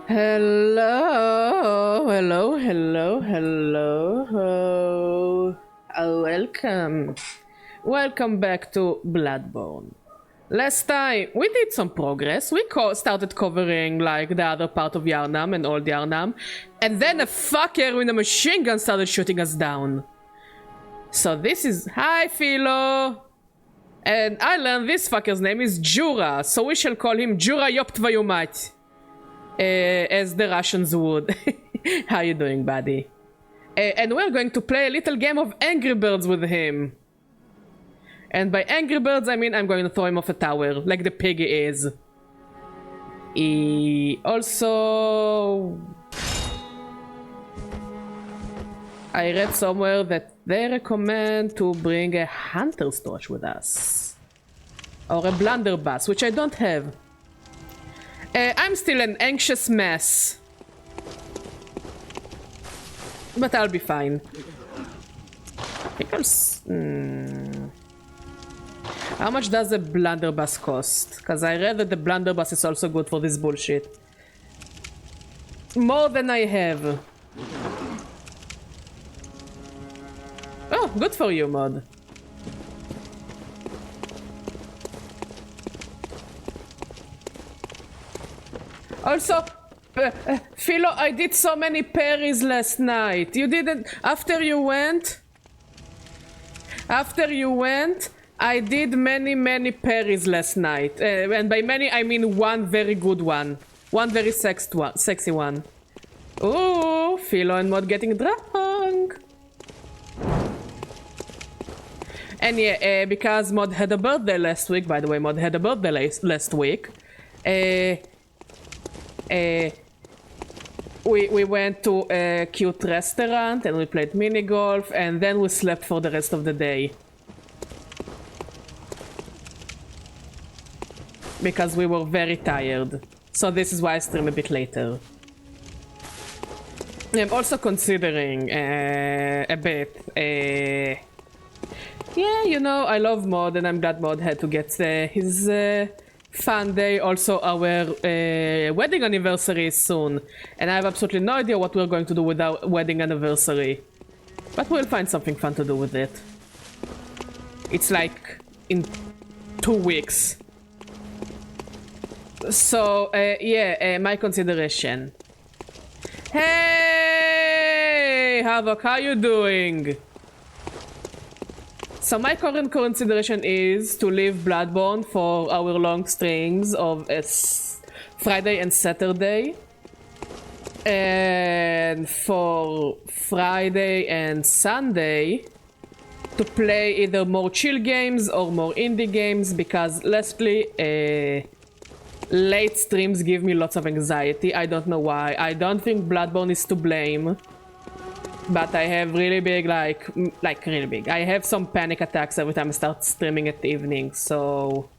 Hello, hello, hello, hello. Welcome. Welcome back to Bloodborne. Last time we did some progress. We started covering like the other part of Yharnam and old Yharnam, and then a fucker with a machine gun started shooting us down. So this is hi Philo, and I learned this fucker's name is Jura, so we shall call him Jura Yoptvayumat. As the Russians would. How you doing, buddy? And we're going to play a little game of Angry Birds with him. And by Angry Birds, I mean I'm going to throw him off a tower, like the pig is. Also... I read somewhere that they recommend to bring a hunter's torch with us. Or a blunderbuss, which I don't have. I'm still an anxious mess. But I'll be fine. Pickles... How much does the blunderbuss cost? Because I read that the blunderbuss is also good for this bullshit. More than I have. Oh, good for you, mod. Also, Philo, I did so many parries last night. You didn't... After you went, I did many parries last night. And by many, I mean one very good one. One very sexy one. Ooh, Philo and mod getting drunk. And yeah, because mod had a birthday last week, by the way, mod had a birthday last week. We went to a cute restaurant and we played mini golf and then we slept for the rest of the day. Because we were very tired. So this is why I stream a bit later. I'm also considering a bit. Yeah, you know, I love mod and I'm glad mod had to get his fun day. Also, our wedding anniversary is soon, and I have absolutely no idea what we're going to do with our wedding anniversary. But we'll find something fun to do with it. It's like in 2 weeks. So, yeah, my consideration. Hey, Havok, how you doing? So my current consideration is to leave Bloodborne for our long streams of Friday and Saturday. And for Friday and Sunday to play either more chill games or more indie games, because lastly late streams give me lots of anxiety. I don't know why. I don't think Bloodborne is to blame. But I have really big, like really big. I have some panic attacks every time I start streaming at the evening, so...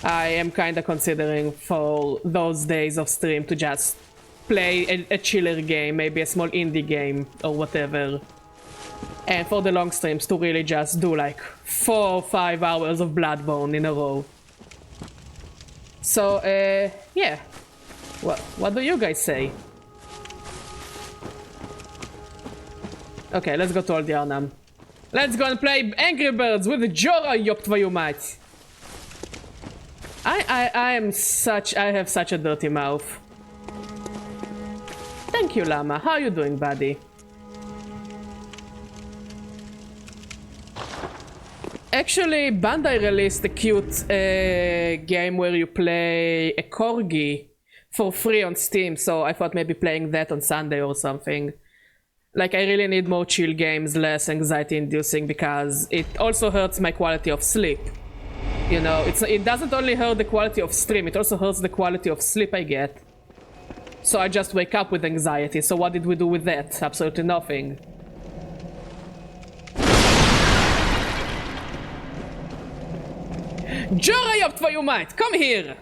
I am kinda considering for those days of stream to just play a chiller game, maybe a small indie game, or whatever. And for the long streams to really just do like 4 or 5 hours of Bloodborne in a row. So, yeah. What do you guys say? Okay, let's go to Old Yharnam. Let's go and play Angry Birds with Jora Yoptvayumat. I have such a dirty mouth. Thank you, Llama. How are you doing, buddy? Actually, Bandai released a cute game where you play a corgi for free on Steam, so I thought maybe playing that on Sunday or something. Like, I really need more chill games, less anxiety-inducing, because it also hurts my quality of sleep. You know, it doesn't only hurt the quality of stream, it also hurts the quality of sleep I get. So I just wake up with anxiety, so what did we do with that? Absolutely nothing. Jora Yoptvayumat, come here!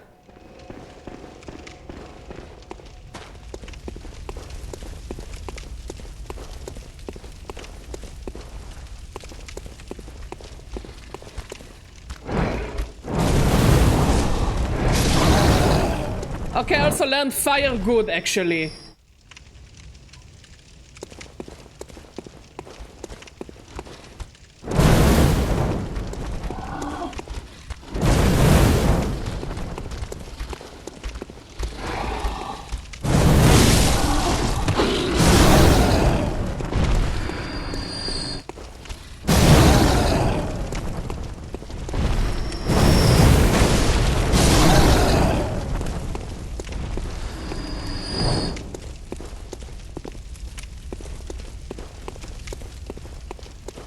Okay, I also learned fire good, actually.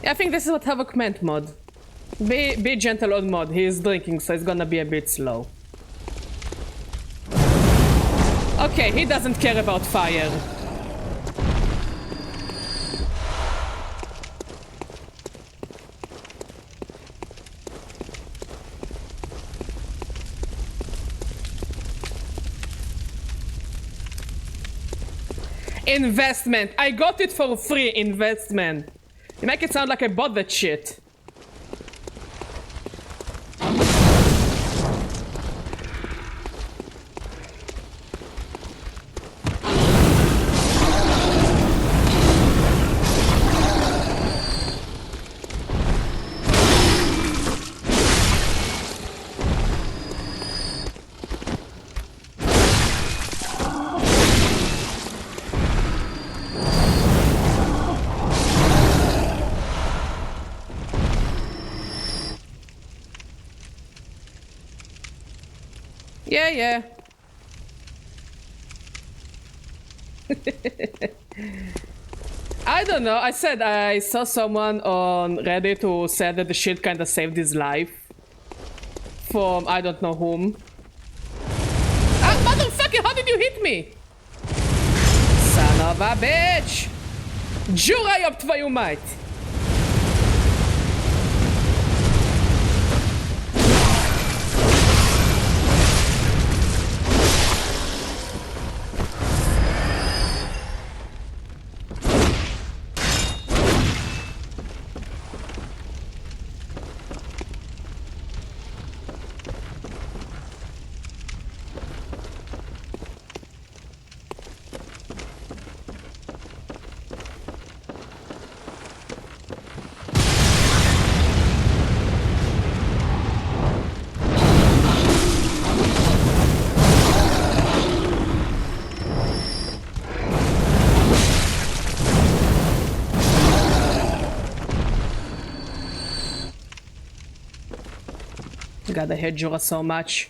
I think this is what Havoc meant, mod. Be gentle on mod. He is drinking, so it's gonna be a bit slow. Okay, he doesn't care about fire. Investment. I got it for free. Investment. You make it sound like I bought that shit. Yeah. I don't know. I said I saw someone on Reddit who said that the shit kinda saved his life. From I don't know whom. Ah, motherfucker, how did you hit me? Son of a bitch! Juraj ob twoją mać! God, I hate Jura so much.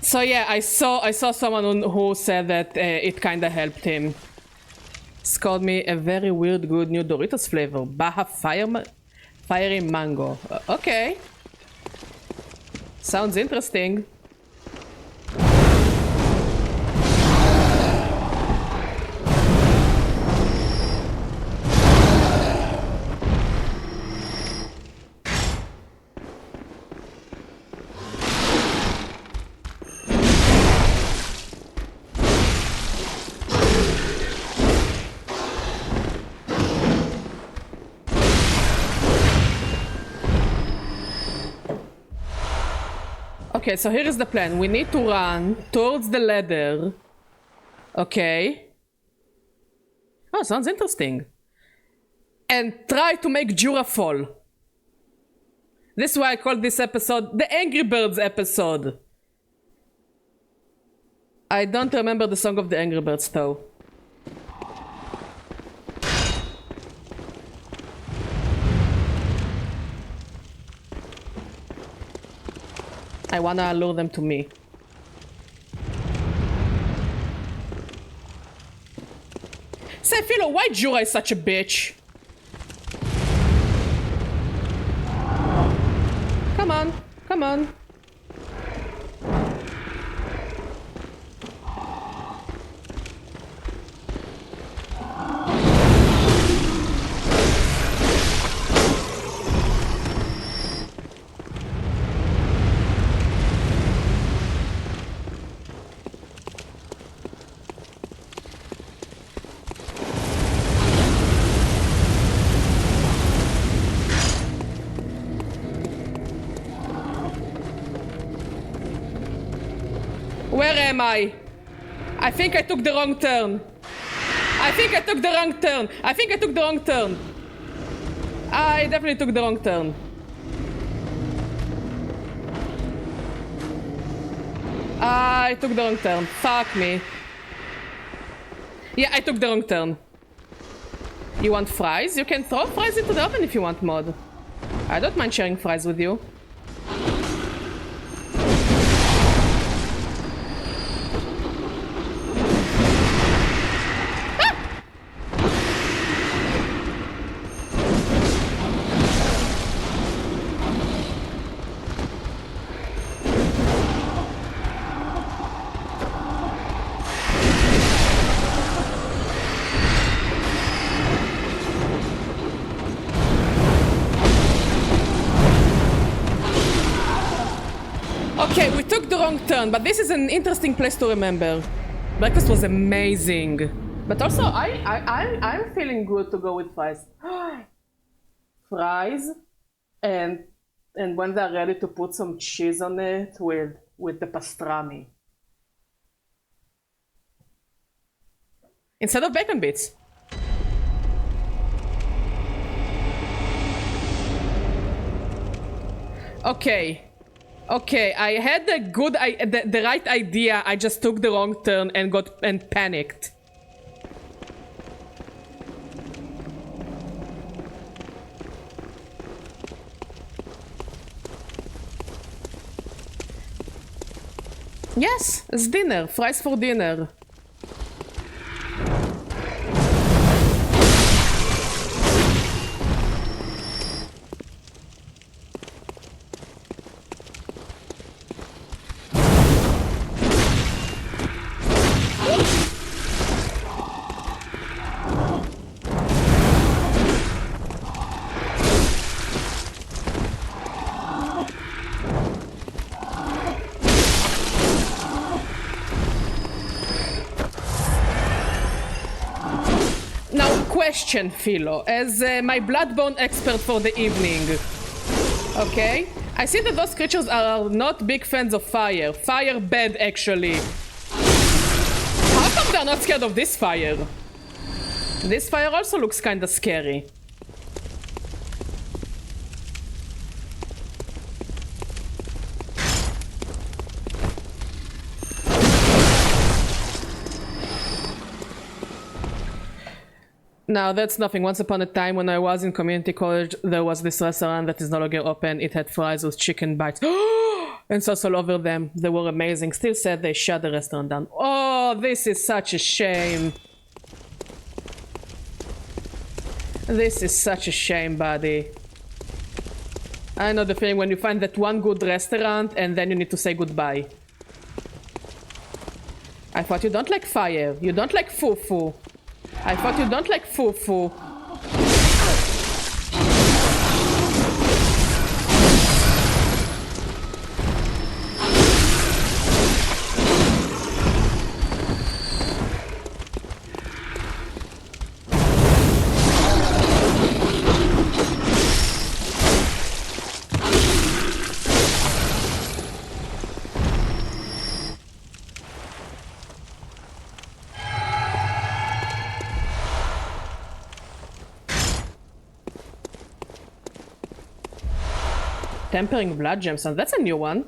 So yeah, I saw someone who said that it kinda helped him. It's called me a very weird good new Doritos flavor. Baja fiery mango. Okay. Sounds interesting. Okay, so here is the plan. We need to run towards the ladder. Okay. Oh, sounds interesting. And try to make Jura fall. This is why I call this episode the Angry Birds episode. I don't remember the song of the Angry Birds though. I wanna lure them to me. Sephilo, why Jura is such a bitch? on. Where am I? I think I took the wrong turn. I think I took the wrong turn. I think I took the wrong turn. I definitely took the wrong turn. I took the wrong turn. Fuck me. Yeah, I took the wrong turn. You want fries? You can throw fries into the oven if you want, mod. I don't mind sharing fries with you. Okay, we took the wrong turn, but this is an interesting place to remember. Breakfast was amazing. But also, I'm feeling good to go with fries. Fries, and when they're ready to put some cheese on it with the pastrami. Instead of bacon bits. Okay. Okay, I had the right idea. I just took the wrong turn and panicked. Yes, it's dinner. Fries for dinner. Question, Philo, as my Bloodborne expert for the evening. Okay? I see that those creatures are not big fans of fire. Fire bad, actually. How come they're not scared of this fire? This fire also looks kinda scary. Now, that's nothing. Once upon a time, when I was in community college, there was this restaurant that is no longer open. It had fries with chicken bites. And sauce all over them. They were amazing. Still said they shut the restaurant down. Oh, this is such a shame. This is such a shame, buddy. I know the feeling when you find that one good restaurant and then you need to say goodbye. I thought you don't like fire. You don't like fufu. I thought you don't like fufu. Tempering blood gemstones, that's a new one.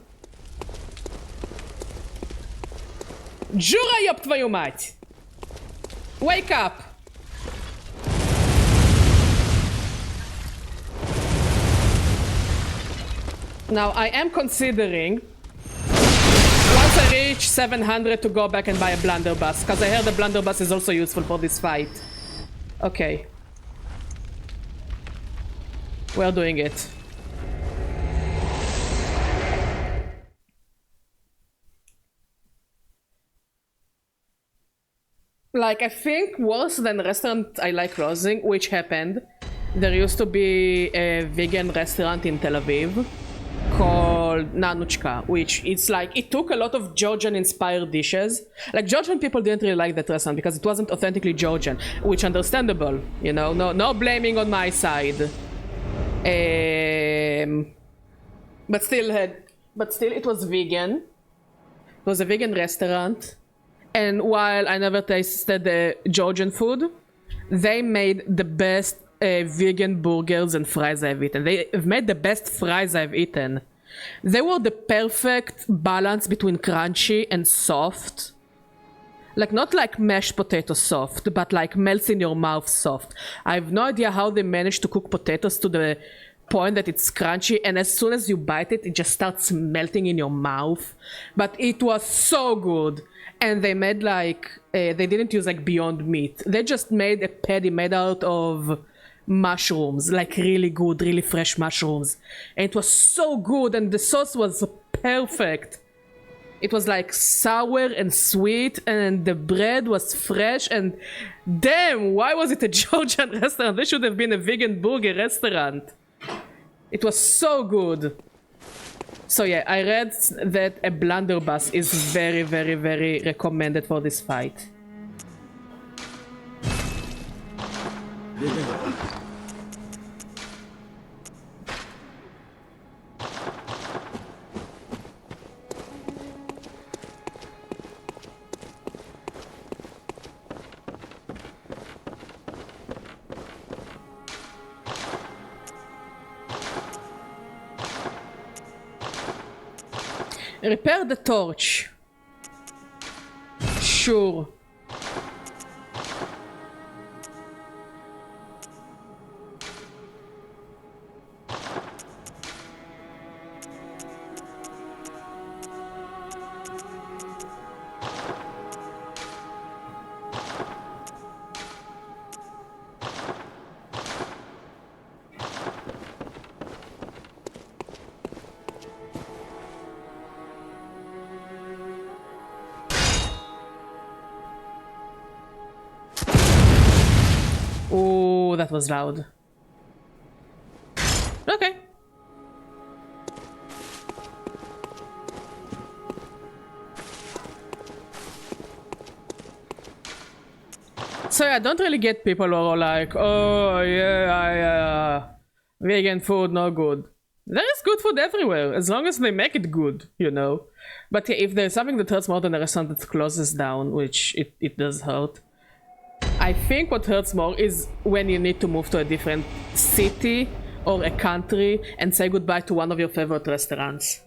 Jura, ёб твою мать! Wake up! Now, I am considering, once I reach 700, to go back and buy a blunderbuss, because I heard the blunderbuss is also useful for this fight. Okay. We're doing it. Like, I think worse than restaurant I like closing, which happened. There used to be a vegan restaurant in Tel Aviv called Nanuchka, which it's like, it took a lot of Georgian-inspired dishes. Like, Georgian people didn't really like that restaurant because it wasn't authentically Georgian, which understandable, you know, no blaming on my side. But still it was vegan. It was a vegan restaurant. And while I never tasted the Georgian food, they made the best vegan burgers and fries I've eaten. They've made the best fries I've eaten. They were the perfect balance between crunchy and soft. Like, not like mashed potato soft, but like melts in your mouth soft. I have no idea how they managed to cook potatoes to the point that it's crunchy, and as soon as you bite it, it just starts melting in your mouth. But it was so good. And they made like, they didn't use like Beyond Meat. They just made a patty made out of mushrooms, like really good, really fresh mushrooms. And it was so good, and the sauce was perfect. It was like sour and sweet, and the bread was fresh, and damn, why was it a Georgian restaurant? This should have been a vegan burger restaurant. It was so good. So yeah, I read that a blunderbuss is very, very, very recommended for this fight. Repair the torch. Sure. Oh, that was loud. Okay. So yeah, I don't really get people who are like, oh yeah, vegan food no good. There is good food everywhere, as long as they make it good, you know. But yeah, if there's something that hurts more than a restaurant that closes down, which it does hurt, I think what hurts more is when you need to move to a different city or a country and say goodbye to one of your favorite restaurants.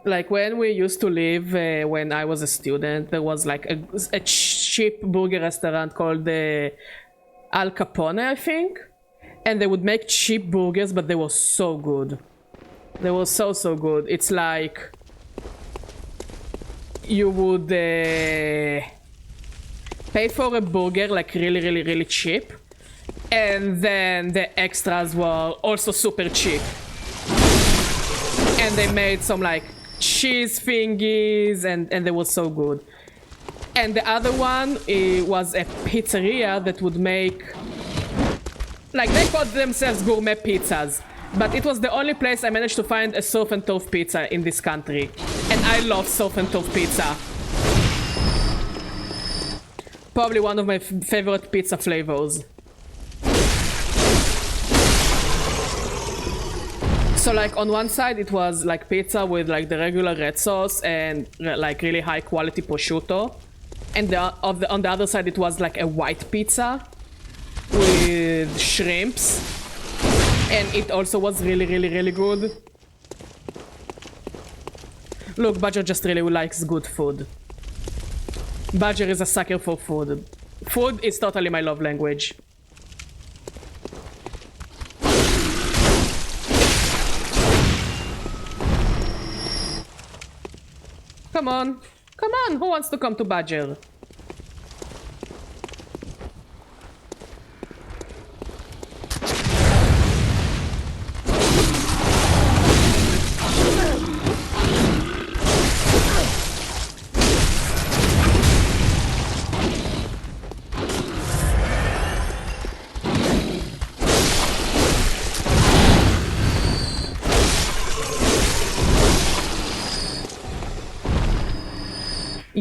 Like when we used to live, when I was a student, there was like a cheap burger restaurant called Al Capone, I think. And they would make cheap burgers, but they were so good. They were so good. It's like you would pay for a burger like really cheap, and then the extras were also super cheap. And they made some like cheese thingies, and they were so good. And the other one, it was a pizzeria that would make, like, they called themselves gourmet pizzas, but it was the only place I managed to find a surf and turf pizza in this country. And I love surf and turf pizza. Probably one of my favorite pizza flavors. So like on one side it was like pizza with like the regular red sauce and like really high quality prosciutto. And on the other side it was like a white pizza with shrimps. And it also was really good. Look, Badger just really likes good food. Badger is a sucker for food. Food is totally my love language. Come on. Come on, who wants to come to Badger?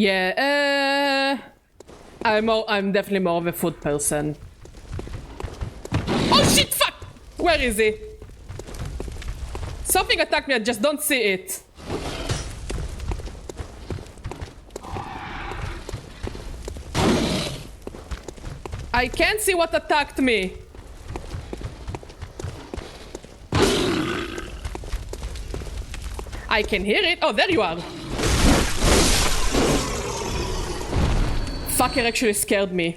Yeah, I'm definitely more of a food person. Oh shit, fuck! Where is he? Something attacked me, I just don't see it. I can't see what attacked me. I can hear it. Oh, there you are. Fucker actually scared me.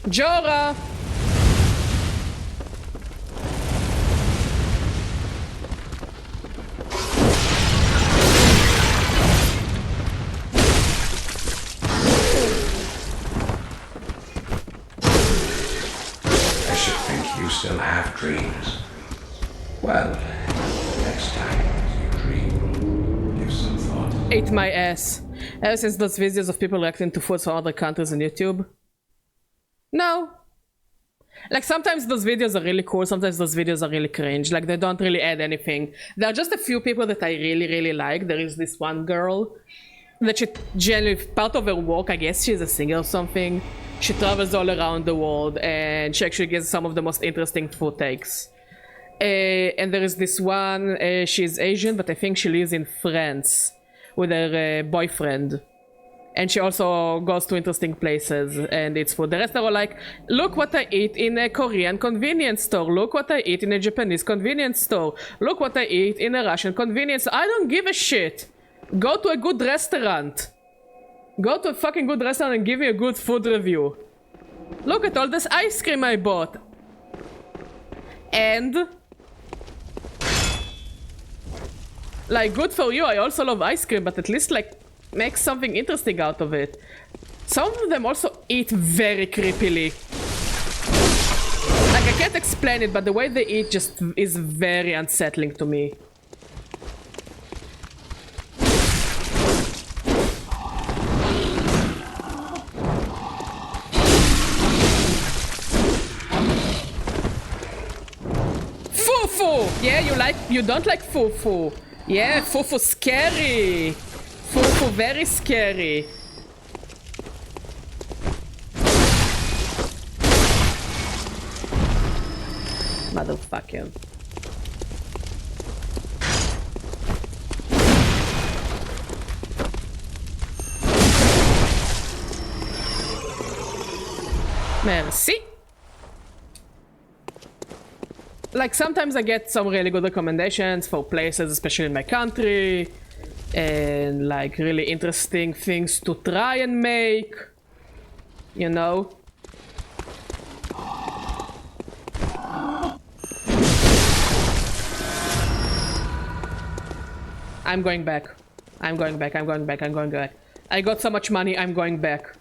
Jorah! I should think you still have dreams. Well, next time you dream, give some thought. Ate my ass. Ever since those videos of people reacting to foods from other countries on YouTube? No. Like, sometimes those videos are really cool, sometimes those videos are really cringe. Like, they don't really add anything. There are just a few people that I really like. There is this one girl that she generally, part of her work, I guess she's a singer or something. She travels all around the world and she actually gives some of the most interesting food takes. And there is this one, she's Asian, but I think she lives in France with her boyfriend. And she also goes to interesting places and eats food. The rest are all like, look what I eat in a Korean convenience store. Look what I eat in a Japanese convenience store. Look what I eat in a Russian convenience store. I don't give a shit. Go to a good restaurant. Go to a fucking good restaurant and give me a good food review. Look at all this ice cream I bought. And... like, good for you. I also love ice cream, but at least, like, make something interesting out of it. Some of them also eat very creepily. Like, I can't explain it, but the way they eat just is very unsettling to me. Fufu! Yeah, you don't like fufu. Yeah, fufu scary. Fufu very scary. Motherfucker. Merci. Like, sometimes I get some really good recommendations for places, especially in my country, and like really interesting things to try and make, you know. I'm going back. I'm going back. I'm going back. I'm going back. I got so much money. I'm going back.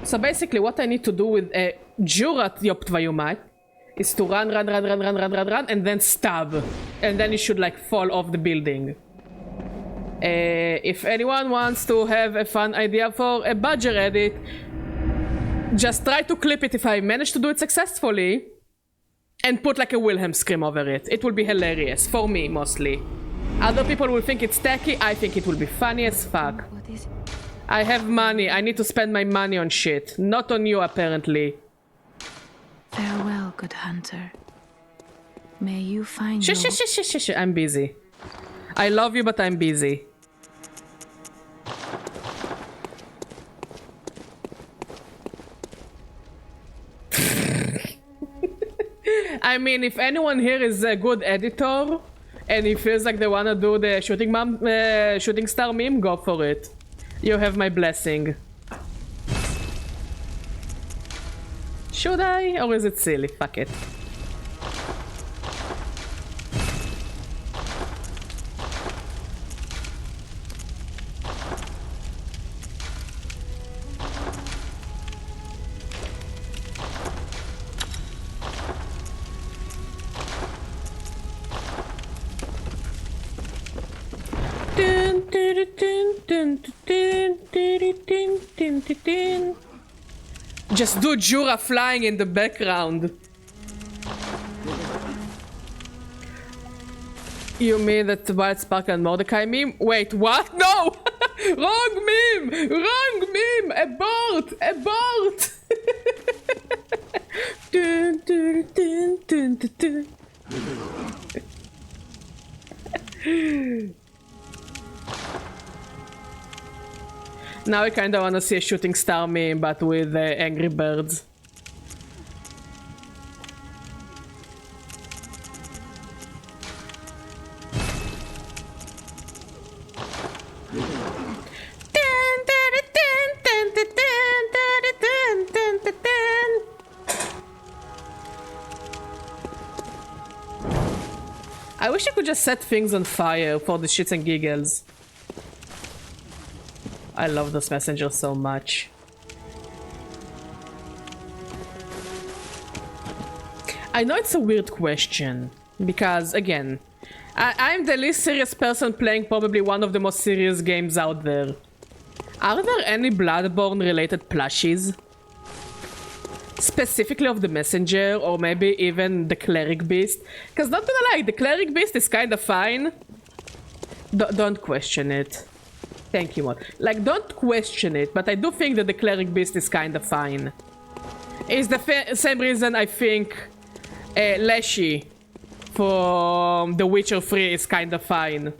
So basically what I need to do with a Jurat Yoptvayumai is to run, and then stab. And then it should like fall off the building. If anyone wants to have a fun idea for a Badger edit, just try to clip it if I manage to do it successfully and put like a Wilhelm scream over it. It will be hilarious, for me mostly. Other people will think it's tacky, I think it will be funny as fuck. I have money. I need to spend my money on shit. Not on you, apparently. Farewell, good hunter. May you find Shh. I'm busy. I love you, but I'm busy. I mean, if anyone here is a good editor and he feels like they wanna do the shooting star meme, go for it. You have my blessing. Should I? Or is it silly? Fuck it. Dun, dun, dun, Just do Jura flying in the background. You mean that Wild Sparkle and Mordecai meme? Wait, what? No! Wrong meme! Wrong meme! Abort! Abort! Dun, dun, dun, dun, dun, dun. Now I kinda wanna see a shooting star meme, but with Angry Birds. I wish I could just set things on fire for the shits and giggles. I love those messengers so much. I know it's a weird question, because again, I'm the least serious person playing probably one of the most serious games out there. Are there any Bloodborne related plushies? Specifically of the messenger, or maybe even the cleric beast? Because not gonna lie, the cleric beast is kinda fine. Don't question it. Thank you, Mod. Like, don't question it, but I do think that the cleric beast is kinda fine. It's the same reason I think Leshy from The Witcher 3 is kinda fine.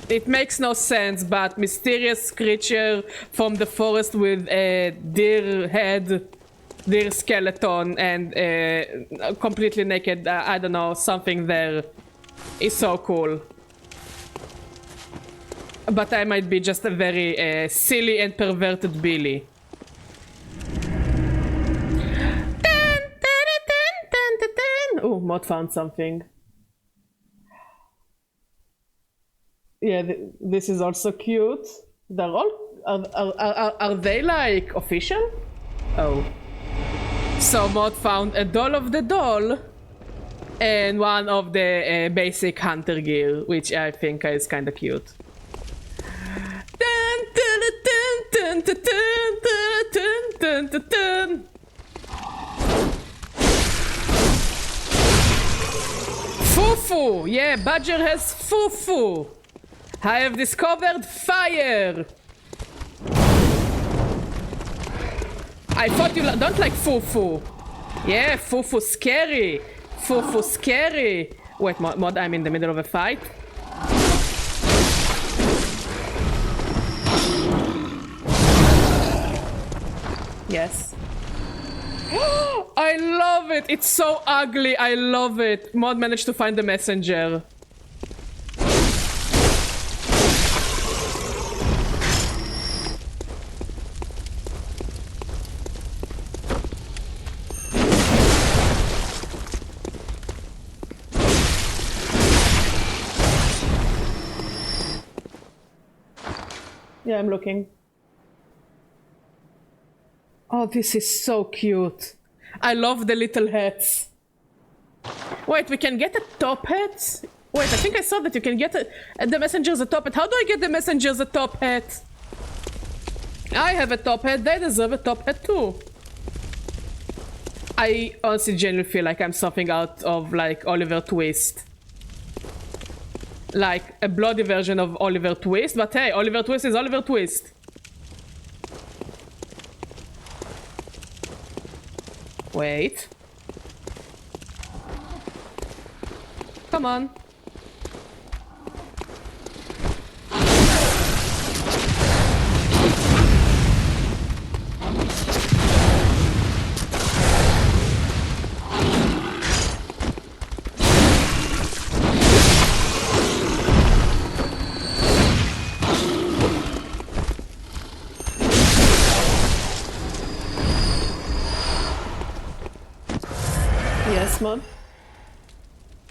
It makes no sense, but mysterious creature from the forest with a deer head, deer skeleton, and completely naked, I don't know, something there is so cool. But I might be just a very silly and perverted Billy. Oh, Mod found something. Yeah, this is also cute. They're all... Are they, like, official? Oh. So Mod found a doll of the doll and one of the basic hunter gear, which I think is kinda cute. Fufu! Yeah, Badger has fufu! I have discovered fire! I thought you don't like fufu. Yeah, fufu scary. Fufu scary. Wait, Mod, I'm in the middle of a fight. Yes. I love it! It's so ugly, I love it! Mod managed to find the messenger. Yeah, I'm looking. Oh, this is so cute. I love the little hats. Wait, we can get a top hat? Wait, I think I saw that you can get the messenger's a top hat. How do I get the messenger's a top hat? I have a top hat, they deserve a top hat too. I honestly genuinely feel like I'm something out of like Oliver Twist. Like a bloody version of Oliver Twist, but hey, Oliver Twist is Oliver Twist. Wait. Come on. Yes, Mod?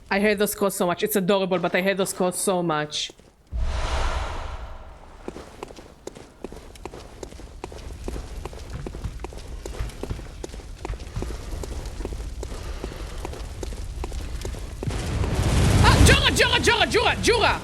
I hate those codes so much. It's adorable, but I hate those codes so much. Ah, Jura!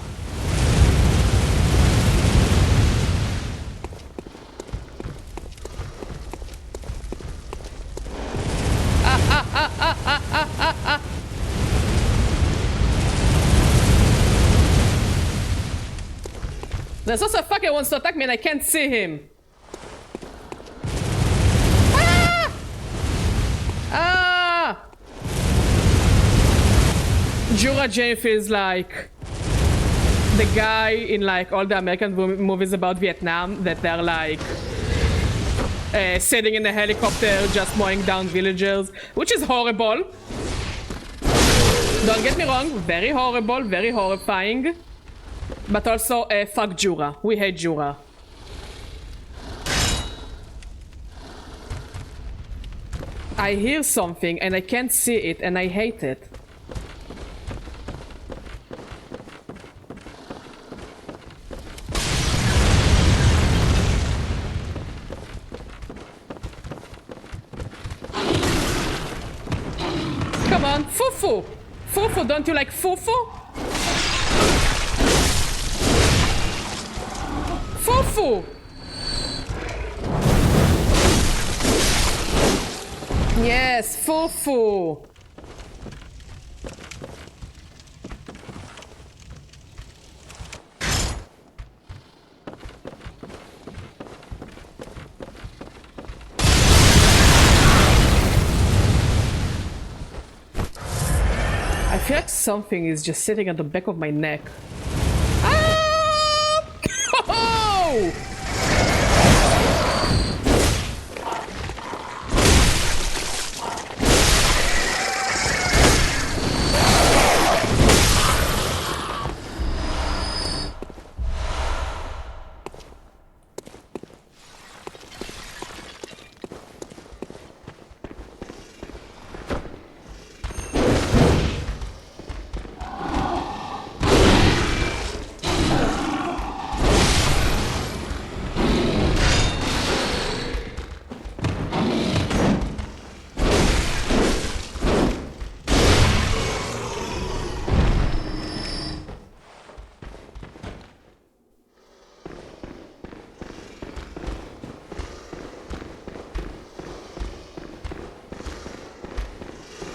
There's also a fucker who wants to attack me and I can't see him. Ah! Jura Jane feels like the guy in like all the American movies about Vietnam that they're like sitting in a helicopter just mowing down villagers, which is horrible. Don't get me wrong, very horrible, very horrifying. But also, fuck Jura. We hate Jura. I hear something and I can't see it and I hate it. Come on, Fufu! Fufu, don't you like Fufu? Fufu! Yes, Fufu! I feel like something is just sitting at the back of my neck. Ah! Oh!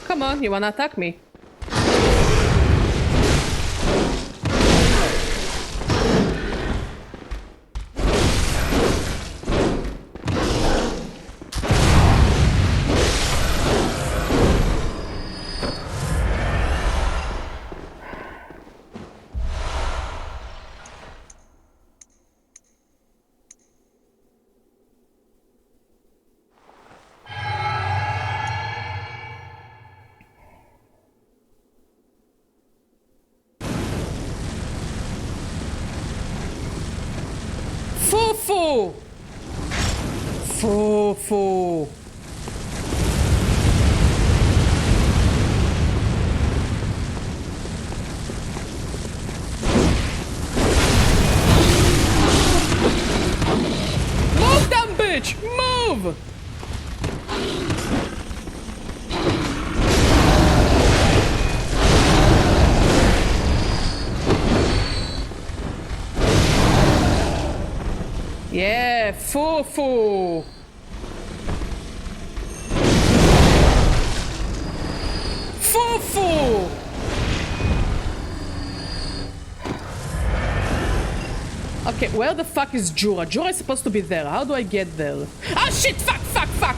Come on, you wanna attack me? Fufu! Fufu! Move, damn bitch! Move! Yeah, Fufu! Fufu! Okay, where the fuck is Jura? Jura is supposed to be there. How do I get there? Ah, shit! Fuck, fuck, fuck!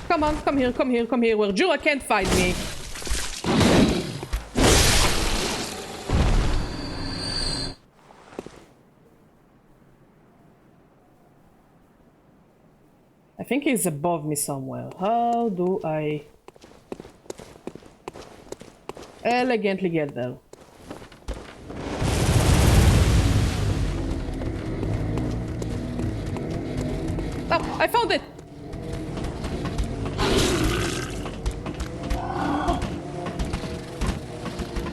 Come on, come here, come here, come here, where Jura can't find me. I think he's above me somewhere. How do I elegantly get there? Oh, I found it!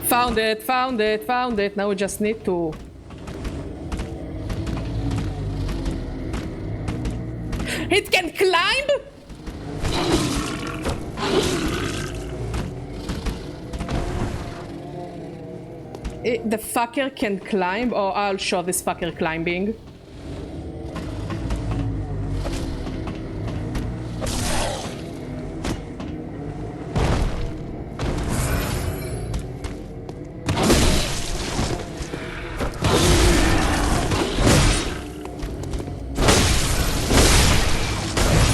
Found it, found it, found it. Now we just need to... It can climb? The fucker can climb, or I'll show this fucker climbing.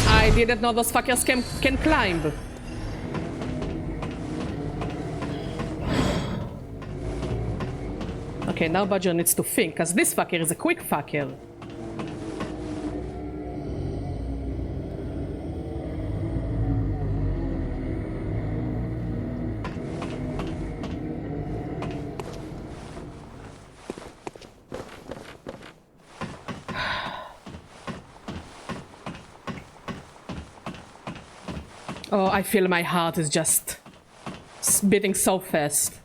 I didn't know those fuckers can climb. Okay, now Badger needs to think, because this fucker is a quick fucker. Oh, I feel my heart is just beating so fast.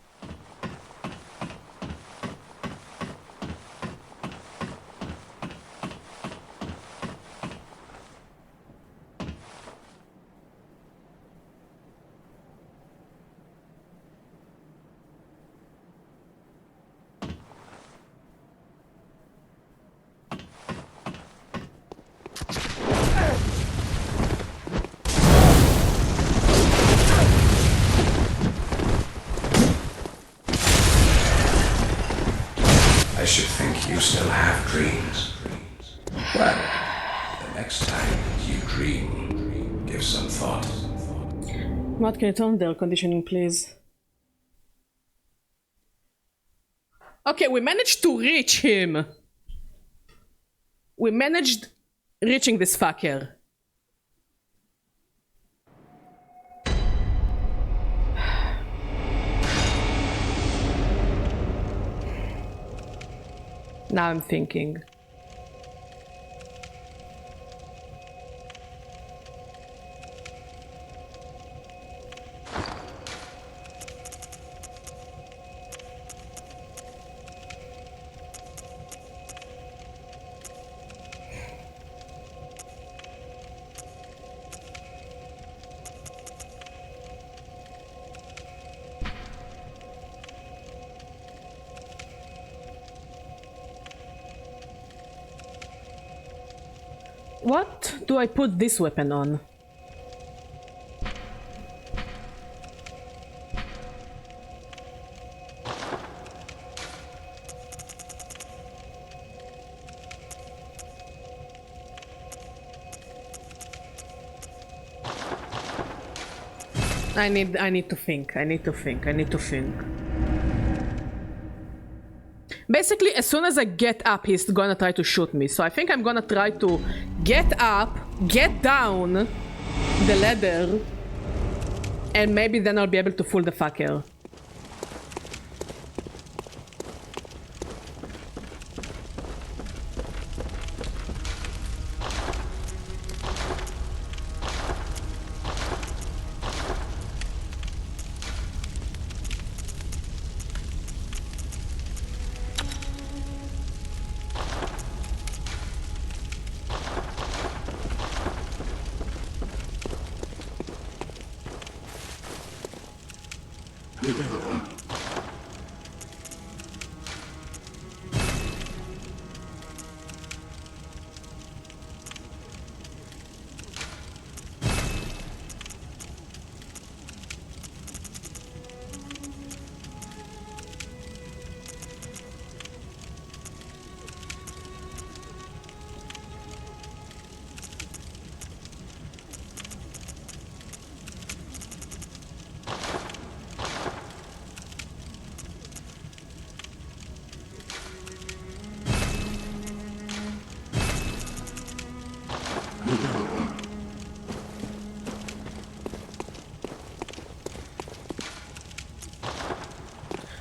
I should think you still have dreams. Well, the next time you dream, give some thought. What can you turn the air conditioning, please? Okay, we managed to reach him. We managed reaching this fucker. Now I'm thinking. What do I put this weapon on? I need to think. I need to think. Basically, as soon as I get up, he's gonna try to shoot me. So I think I'm gonna try to get up, get down the ladder, and maybe then I'll be able to fool the fucker.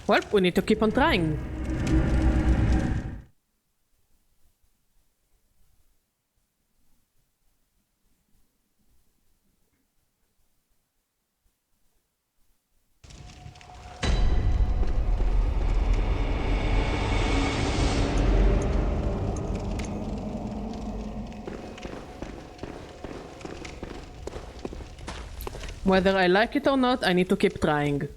Well, we need to keep on trying. Whether I like it or not, I need to keep trying.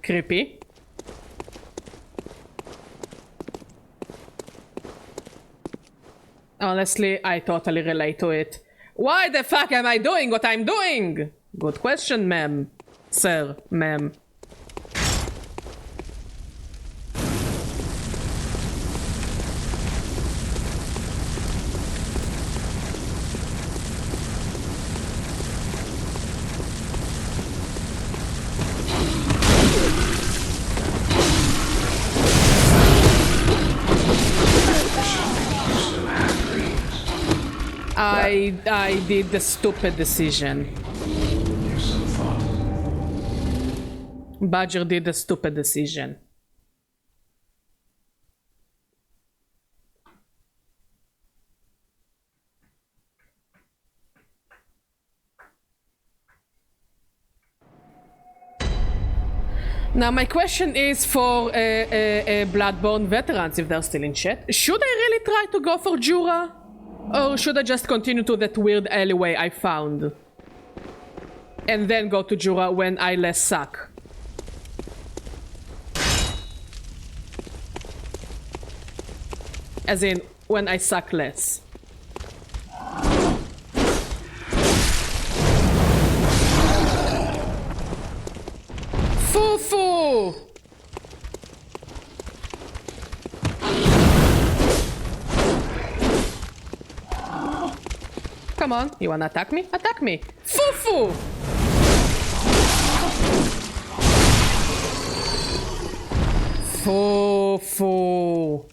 Creepy. Honestly, I totally relate to it. Why the fuck am I doing what I'm doing? Good question, ma'am. Sir, ma'am. I did the stupid decision. Give some thought. Badger did the stupid decision. Now my question is for Bloodborne veterans, if they're still in chat. Should I really try to go for Jura? Or should I just continue to that weird alleyway I found? And then go to Jura when I less suck? As in, when I suck less. Foo-foo! Come on, you wanna attack me? Attack me! Foo-foo! Foo-foo!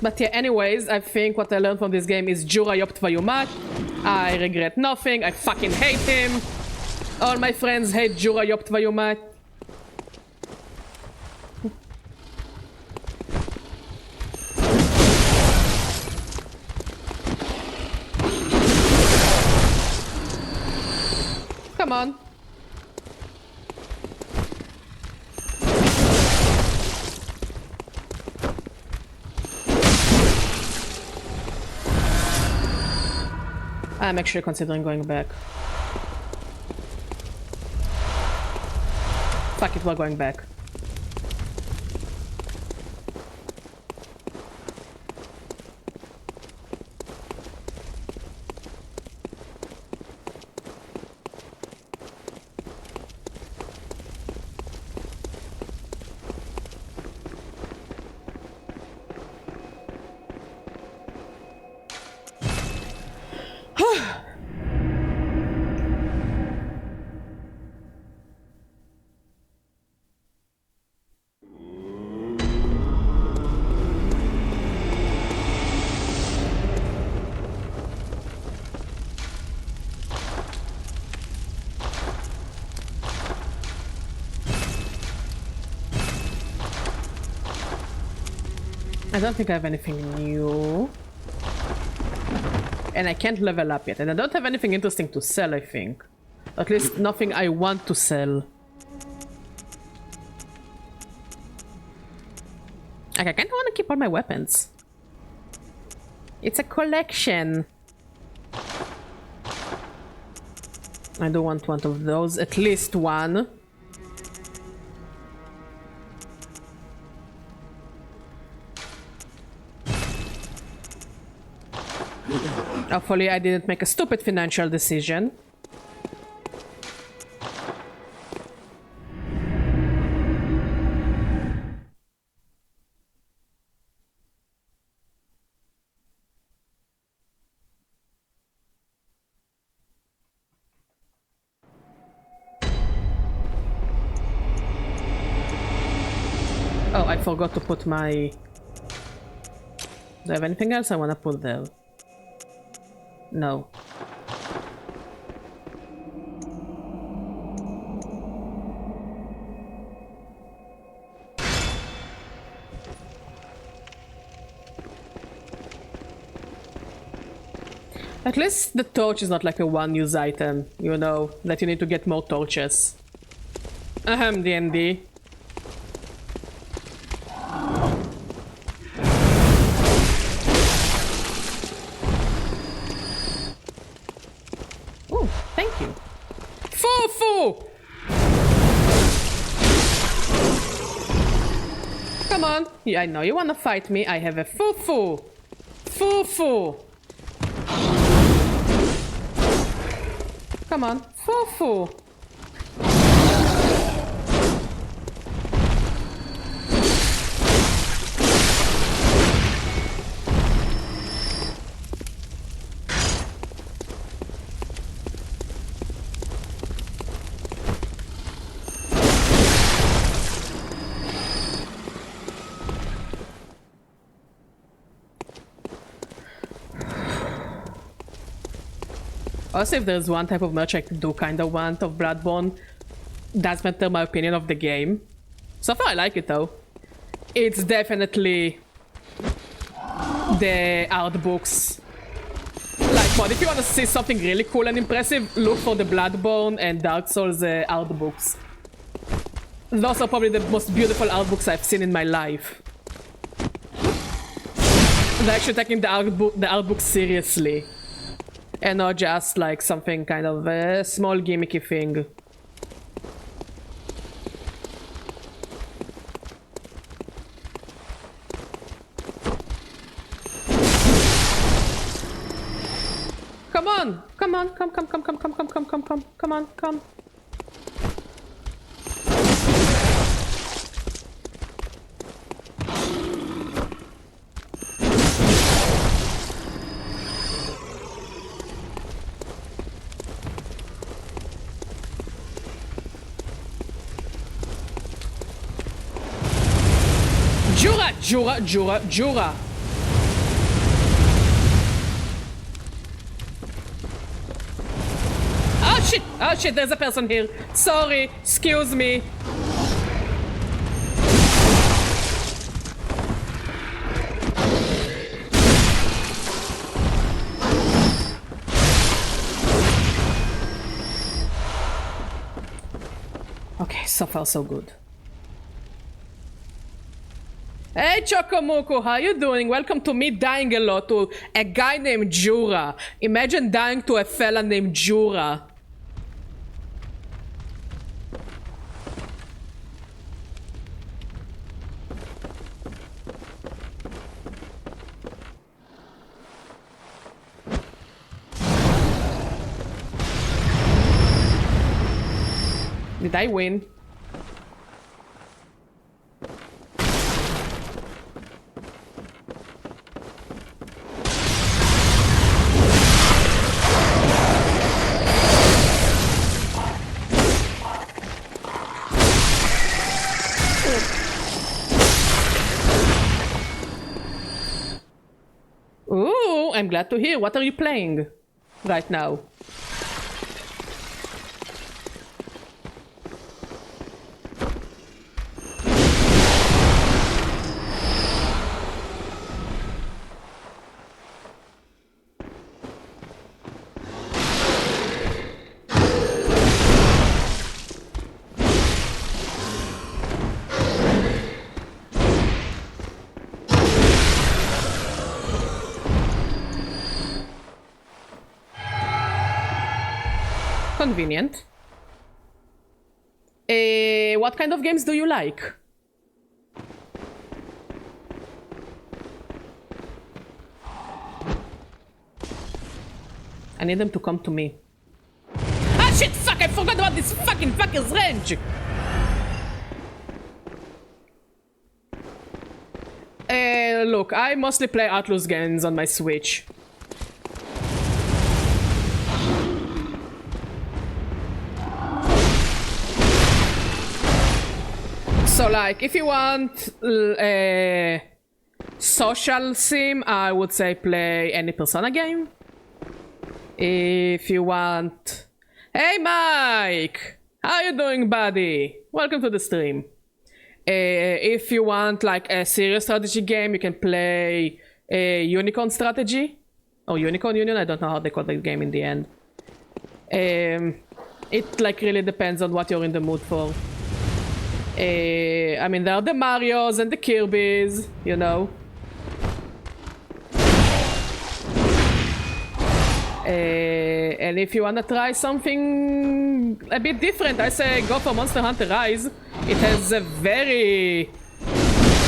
But yeah, anyways, I think what I learned from this game is Jura yopt vayumat. I regret nothing. I fucking hate him. All my friends hate Jura yopt vayumat. Come on. I'm actually considering going back. Fuck it, we're going back. I don't think I have anything new. And I can't level up yet. And I don't have anything interesting to sell, I think. At least nothing I want to sell. Like, I kinda wanna keep all my weapons. It's a collection. I do want one of those. At least one. Hopefully I didn't make a stupid financial decision. Oh, I forgot to put my... Do I have anything else I want to put there? No. At least the torch is not like a one-use item, you know, that you need to get more torches. Ahem, D&D. Oh, thank you. Foo-foo! Come on. Yeah, I know you wanna fight me. I have a foo-foo. Foo-foo. Come on. Foo-foo. Also, if there's one type of merch I do kind of want of Bloodborne, that's matter my opinion of the game. So far I like it though. It's definitely the art books. Like, but if you want to see something really cool and impressive, look for the Bloodborne and Dark Souls art books. Those are probably the most beautiful art books I've seen in my life. They're actually taking the art book seriously. And not just like something kind of a small gimmicky thing. Come on! Come on! Come on! Jura. Oh shit, there's a person here. Sorry, excuse me. Okay, so far so good. Hey Chocomuku, how you doing? Welcome to me dying a lot to a guy named Jura. Imagine dying to a fella named Jura. Did I win? Ooh, I'm glad to hear. What are you playing right now? Convenient. What kind of games do you like? I need them to come to me. Ah shit, fuck, I forgot about this fucking fucker's range! Look, I mostly play Atlus games on my Switch. So like, if you want a social sim, I would say play any Persona game. If you want... Hey Mike! How you doing, buddy? Welcome to the stream. If you want like a serious strategy game, you can play a Unicorn Strategy. or Unicorn Union, I don't know how they call the game in the end. It like really depends on what you're in the mood for. I mean, there are the Marios and the Kirbys, you know. And if you wanna try something a bit different, I say go for Monster Hunter Rise. It has a very...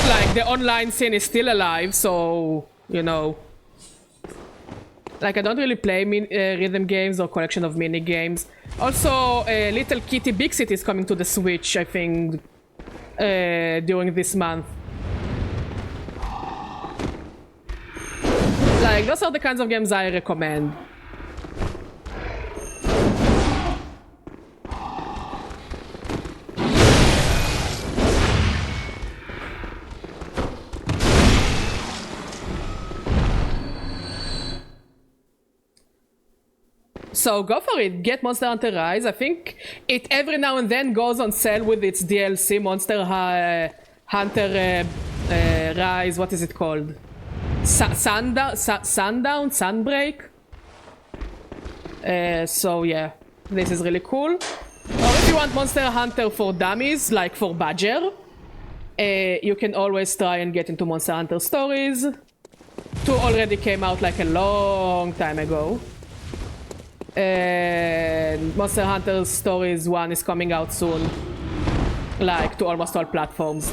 like, the online scene is still alive, so, you know... like, I don't really play rhythm games or collection of mini games. Also, Little Kitty Big City is coming to the Switch, I think, during this month. Like, those are the kinds of games I recommend. So go for it, get Monster Hunter Rise. I think it every now and then goes on sale with its DLC, Monster Hunter Rise, what is it called? Sundown? Sunbreak? So yeah, this is really cool. Or if you want Monster Hunter for dummies, like for Badger, you can always try and get into Monster Hunter Stories. 2 already came out like a long time ago. Monster Hunter Stories 1 is coming out soon. Like, to almost all platforms.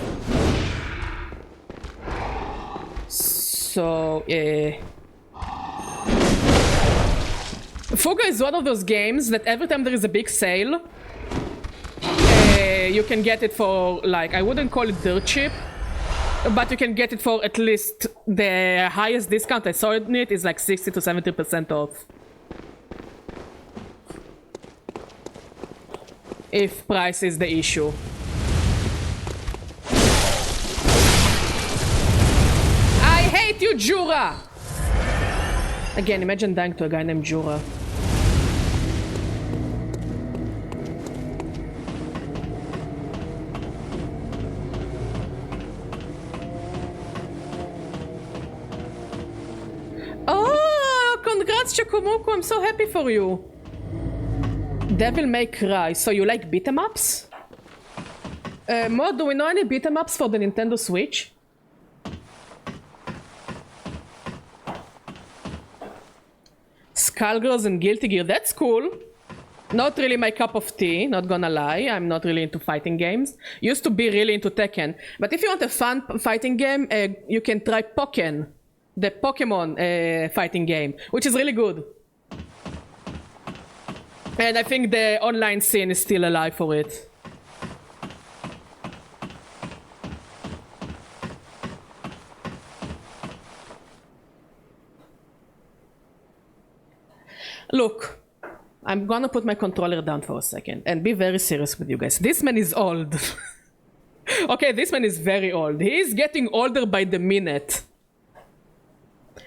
So, Fuga is one of those games that every time there is a big sale, you can get it for, like, I wouldn't call it dirt cheap, but you can get it for at least the highest discount I saw in it is like 60 to 70% off. If price is the issue. I hate you, Jura! Again, imagine dying to a guy named Jura. Oh, congrats, Chakumuku, I'm so happy for you. Devil May Cry. So you like beat-em-ups? Mod, do we know any beat-em-ups for the Nintendo Switch? Skullgirls and Guilty Gear, that's cool. Not really my cup of tea, not gonna lie. I'm not really into fighting games. Used to be really into Tekken. But if you want a fun fighting game, you can try Pokken. The Pokemon fighting game, which is really good. And I think the online scene is still alive for it. Look, I'm gonna put my controller down for a second and be very serious with you guys. This man is old. Okay, this man is very old. He is getting older by the minute.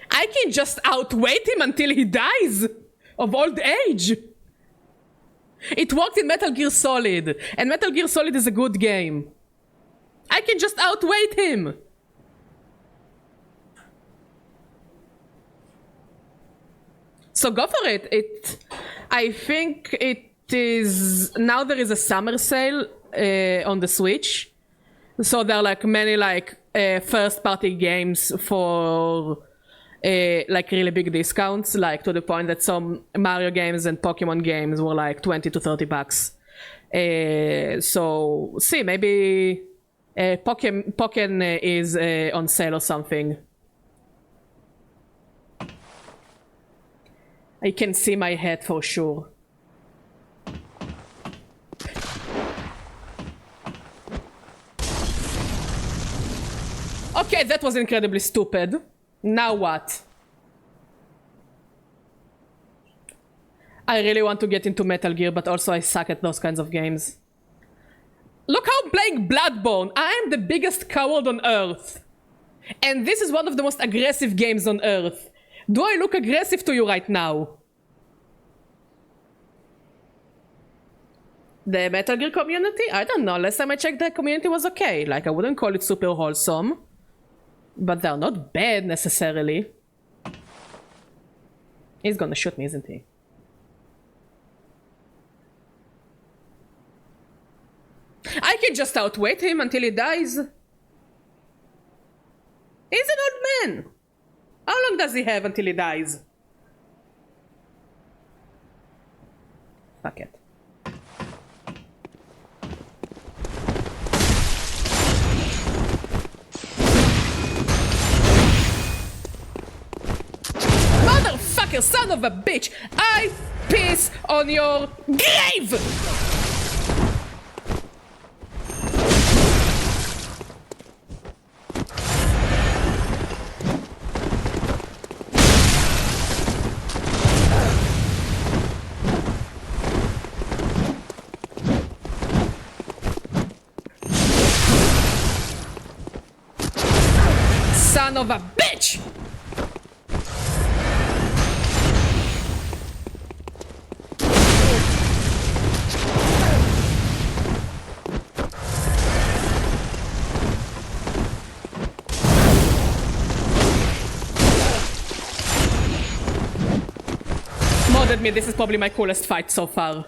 I can just outwait him until he dies of old age. It worked in Metal Gear Solid, and Metal Gear Solid is a good game. I can just outwait him. So go for it. I think it is... Now there is a summer sale on the Switch. So there are like many like first-party games for like really big discounts, like to the point that some Mario games and Pokemon games were like 20 to 30 bucks. So see, maybe Pokken is on sale or something. I can see my head for sure. Okay, that was incredibly stupid. Now what? I really want to get into Metal Gear, but also I suck at those kinds of games. Look how I'm playing Bloodborne. I am the biggest coward on Earth. And this is one of the most aggressive games on Earth. Do I look aggressive to you right now? The Metal Gear community? I don't know. Last time I checked, the community was okay. Like, I wouldn't call it super wholesome. But they're not bad, necessarily. He's gonna shoot me, isn't he? I can just outwait him until he dies. He's an old man. How long does he have until he dies? Fuck it. Motherfucker, son of a bitch! I piss on your grave! Son of a bitch! Mod admit, this is probably my coolest fight so far.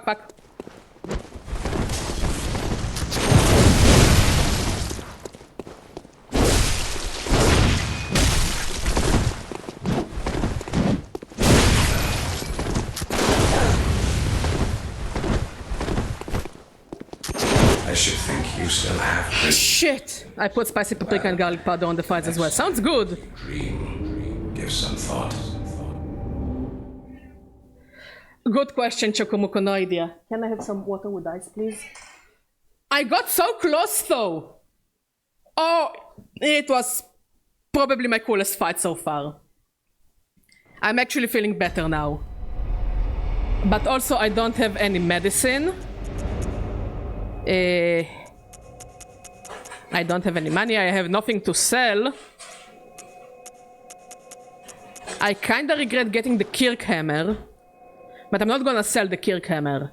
Fuck. I should think you still have Shit! I put spicy paprika and garlic powder on the fries as well. Sounds good. dream. Give some thought. Good question, Chocomuco. No idea. Can I have some water with ice, please? I got so close, though. Oh, it was probably my coolest fight so far. I'm actually feeling better now. But also, I don't have any medicine. I don't have any money. I have nothing to sell. I kinda regret getting the Kirk hammer. But I'm not gonna sell the Kirk hammer.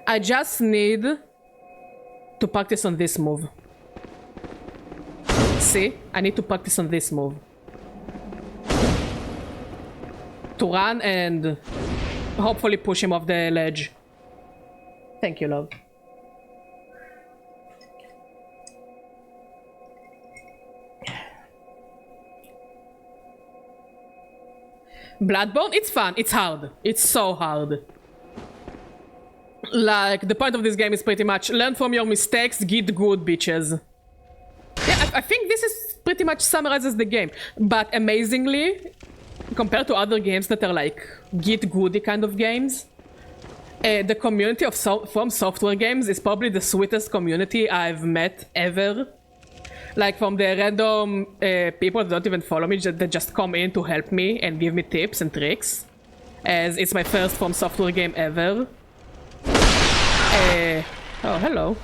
I just need to practice on this move. See? I need to practice on this move. To run and hopefully push him off the ledge. Thank you, love. Bloodborne? It's fun. It's hard. It's so hard. Like, the point of this game is pretty much learn from your mistakes, get good, bitches. Yeah, I think this is pretty much summarizes the game. But amazingly, compared to other games that are like get goody kind of games, the community of FromSoftware games is probably the sweetest community I've met ever. Like, from the random people that don't even follow me, that just come in to help me and give me tips and tricks. As it's my first FromSoftware game ever. Oh, hello.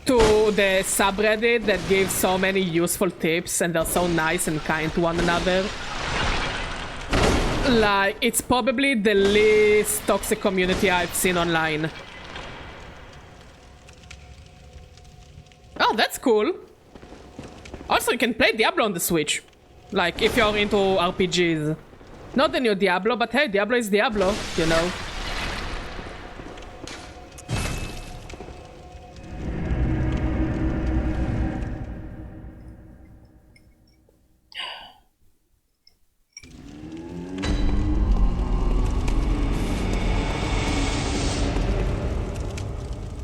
To the subreddit that gives so many useful tips and they're so nice and kind to one another. Like, it's probably the least toxic community I've seen online. Oh, that's cool. Also, you can play Diablo on the Switch. Like, if you're into RPGs. Not the new Diablo, but hey, Diablo is Diablo, you know.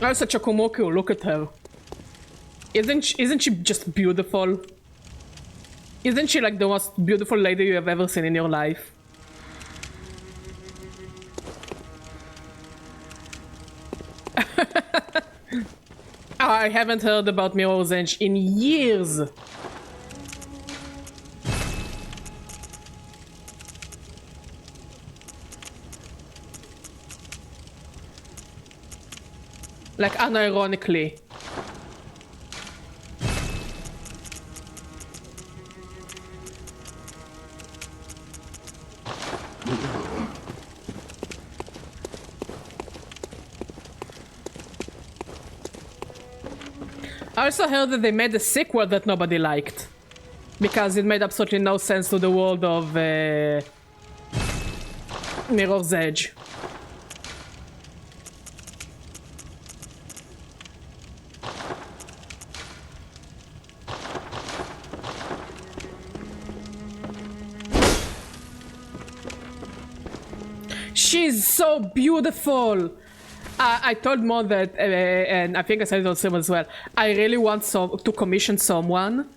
Also, Chocomoku, look at her. Isn't she just beautiful? Isn't she like the most beautiful lady you have ever seen in your life? I haven't heard about Mirror's Edge in years. Like, unironically. I also heard that they made a sequel that nobody liked. Because it made absolutely no sense to the world of Mirror's Edge. She's so beautiful! I told Mo that, and I think I said it on stream as well, I really want to commission someone,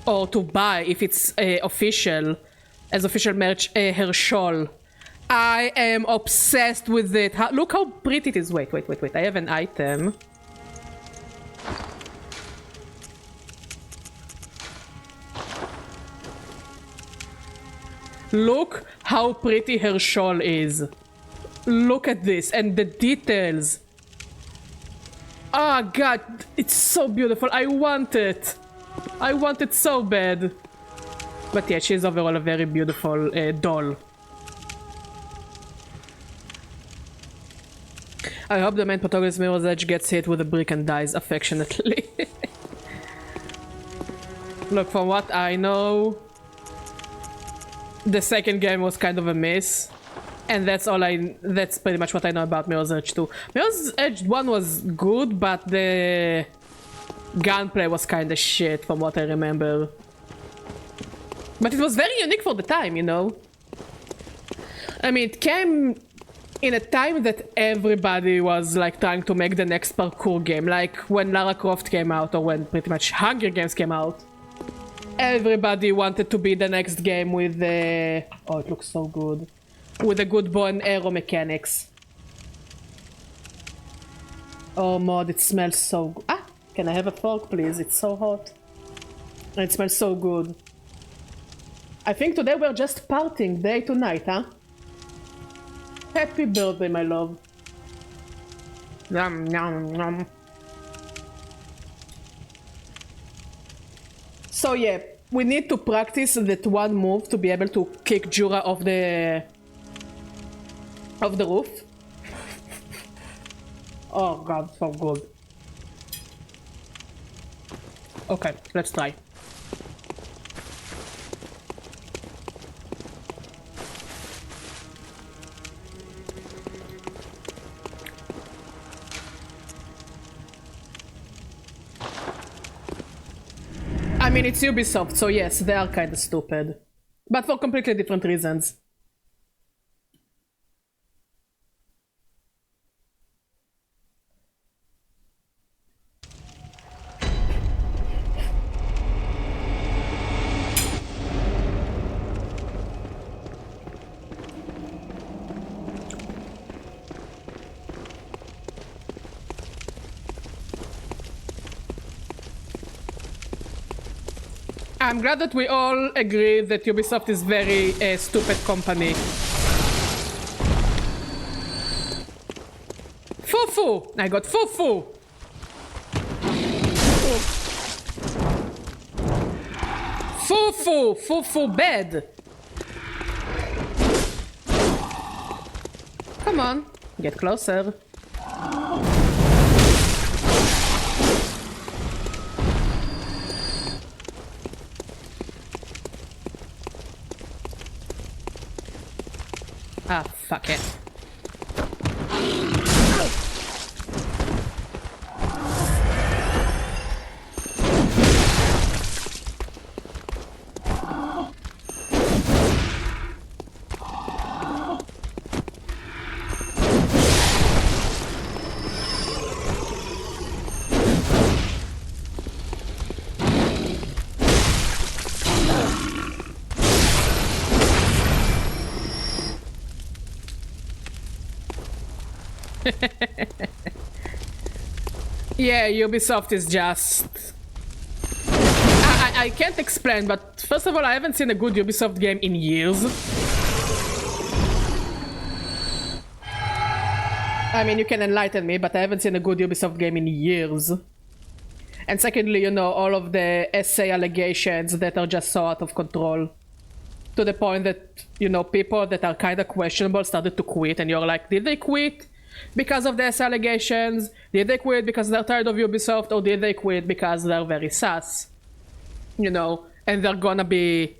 or to buy, if it's official, as official merch, her shawl. I am obsessed with it. Look how pretty it is. Wait. I have an item. Look how pretty her shawl is. Look at this and the details. Oh god, it's so beautiful. I want it. I want it so bad. But yeah, she's overall a very beautiful doll. I hope the main protagonist Mirror's Edge gets hit with a brick and dies affectionately. Look, from what I know, the second game was kind of a miss. And that's pretty much what I know about Mirror's Edge 2. Mirror's Edge 1 was good, but the gunplay was kinda shit from what I remember. But it was very unique for the time, you know? I mean, it came in a time that everybody was like trying to make the next parkour game. Like when Lara Croft came out, or when pretty much Hunger Games came out. Everybody wanted to be the next game with the... Oh, it looks so good. With the good bow and arrow mechanics. Oh mod, it smells so good. Ah, can I have a fork please? It's so hot. And it smells so good. I think today we're just partying day to night, huh? Happy birthday, my love. Yum, yum, yum. So yeah, we need to practice that one move to be able to kick Jura off the roof. Oh god, so good. Okay, let's try. I mean, it's Ubisoft, so yes, they are kinda stupid. But for completely different reasons. I'm glad that we all agree that Ubisoft is very stupid company. Fufu! I got fufu! Fufu! Fufu bed! Come on, get closer. Ah, fuck it. Yeah, Ubisoft is just... I can't explain, but first of all, I haven't seen a good Ubisoft game in years. I mean, you can enlighten me, but I haven't seen a good Ubisoft game in years. And secondly, you know, all of the essay allegations that are just so out of control. to the point that, you know, people that are kind of questionable started to quit, and you're like, did they quit because of these allegations? Did they quit because they're tired of Ubisoft, or did they quit because they're very sus? You know, and they're gonna be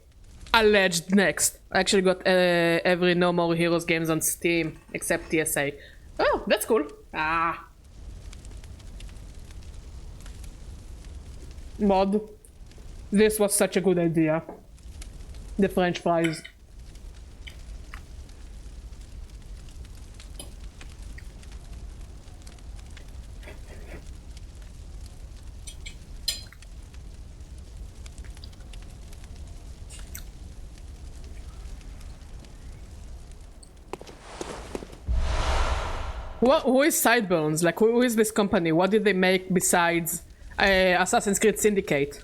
alleged next. I actually got every No More Heroes games on Steam except TSA. Oh, that's cool. Ah. Mod. This was such a good idea. The French fries. Who is Sideburns? Like, who is this company? What did they make besides Assassin's Creed Syndicate?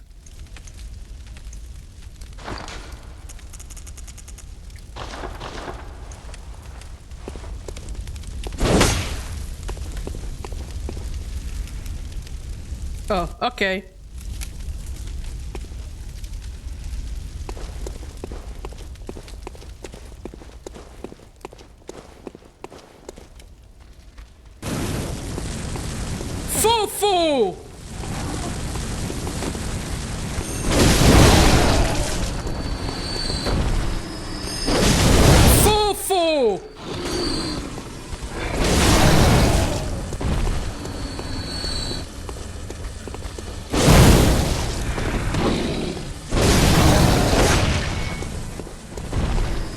Oh, okay. Foo-foo! Foo-foo!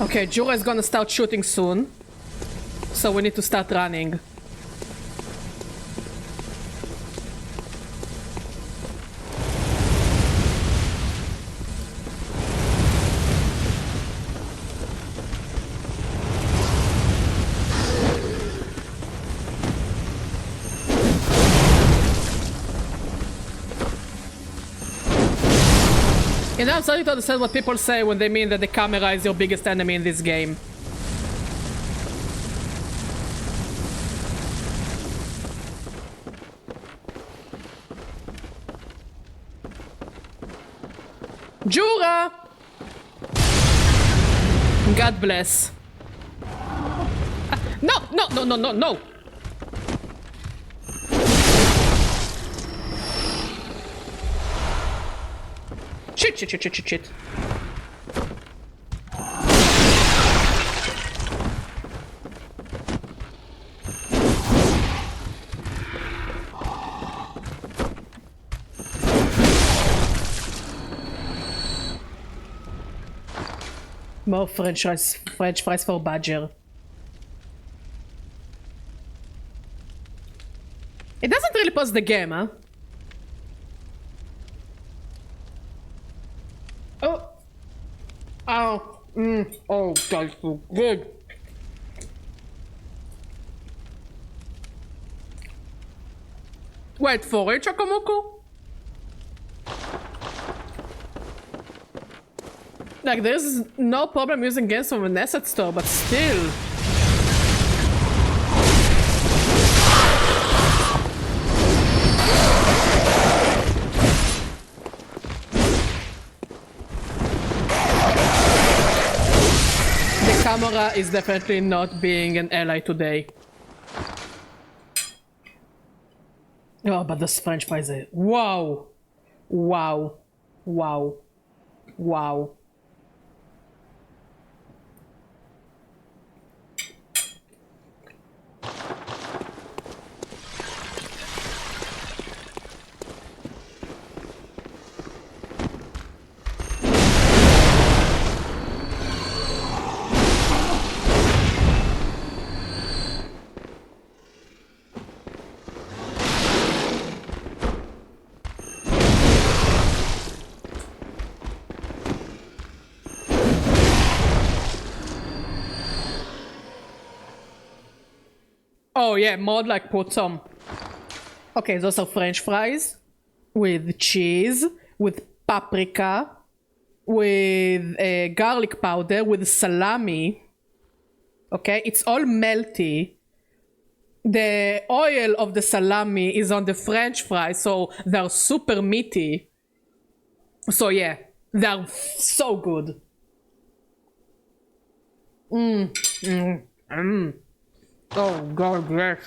Okay, Jura is gonna start shooting soon, so we need to start running. You know, I'm starting to understand what people say when they mean that the camera is your biggest enemy in this game. Jura! God bless. No, no, no, no, no, no! Shit, shit, shit, shit, shit, shit. More French fries for Badger. It doesn't really pause the game, huh? Oh. Oh. Oh, that's so good. Wait for it, Chakamoko? Like, there's no problem using games from an asset store, but still. The camera is definitely not being an ally today. Oh, but those French fries are... Wow! Wow. Wow. Wow. Oh yeah, mod like put some... Okay, those are French fries. With cheese, with paprika, with garlic powder, with salami. Okay, it's all melty. The oil of the salami is on the French fries, so they're super meaty. So yeah, they're so good. Oh god, yes.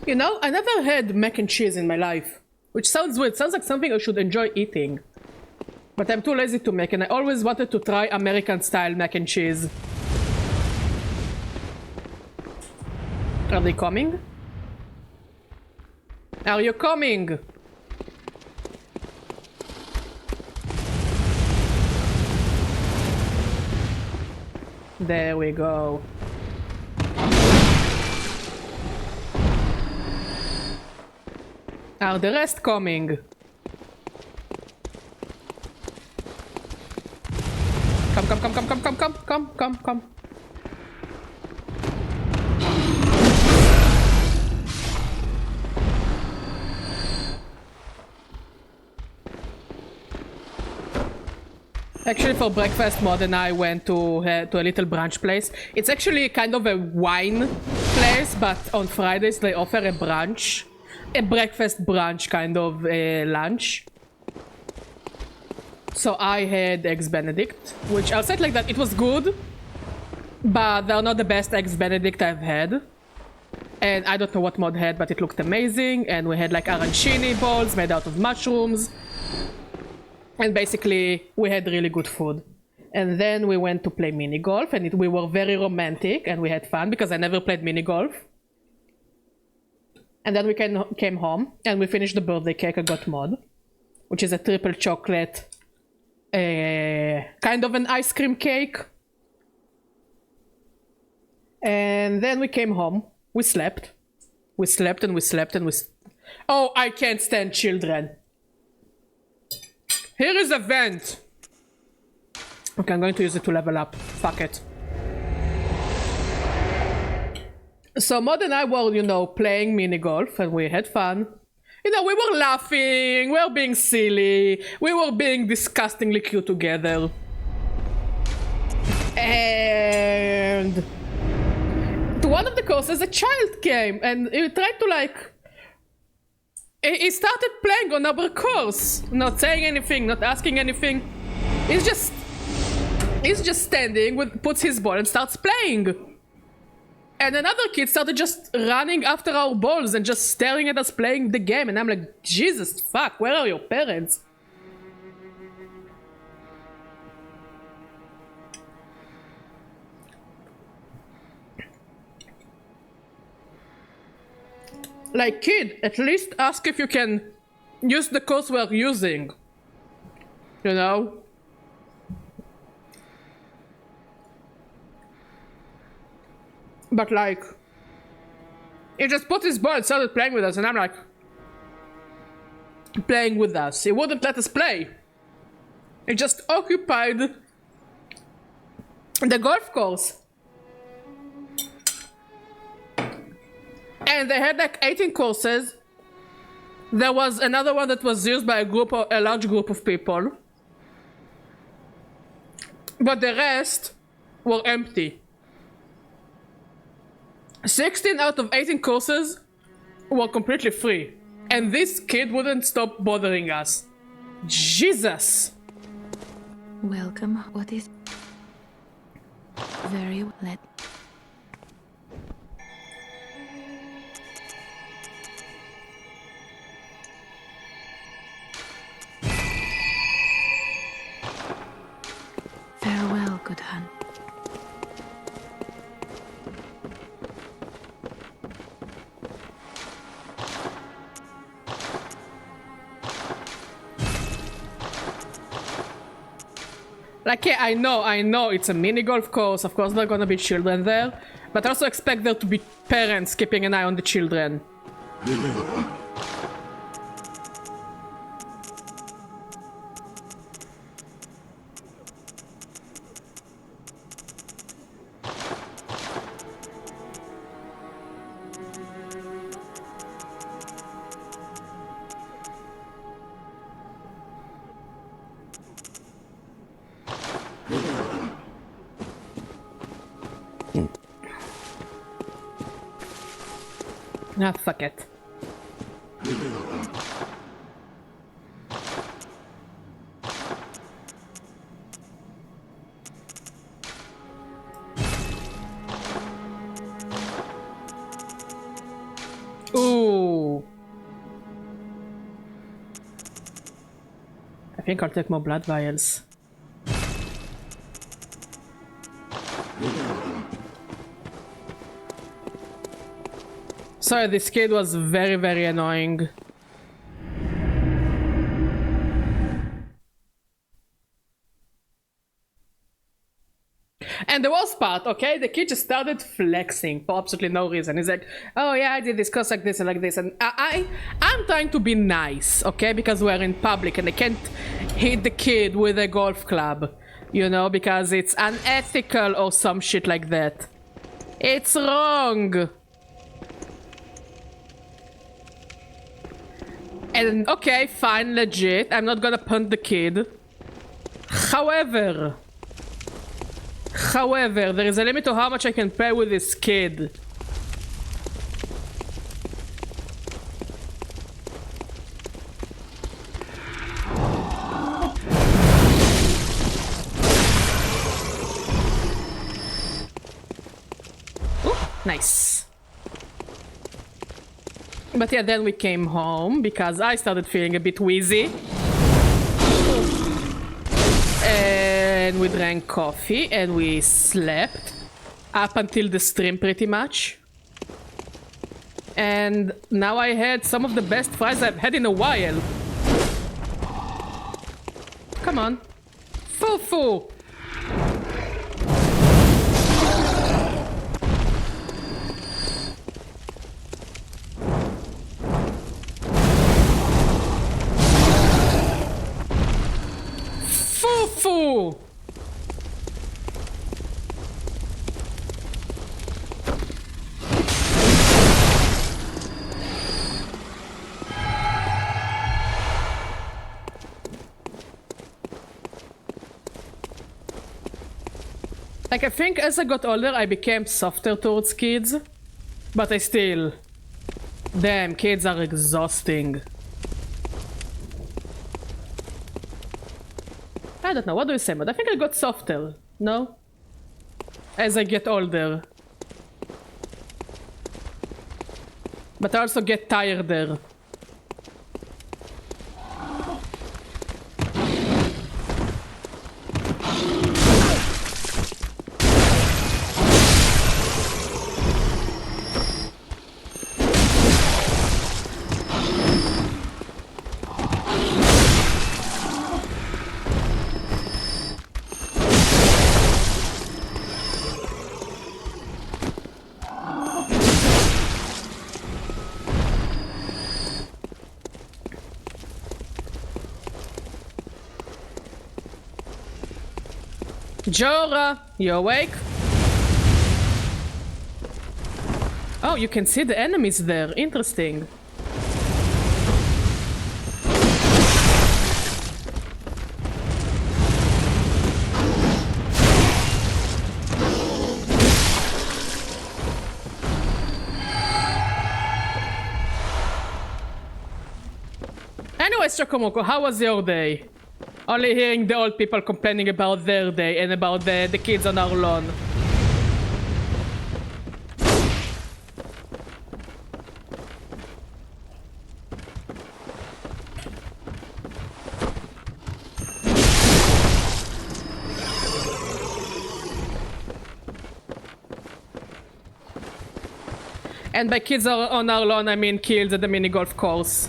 You know, I never had mac and cheese in my life, which sounds weird. Sounds like something I should enjoy eating. But I'm too lazy to make, and I always wanted to try American-style mac and cheese. Are they coming? Are you coming? There we go. Are the rest coming? Come. Actually, for breakfast, Mod and I went to a little brunch place. It's actually kind of a wine place, but on Fridays they offer a brunch. A breakfast brunch kind of lunch. So I had Eggs Benedict, which I'll say it like that, it was good, but they're not the best Eggs Benedict I've had. And I don't know what Mod had, but it looked amazing. And we had like arancini balls made out of mushrooms. And basically, we had really good food. And then we went to play mini golf, and we were very romantic, and we had fun because I never played mini golf. And then we came home, and we finished the birthday cake I got Mod, which is a triple chocolate, kind of an ice cream cake. And then we came home. We slept. We slept and we slept and we... Oh, I can't stand children. Here is a vent. Okay, I'm going to use it to level up. Fuck it. So Mod and I were, you know, playing mini golf and we had fun. You know, we were laughing, we were being silly, we were being disgustingly cute together. And to one of the courses, a child came and he tried to like... He started playing on our course, not saying anything, not asking anything. He's just standing, puts his ball and starts playing. And another kid started just running after our balls and just staring at us playing the game. And I'm like, Jesus fuck, where are your parents? Like, kid, at least ask if you can use the course we're using. You know? But like, he just put his ball and started playing with us, and I'm like, playing with us. He wouldn't let us play. He just occupied the golf course. And they had like 18 courses. There was another one that was used by a large group of people. But the rest were empty. 16 out of 18 courses were completely free. And this kid wouldn't stop bothering us. Jesus! Welcome. What is... Very let... Farewell, good hunt. Like, yeah, I know it's a mini golf course, of course there are gonna be children there, but I also expect there to be parents keeping an eye on the children. Ah, fuck it. Ooh. I think I'll take more blood vials. Sorry, this kid was very, very annoying. And the worst part, okay, the kid just started flexing for absolutely no reason. He's like, oh yeah, I did this cause like this and like this. And I'm trying to be nice, okay, because we're in public and I can't hit the kid with a golf club, you know, because it's unethical or some shit like that. It's wrong. And okay, fine, legit, I'm not gonna punt the kid. However, there is a limit to how much I can pay with this kid. Ooh, nice. But yeah, then we came home because I started feeling a bit wheezy. And we drank coffee and we slept up until the stream pretty much. And now I had some of the best fries I've had in a while. Come on. Fufu! Fufu! Like, I think as I got older, I became softer towards kids. But I still... Damn, kids are exhausting. I don't know, what do you say, but I think I got softer, no? As I get older. But I also get tireder. Jora, you awake? Oh, you can see the enemies there. Interesting. Anyways, Chokomoko, how was your day? Only hearing the old people complaining about their day and about the kids on our lawn. And by kids on our lawn, I mean kids at the mini golf course.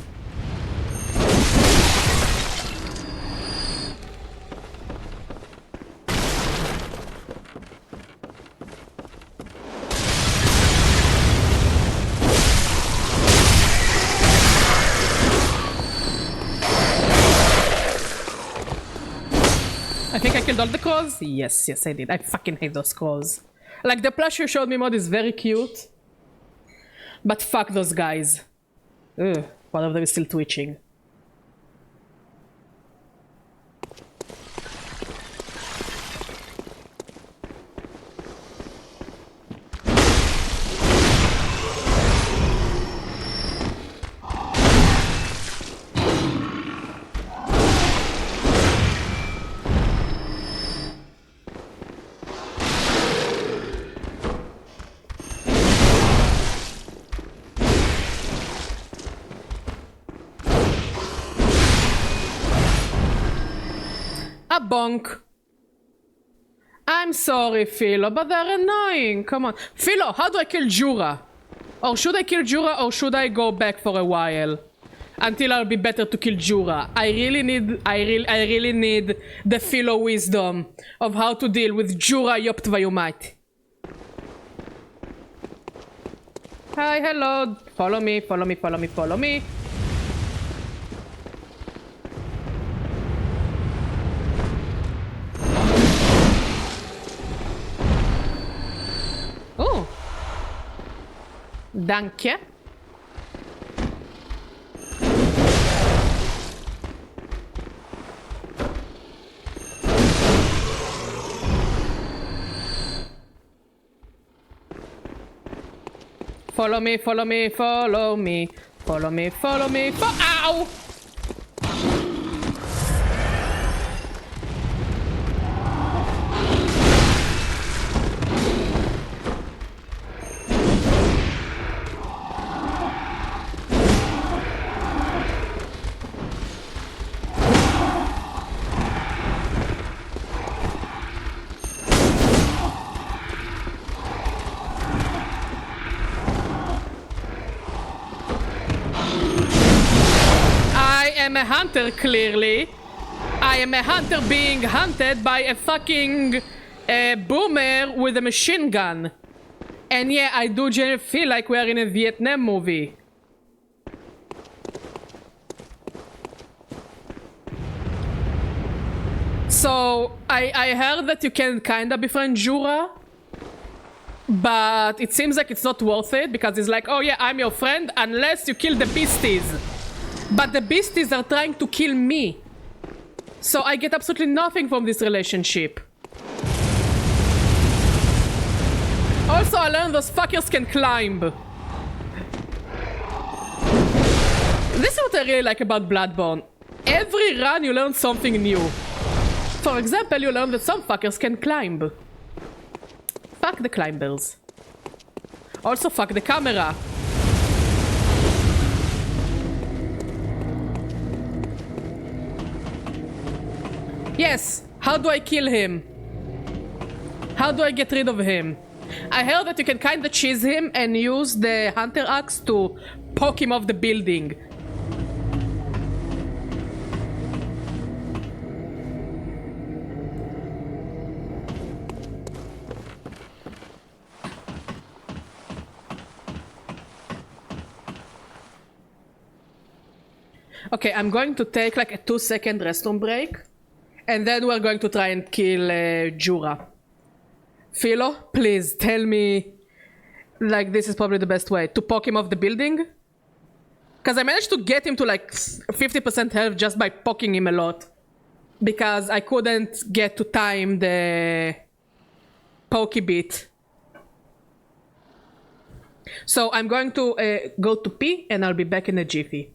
I think I killed all the crows? Yes, yes I did. I fucking hate those crows. Like, the plush you showed me mod is very cute. But fuck those guys. Ugh, one of them is still twitching. bonk. I'm sorry, Philo, but they're annoying. Come on. Philo, how do I kill Jura? Or should I kill Jura or should I go back for a while? Until I'll be better to kill Jura. I really need the Philo wisdom of how to deal with Jura Yoptvayumite. Hi, hello. Follow me, follow me, follow me, follow me. Oh. Danke. Follow me, follow me, follow me. Follow me, follow me, ow! I am a hunter, clearly. I am a hunter being hunted by a fucking boomer with a machine gun. And yeah, I do generally feel like we are in a Vietnam movie. So, I heard that you can kinda befriend Jura. But it seems like it's not worth it because it's like, oh yeah, I'm your friend unless you kill the beasties. But the beasties are trying to kill me. So I get absolutely nothing from this relationship. Also, I learned those fuckers can climb. This is what I really like about Bloodborne. Every run you learn something new. For example, you learn that some fuckers can climb. Fuck the climbers. Also, fuck the camera. Yes, how do I kill him? How do I get rid of him? I heard that you can kinda cheese him and use the hunter axe to poke him off the building. Okay, I'm going to take like a 2-second restroom break. And then we're going to try and kill Jura. Philo, please tell me, like, this is probably the best way to poke him off the building. Because I managed to get him to like 50% health just by poking him a lot. Because I couldn't get to time the pokey bit. So I'm going to go to pee and I'll be back in a jiffy.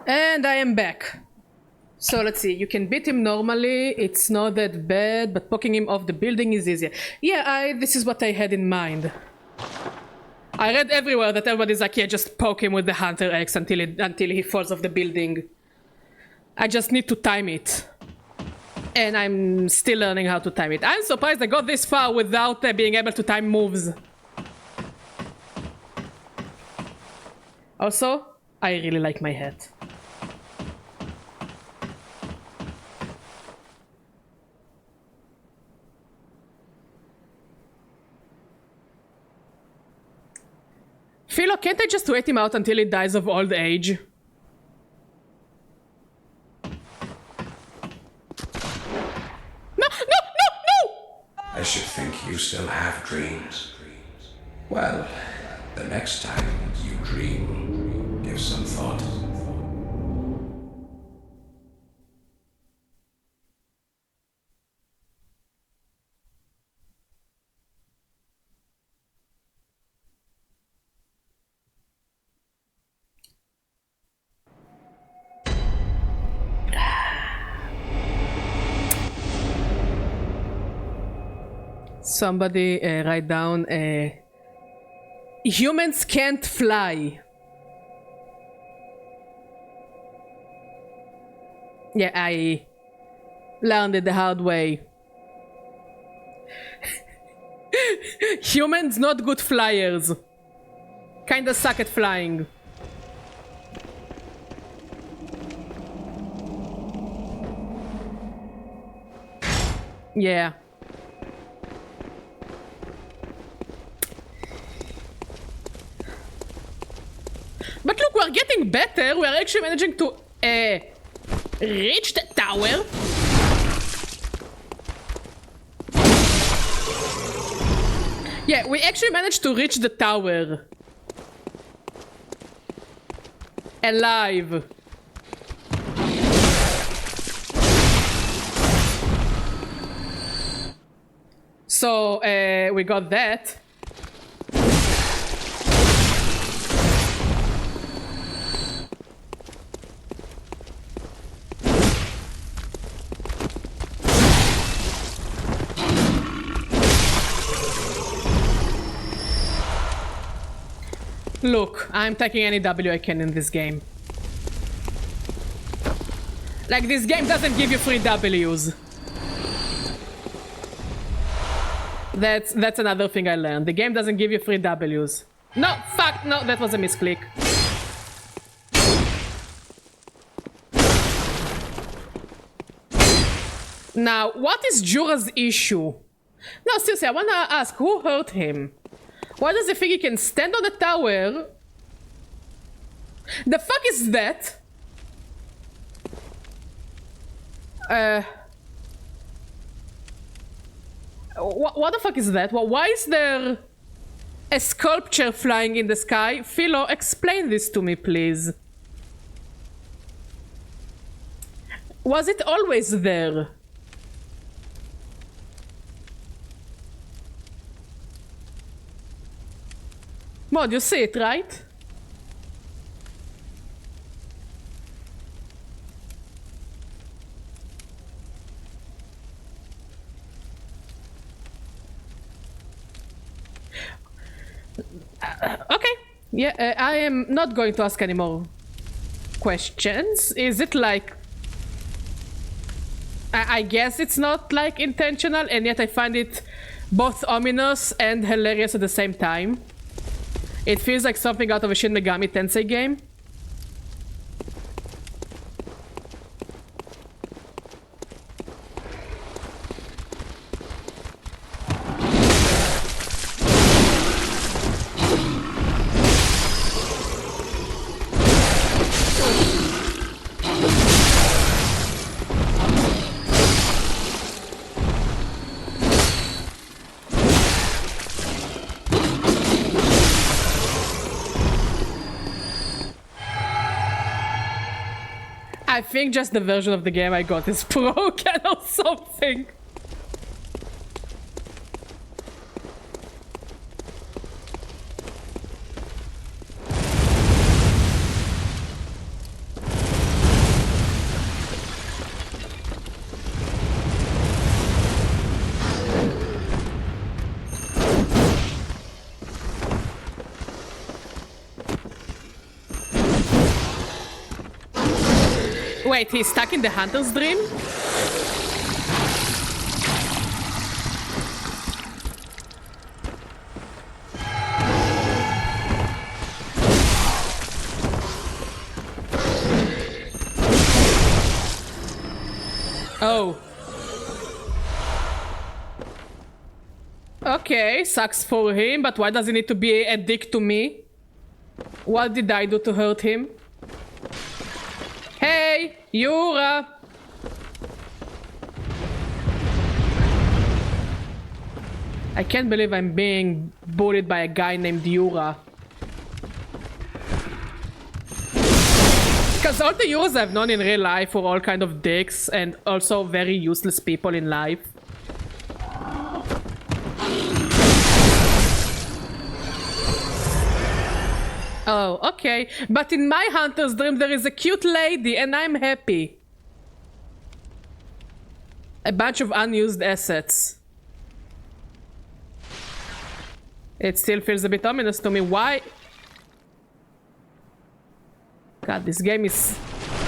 And I am back. So let's see, you can beat him normally, it's not that bad, but poking him off the building is easier. Yeah, this is what I had in mind. I read everywhere that everybody's like, yeah, just poke him with the Hunter X until he falls off the building. I just need to time it. And I'm still learning how to time it. I'm surprised I got this far without being able to time moves. Also, I really like my hat. Philo, can't I just wait him out until he dies of old age? No, no, no, no! I should think you still have dreams. Well, the next time you dream, give some thought. Somebody write down, humans can't fly. Yeah, I learned it the hard way. Humans not good flyers. Kinda suck at flying. Yeah. But look, we're getting better. We're actually managing to reach the tower. Yeah, we actually managed to reach the tower. Alive. So, we got that. Look, I'm taking any W I can in this game. Like, this game doesn't give you free Ws. That's another thing I learned. The game doesn't give you free Ws. No, fuck, no, that was a misclick. Now, what is Jura's issue? No, seriously, I wanna ask, who hurt him? Why does he think he can stand on the tower? The fuck is that? What the fuck is that? Why is there a sculpture flying in the sky? Philo, explain this to me, please. Was it always there? Mod, you see it, right? Okay. Yeah, I am not going to ask any more questions. Is it like... I guess it's not like intentional, and yet I find it both ominous and hilarious at the same time. It feels like something out of a Shin Megami Tensei game. I think just the version of the game I got is broken or something. Wait, he's stuck in the hunter's dream? Oh. Okay, sucks for him, but why does he need to be a dick to me? What did I do to hurt him? Hey, Yura! I can't believe I'm being bullied by a guy named Yura. Because all the Yuras I've known in real life were all kind of dicks and also very useless people in life. Oh, okay. But in my hunter's dream there is a cute lady and I'm happy. A bunch of unused assets. It still feels a bit ominous to me. Why? God, this game is...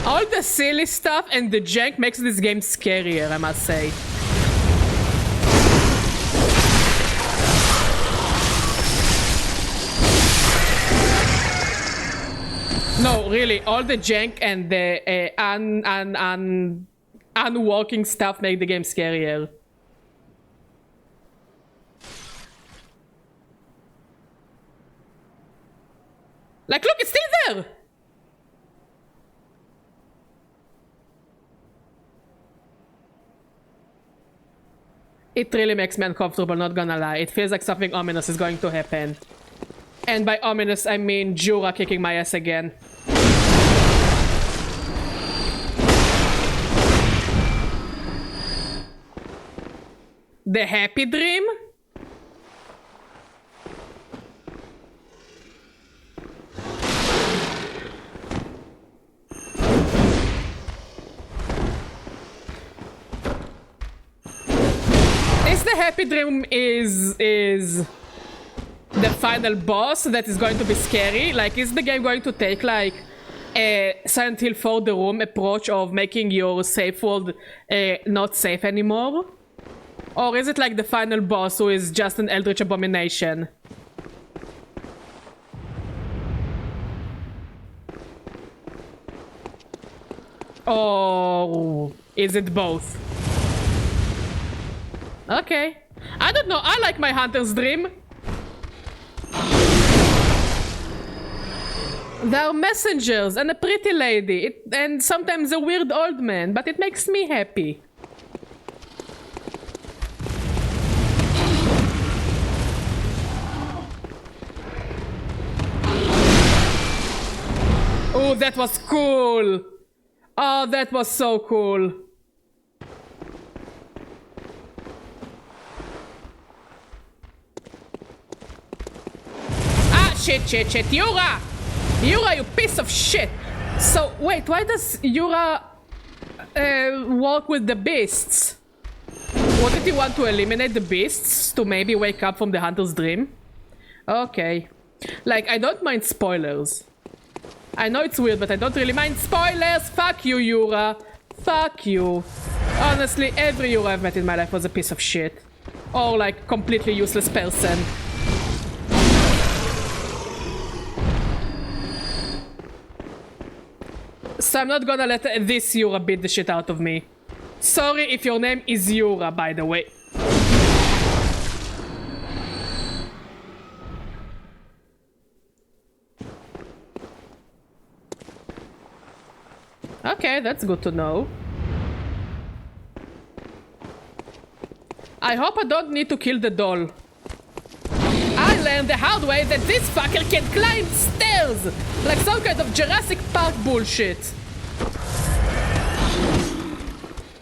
All the silly stuff and the jank makes this game scarier, I must say. No, really, all the jank and the unworking stuff make the game scarier. Like, look, it's still there! It really makes me uncomfortable, not gonna lie. It feels like something ominous is going to happen. And by ominous, I mean Jura kicking my ass again. The happy dream? The happy dream is the final boss that is going to be scary? Like, is the game going to take like a Silent Hill 4 The Room approach of making your safe world not safe anymore? Or is it like the final boss who is just an eldritch abomination? Or is it both? Okay. I don't know, I like my hunter's dream. There are messengers and a pretty lady, and sometimes a weird old man, but it makes me happy. Oh, that was cool! Oh, that was so cool. Shit, Yura! Yura, you piece of shit! So, wait, why does Yura walk with the beasts? What did he want to eliminate the beasts to maybe wake up from the hunter's dream? Okay. Like, I don't mind spoilers. I know it's weird, but I don't really mind spoilers! Fuck you, Yura! Fuck you. Honestly, every Yura I've met in my life was a piece of shit. Or, like, completely useless person. So I'm not gonna let this Yura beat the shit out of me. Sorry if your name is Yura, by the way. Okay, that's good to know. I hope I don't need to kill the doll. I learned the hard way that this fucker can climb stairs! Like some kind of Jurassic Park bullshit.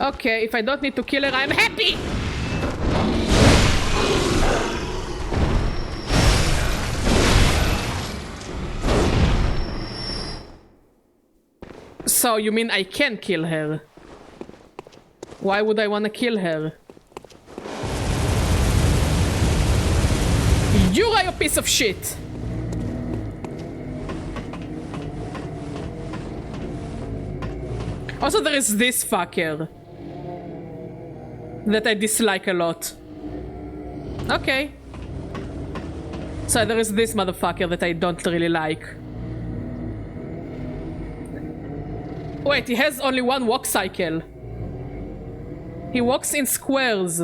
Okay, if I don't need to kill her, I'm happy! So, you mean I can kill her? Why would I want to kill her? You're a piece of shit! Also, there is this fucker that I dislike a lot. Okay. So there is this motherfucker that I don't really like. Wait, he has only one walk cycle. He walks in squares.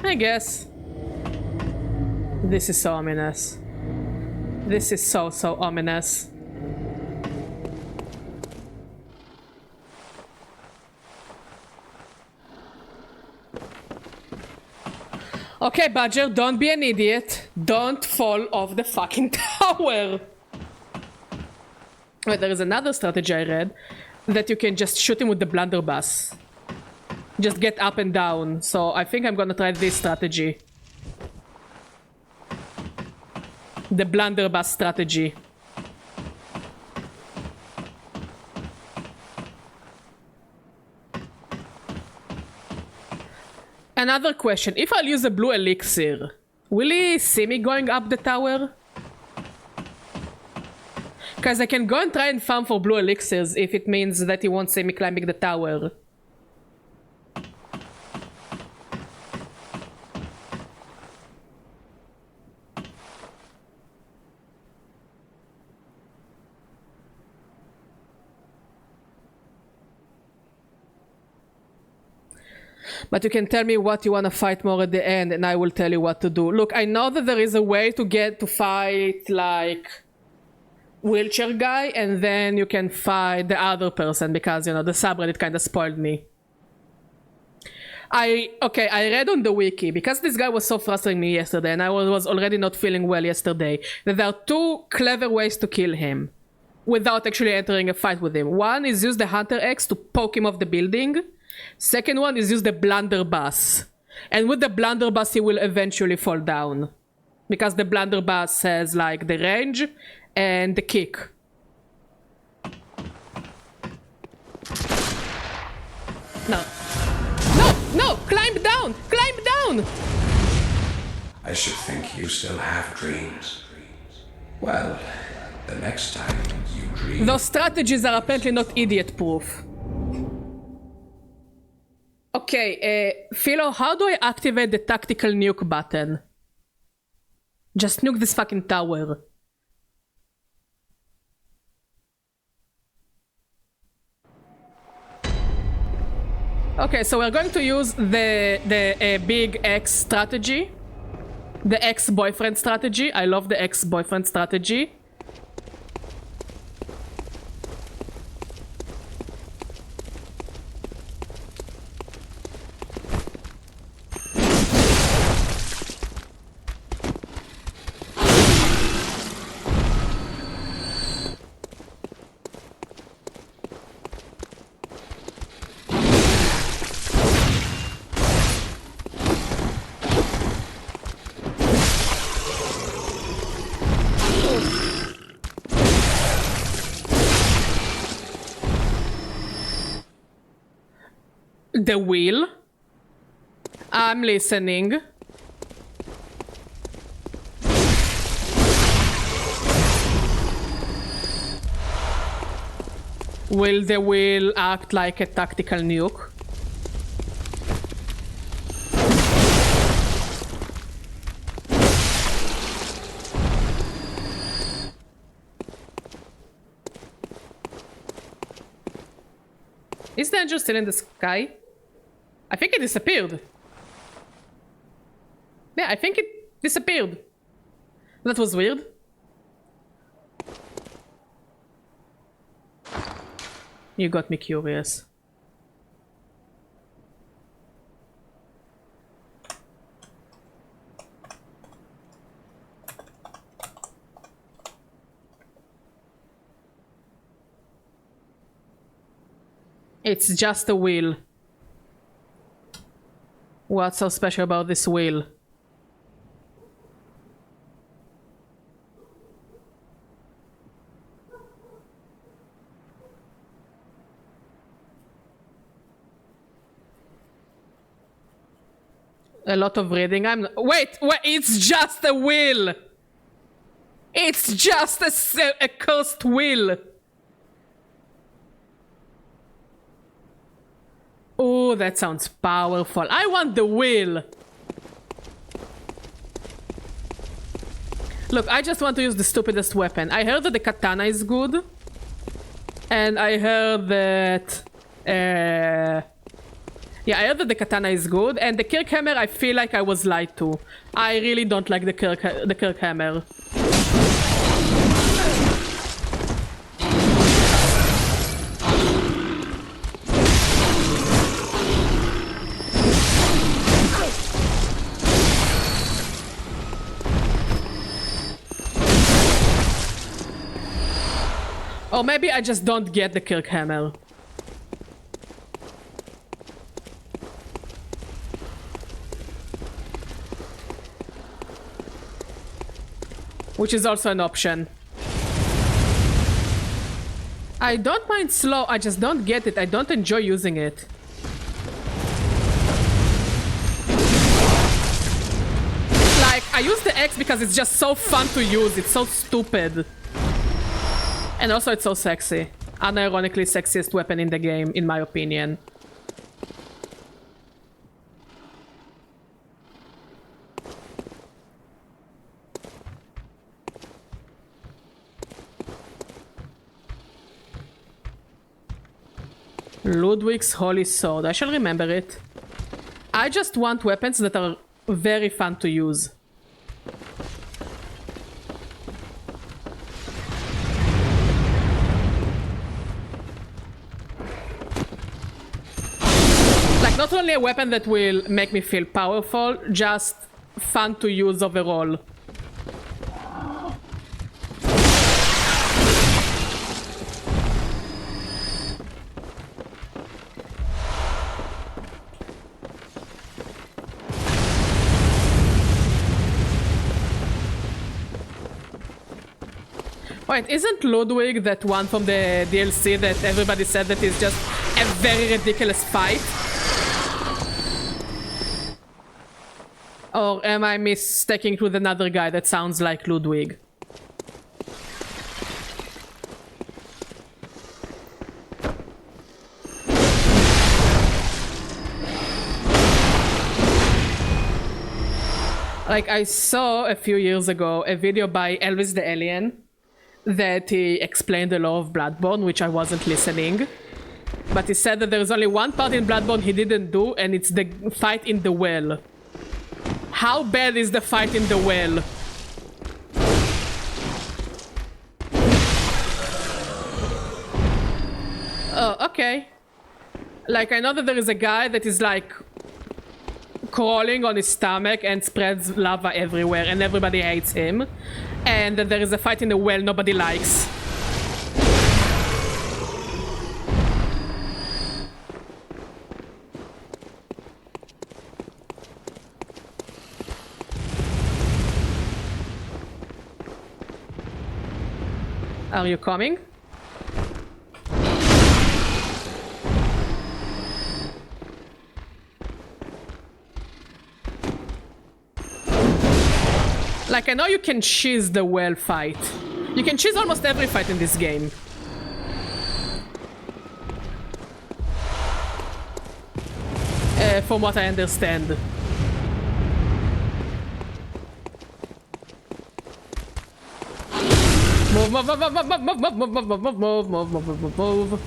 I guess. This is so ominous. This is so ominous. Okay, Badger, don't be an idiot. Don't fall off the fucking tower. Wait, there is another strategy I read that you can just shoot him with the blunderbuss. Just get up and down. So I think I'm gonna try this strategy. The blunderbuss strategy. Another question. If I'll use a blue elixir, will he see me going up the tower? Because I can go and try and farm for blue elixirs if it means that he won't see me climbing the tower. But you can tell me what you want to fight more at the end and I will tell you what to do. Look, I know that there is a way to get to fight like wheelchair guy and then you can fight the other person because, you know, the subreddit kind of spoiled me. I read on the wiki, because this guy was so frustrating me yesterday and I was already not feeling well yesterday, that there are two clever ways to kill him without actually entering a fight with him. One is use the Hunter X to poke him off the building. Second one is use the blunderbuss. And with the blunderbuss he will eventually fall down. Because the blunderbuss has like the range and the kick. No. No! No! Climb down! Climb down! I should think you still have dreams. Well, the next time you dream... Those strategies are apparently not idiot-proof. Okay, Philo, how do I activate the tactical nuke button? Just nuke this fucking tower. Okay, so we're going to use the big X strategy. The ex-boyfriend strategy. I love the ex-boyfriend strategy. The wheel. I'm listening. Will the wheel act like a tactical nuke? Is the angel still in the sky? I think it disappeared. Yeah, I think it disappeared. That was weird. You got me curious. It's just a wheel. What's so special about this wheel? A lot of reading. Wait, it's just a wheel! It's just a cursed will. Oh, that sounds powerful. I want the will. Look, I just want to use the stupidest weapon. I heard that the katana is good. And I heard that... yeah, I heard that the katana is good. And the Kirkhammer, I feel like I was lied to. I really don't like the Kirkhammer. Or maybe I just don't get the Kirkhammer. Which is also an option. I don't mind slow, I just don't get it. I don't enjoy using it. Like, I use the X because it's just so fun to use. It's so stupid. And also it's so sexy. Unironically sexiest weapon in the game, in my opinion. Ludwig's Holy Sword. I shall remember it. I just want weapons that are very fun to use. Like, not only a weapon that will make me feel powerful, just fun to use overall. Wait, isn't Ludwig that one from the DLC that everybody said that is just a very ridiculous fight? Or am I mistaking it with another guy that sounds like Ludwig? Like, I saw a few years ago a video by Elvis the Alien that he explained the lore of Bloodborne, which I wasn't listening. But he said that there's only one part in Bloodborne he didn't do, and it's the fight in the well. How bad is the fight in the well? Oh, okay. Like, I know that there is a guy that is like crawling on his stomach and spreads lava everywhere and everybody hates him. And that there is a fight in the well nobody likes. Are you coming? Like, I know you can cheese the well fight. You can cheese almost every fight in this game. From what I understand. Move, move, move, move, move, move, move, move, move, move, move, move, move, move.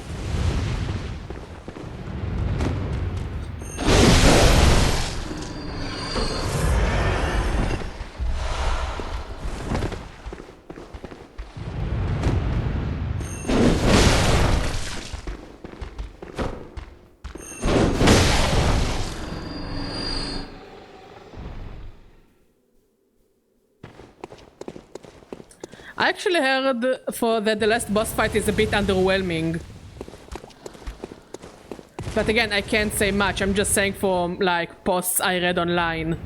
I actually heard that the last boss fight is a bit underwhelming. But again, I can't say much. I'm just saying from, like, posts I read online.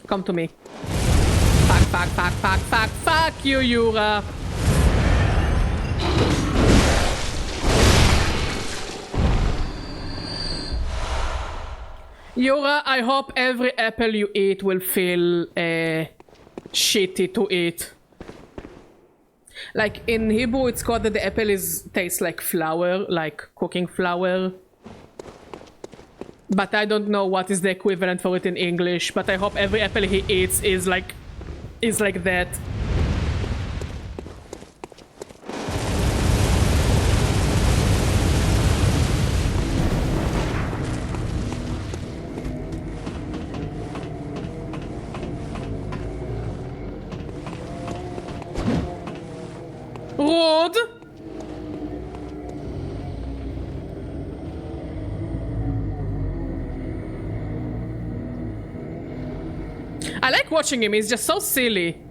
Come to me. Fuck, fuck, fuck, fuck, fuck, fuck you, Yura. Yura, I hope every apple you eat will feel shitty to eat. Like in Hebrew, it's called that the apple tastes like flour, like cooking flour. But I don't know what is the equivalent for it in English. But I hope every apple he eats is like that. Rude. I like watching him, he's just so silly.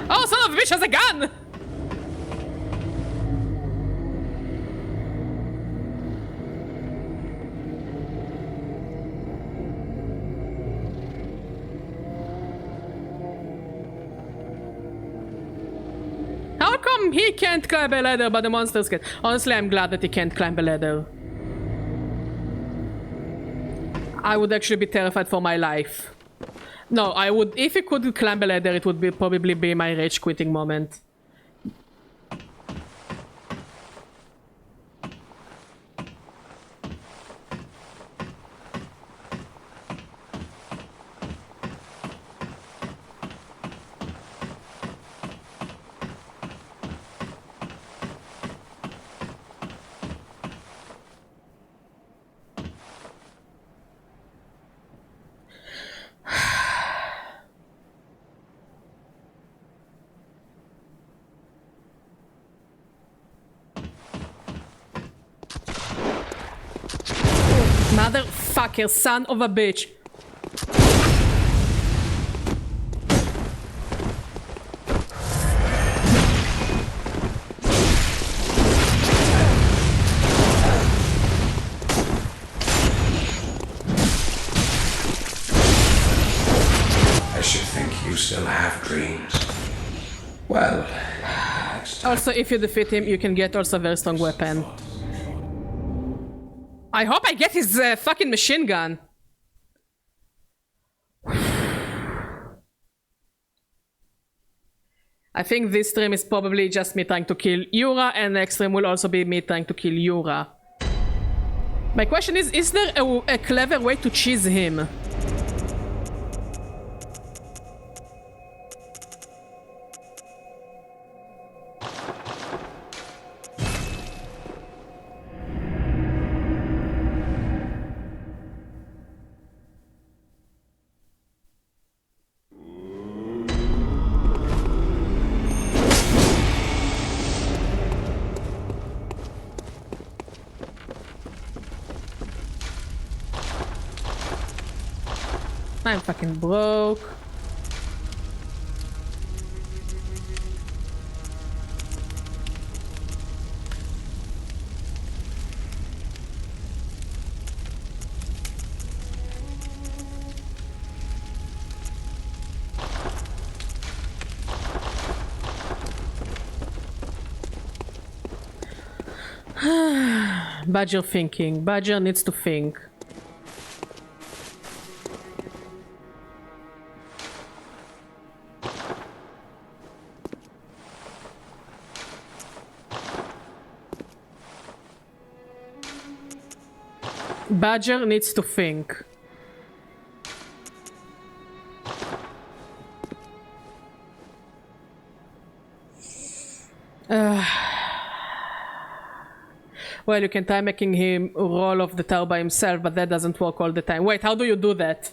Oh, son of a bitch has a gun! How come he can't climb a ladder but the monsters can? Honestly, I'm glad that he can't climb a ladder. I would actually be terrified for my life. No, I would... If he could climb a ladder, it would probably be my rage quitting moment. Motherfucker, son of a bitch. I should think you still have dreams. Well, next time. Also, if you defeat him, you can get also a very strong weapon. I hope I get his fucking machine gun. I think this stream is probably just me trying to kill Yura, and next stream will also be me trying to kill Yura. My question is there a clever way to cheese him? I'm fucking broke. Badger thinking. Badger needs to think. Badger needs to think. Well, you can try making him roll off the tower by himself, but that doesn't work all the time. Wait, how do you do that?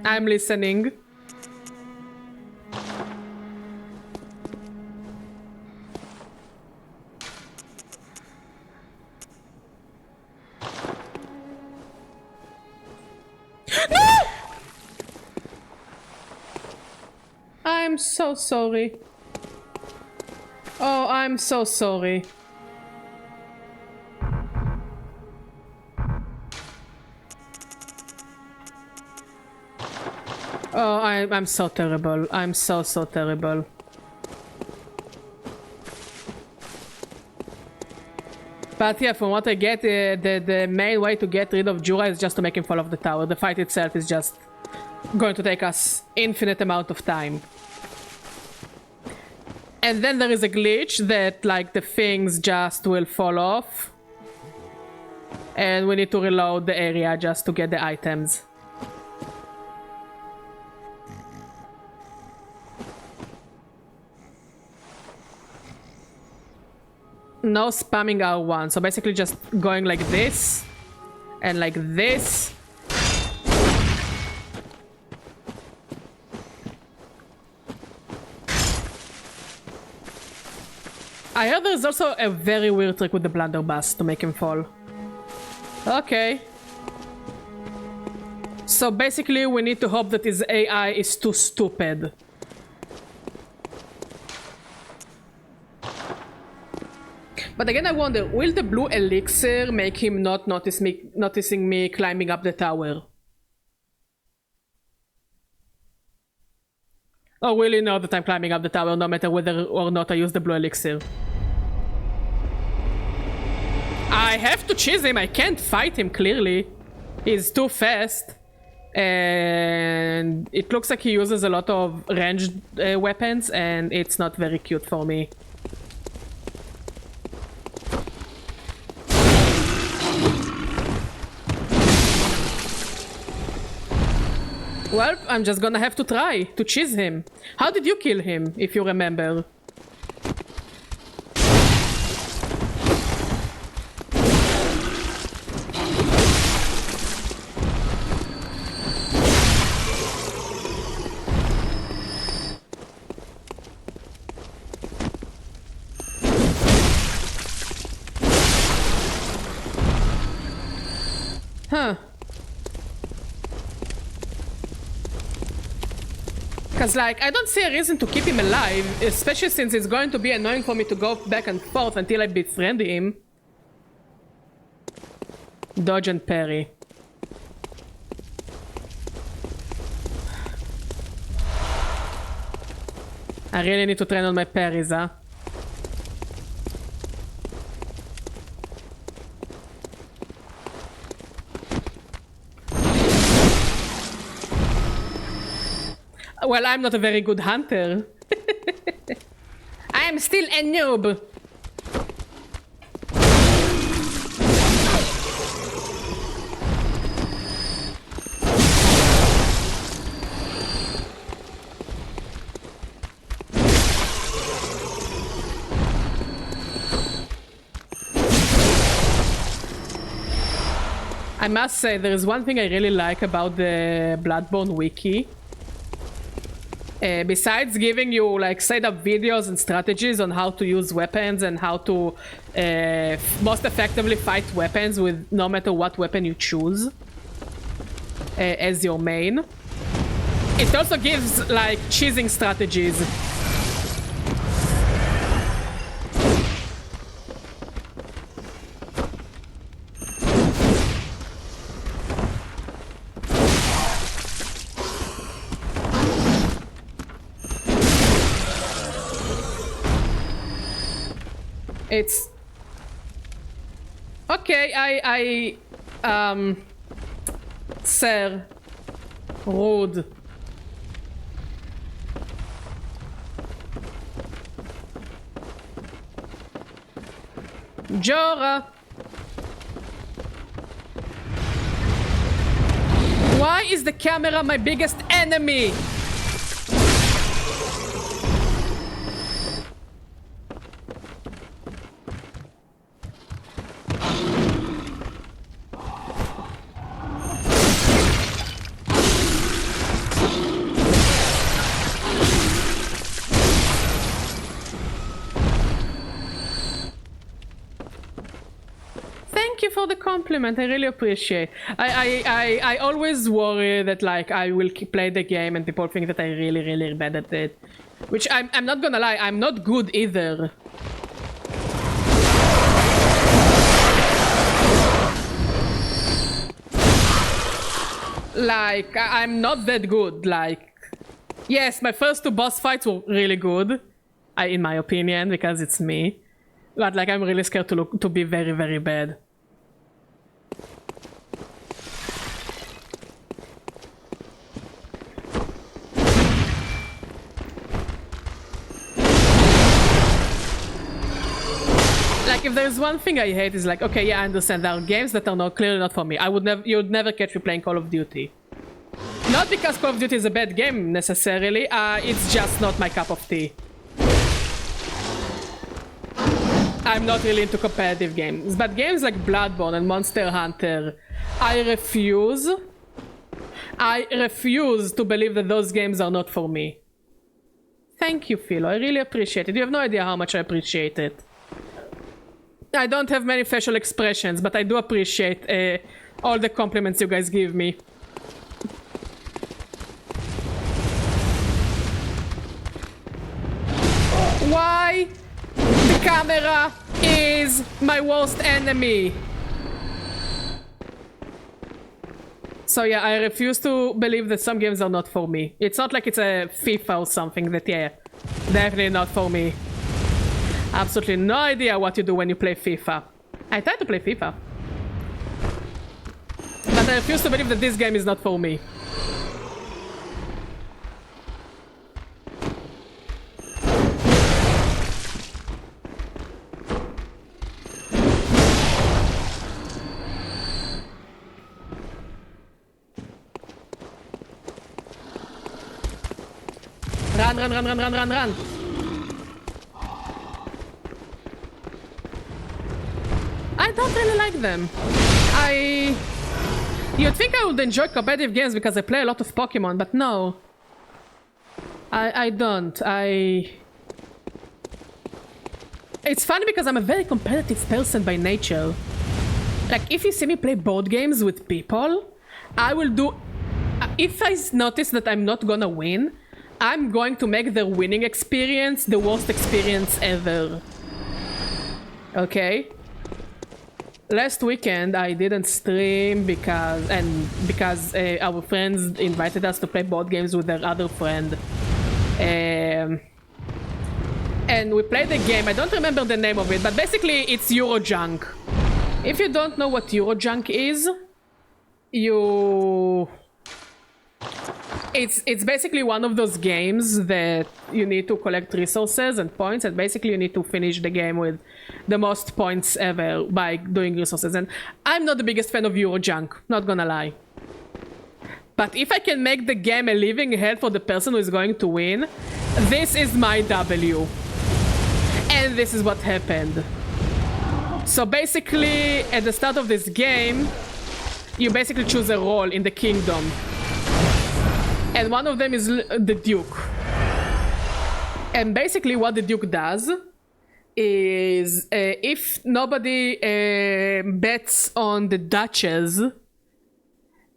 I'm listening. I'm so sorry. Oh, I'm so sorry. Oh, I'm so terrible. I'm so terrible. But yeah, from what I get, the main way to get rid of Jura is just to make him fall off the tower. The fight itself is just going to take us infinite amount of time. And then there is a glitch that, like, the things just will fall off. And we need to reload the area just to get the items. No spamming R1, so basically just going like this and like this. I heard there's also a very weird trick with the blunderbuss to make him fall. Okay. So basically we need to hope that his AI is too stupid. But again, I wonder, will the blue elixir make him not noticing me climbing up the tower? Or will he know that I'm climbing up the tower no matter whether or not I use the blue elixir? I have to chase him, I can't fight him clearly. He's too fast. And it looks like he uses a lot of ranged weapons and it's not very cute for me. Well, I'm just gonna have to try to cheese him. How did you kill him, if you remember? Huh. Because, like, I don't see a reason to keep him alive, especially since it's going to be annoying for me to go back and forth until I befriend him. Dodge and parry. I really need to train on my parries, huh? Well, I'm not a very good hunter. I am still a noob. I must say, there is one thing I really like about the Bloodborne wiki. Besides giving you like straight-up videos and strategies on how to use weapons and how to most effectively fight weapons with no matter what weapon you choose as your main, it also gives like cheesing strategies. It's okay. Sir, rude. Jora, why is the camera my biggest enemy? For the compliment, I really appreciate. I always worry that like I will play the game and people think that I really bad at it, which I'm not gonna lie, I'm not good either. Like I'm not that good. Like, yes, my first two boss fights were really good, in my opinion, because it's me. God, like, I'm really scared to be very, very bad. Like, if there's one thing I hate is like, okay, yeah, I understand there are games that are clearly not for me. You would never catch me playing Call of Duty. Not because Call of Duty is a bad game necessarily, it's just not my cup of tea. I'm not really into competitive games, but games like Bloodborne and Monster Hunter, I refuse to believe that those games are not for me. Thank you, Philo, I really appreciate it. You have no idea how much I appreciate it. I don't have many facial expressions, but I do appreciate all the compliments you guys give me. Why? The camera is my worst enemy. So yeah, I refuse to believe that some games are not for me. It's not like it's a FIFA or something that, yeah, definitely not for me. Absolutely no idea what you do when you play FIFA. I try to play FIFA. But I refuse to believe that this game is not for me. Run, run, run, run, run, run, run. I don't really like them. You'd think I would enjoy competitive games because I play a lot of Pokemon, but no. I don't. It's funny because I'm a very competitive person by nature. Like, if you see me play board games with people, I will do... If I notice that I'm not gonna win, I'm going to make the winning experience the worst experience ever. Okay? Last weekend I didn't stream because our friends invited us to play board games with their other friend. And we played the game. I don't remember the name of it, but basically it's Eurojunk. If you don't know what Eurojunk is, it's basically one of those games that you need to collect resources and points, and basically you need to finish the game with the most points ever by doing resources. And I'm not the biggest fan of Eurojunk, not gonna lie. But if I can make the game a living hell for the person who is going to win, this is my W. And this is what happened. So basically, at the start of this game, you basically choose a role in the kingdom. And one of them is the Duke. And basically what the Duke does is if nobody bets on the Duchess,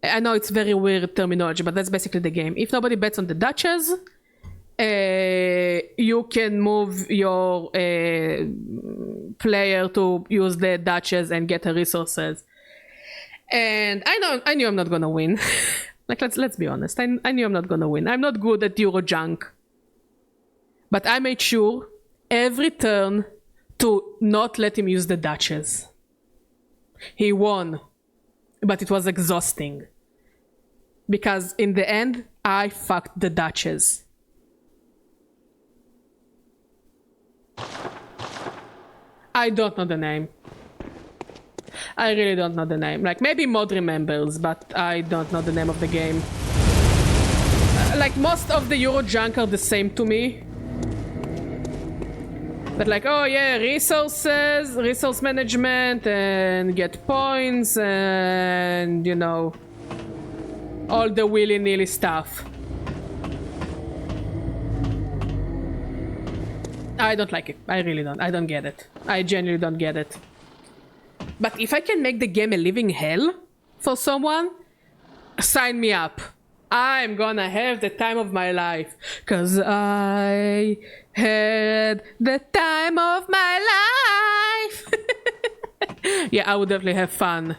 I know it's very weird terminology, but that's basically the game. If nobody bets on the Duchess, you can move your player to use the Duchess and get her resources. And I knew I'm not gonna win. Like, let's be honest. I knew I'm not gonna win. I'm not good at Eurojunk. But I made sure every turn to not let him use the Duchess. He won. But it was exhausting. Because in the end, I fucked the Duchess. I don't know the name. I really don't know the name. Like, maybe Mod remembers, but I don't know the name of the game. Like, most of the Eurojunk are the same to me. But like, oh yeah, resources, resource management, and get points, and, you know, all the willy-nilly stuff. I don't like it. I really don't. I don't get it. I genuinely don't get it. But if I can make the game a living hell for someone, sign me up. I'm gonna have the time of my life. 'Cause I had the time of my life. Yeah, I would definitely have fun.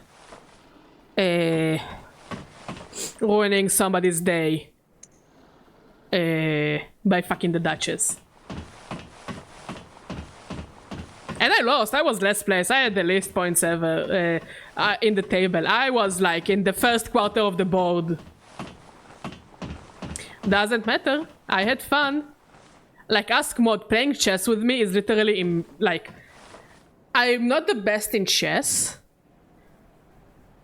Ruining somebody's day. By fucking the Duchess. And I lost. I was last place. I had the least points ever in the table. I was like in the first quarter of the board. Doesn't matter. I had fun. Like, ask Mod, playing chess with me is literally like, I'm not the best in chess.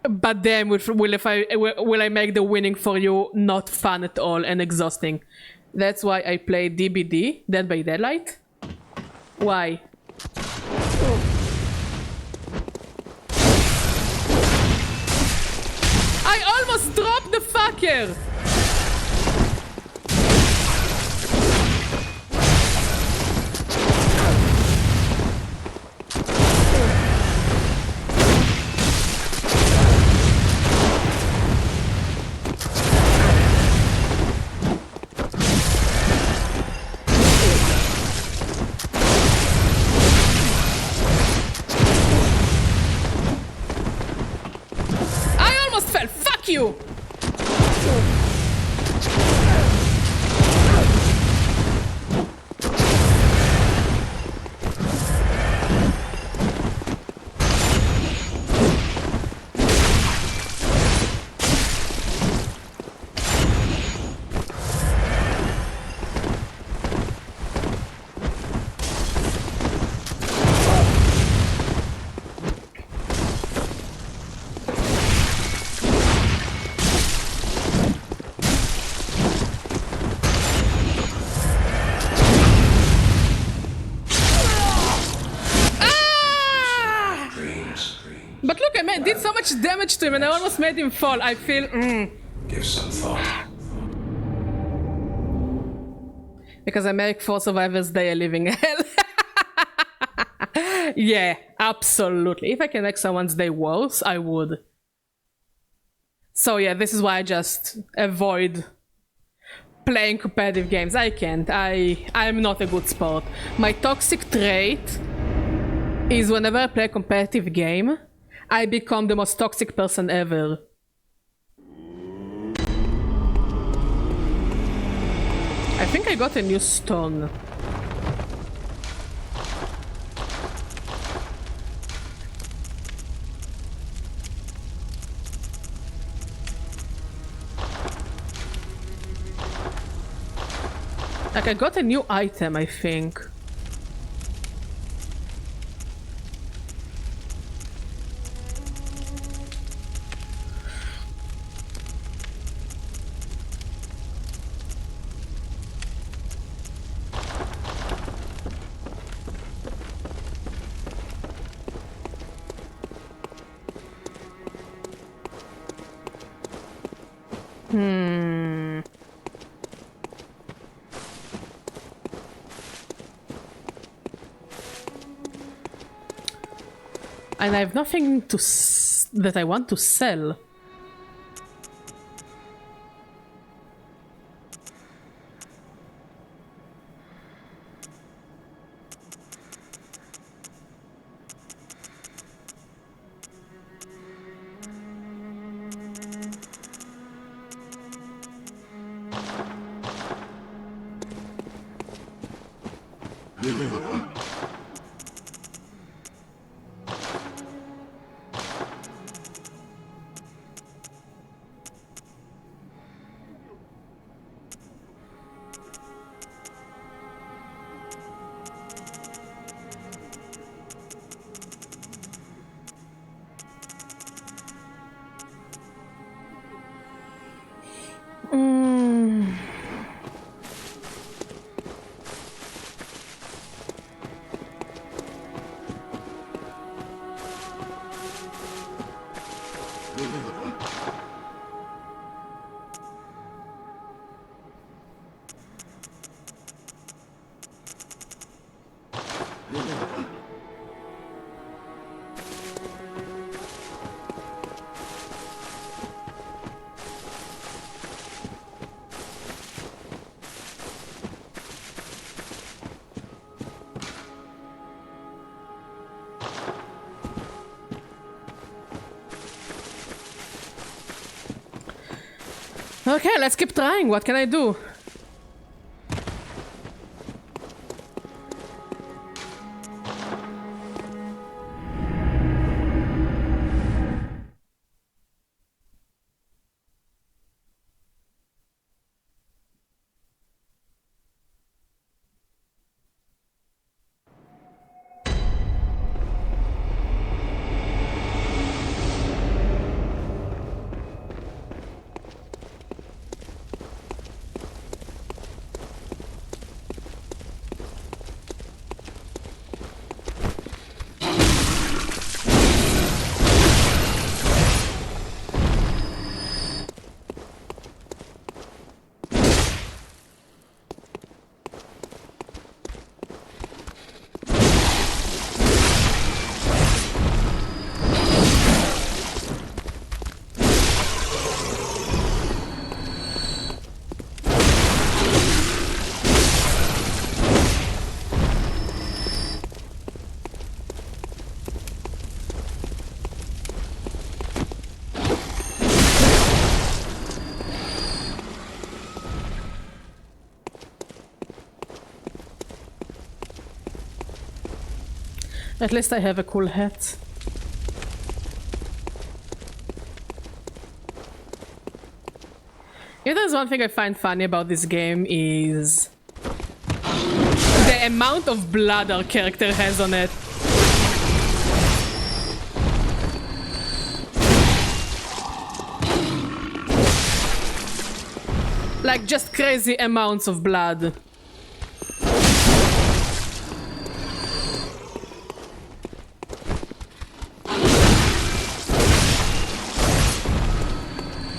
But damn, will I make the winning for you not fun at all and exhausting? That's why I play DBD, Dead by Daylight. Why? I almost dropped the fucker! You. Did so much damage to him and I almost made him fall. I feel... Give some thought. Because I make 4 survivors die a living hell. Yeah, absolutely. If I can make someone's day worse, I would. So yeah, this is why I just avoid playing competitive games. I can't. I'm not a good sport. My toxic trait is whenever I play a competitive game, I become the most toxic person ever. I think I got a new stone. Like, I got a new item, I think. And I have nothing to that I want to sell. Okay, let's keep trying. What can I do? At least I have a cool hat. If there's one thing I find funny about this game is the amount of blood our character has on it. Like, just crazy amounts of blood.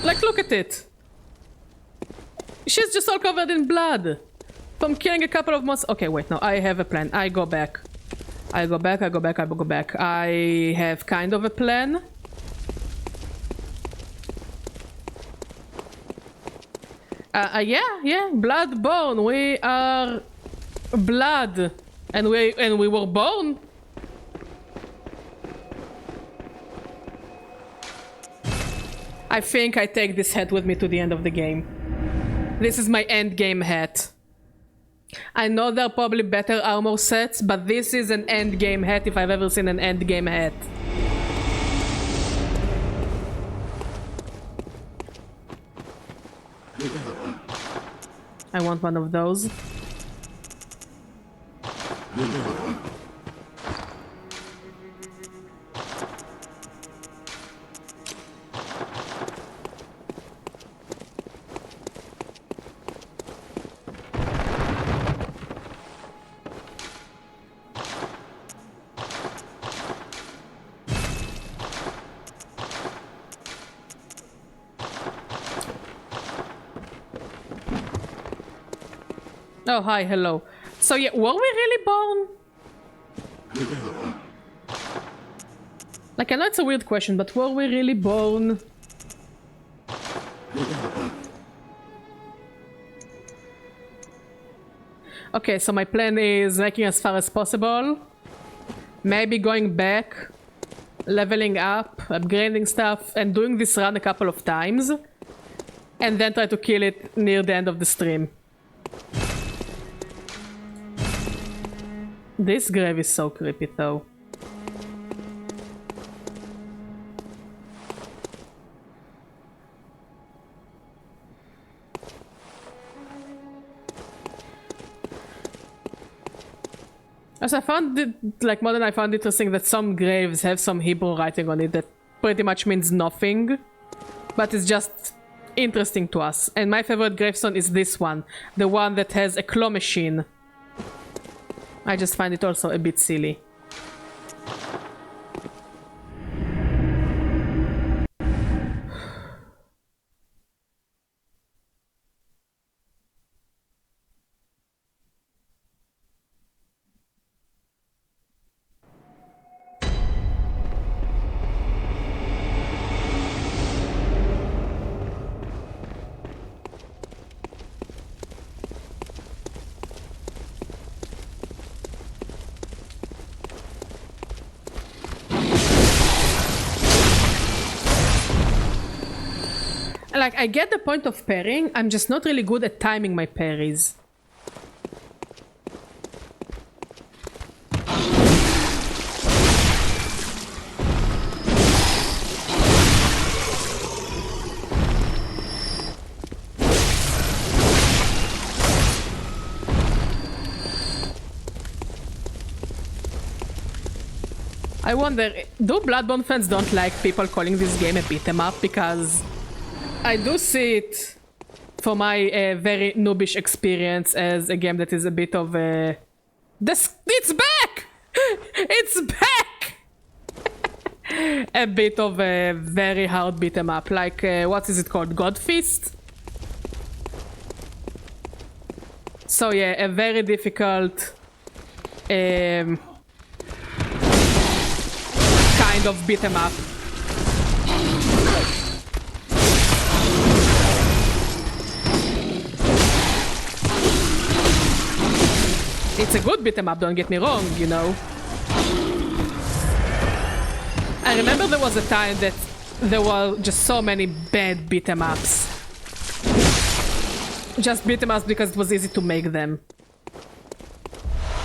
Like, look at it. She's just all covered in blood. From killing a couple of months. Okay, wait, no, I have a plan. I go back. I go back. I have kind of a plan. Yeah, blood-borne. We are blood. And we were born. I think I take this hat with me to the end of the game. This is my end game hat. I know there are probably better armor sets, but this is an end game hat if I've ever seen an end game hat. I want one of those. Oh, hi, hello. So yeah, were we really born? Like, I know it's a weird question, but were we really born? Okay, so my plan is making as far as possible. Maybe going back, leveling up, upgrading stuff, and doing this run a couple of times. And then try to kill it near the end of the stream. This grave is so creepy though. As I found it, like more than I found interesting that some graves have some Hebrew writing on it that pretty much means nothing. But it's just interesting to us. And my favorite gravestone is this one. The one that has a claw machine. I just find it also a bit silly. Like, I get the point of parrying, I'm just not really good at timing my parries. I wonder, do Bloodborne fans don't like people calling this game a beat 'em up? Because I do see it for my very noobish experience as a game that is a bit of a... It's back! It's back! A bit of a very hard beat 'em up. Like, what is it called? God Fist? So yeah, a very difficult... kind of beat 'em up. It's a good beat 'em up, don't get me wrong, you know. I remember there was a time that there were just so many bad beat 'em ups. Just beat 'em ups because it was easy to make them.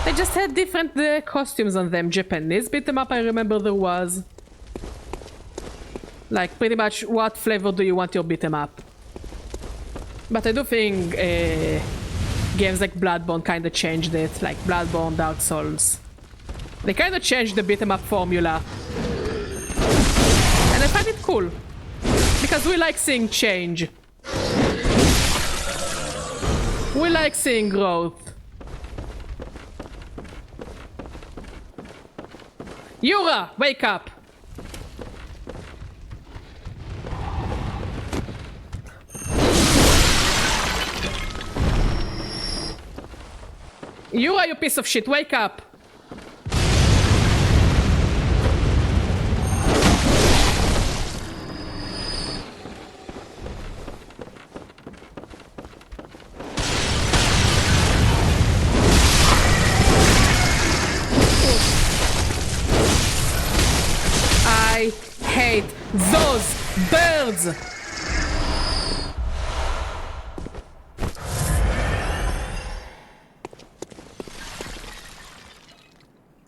They just had different costumes on them. Japanese beat 'em up, I remember there was. Like, pretty much what flavor do you want your beat 'em up? But I do think games like Bloodborne kinda changed it. Like Bloodborne, Dark Souls. They kinda changed the beat 'em up formula. And I find it cool. Because we like seeing change. We like seeing growth. Yura, wake up! Yura, you piece of shit, wake up! I hate those birds!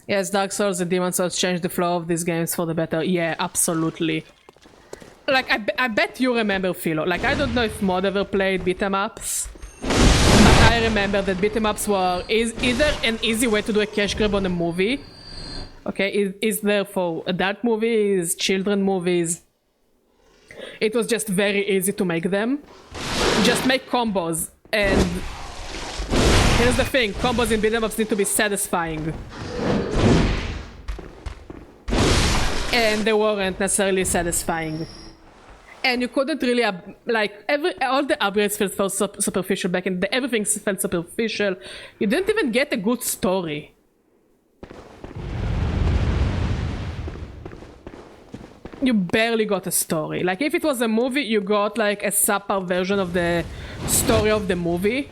Yes, Dark Souls and Demon Souls changed the flow of these games for the better. Yeah, absolutely. Like, I bet you remember Philo. Like, I don't know if Mod ever played beat-em-ups. But I remember that beat-em-ups were either an easy way to do a cash grab on a movie. Okay, is there for adult movies, children movies. It was just very easy to make them. Just make combos. And here's the thing, combos in beat-em-ups need to be satisfying. And they weren't necessarily satisfying. And you couldn't really, like, all the upgrades felt superficial back in the day. Everything felt superficial. You didn't even get a good story. You barely got a story. Like, if it was a movie, you got, like, a subpar version of the story of the movie.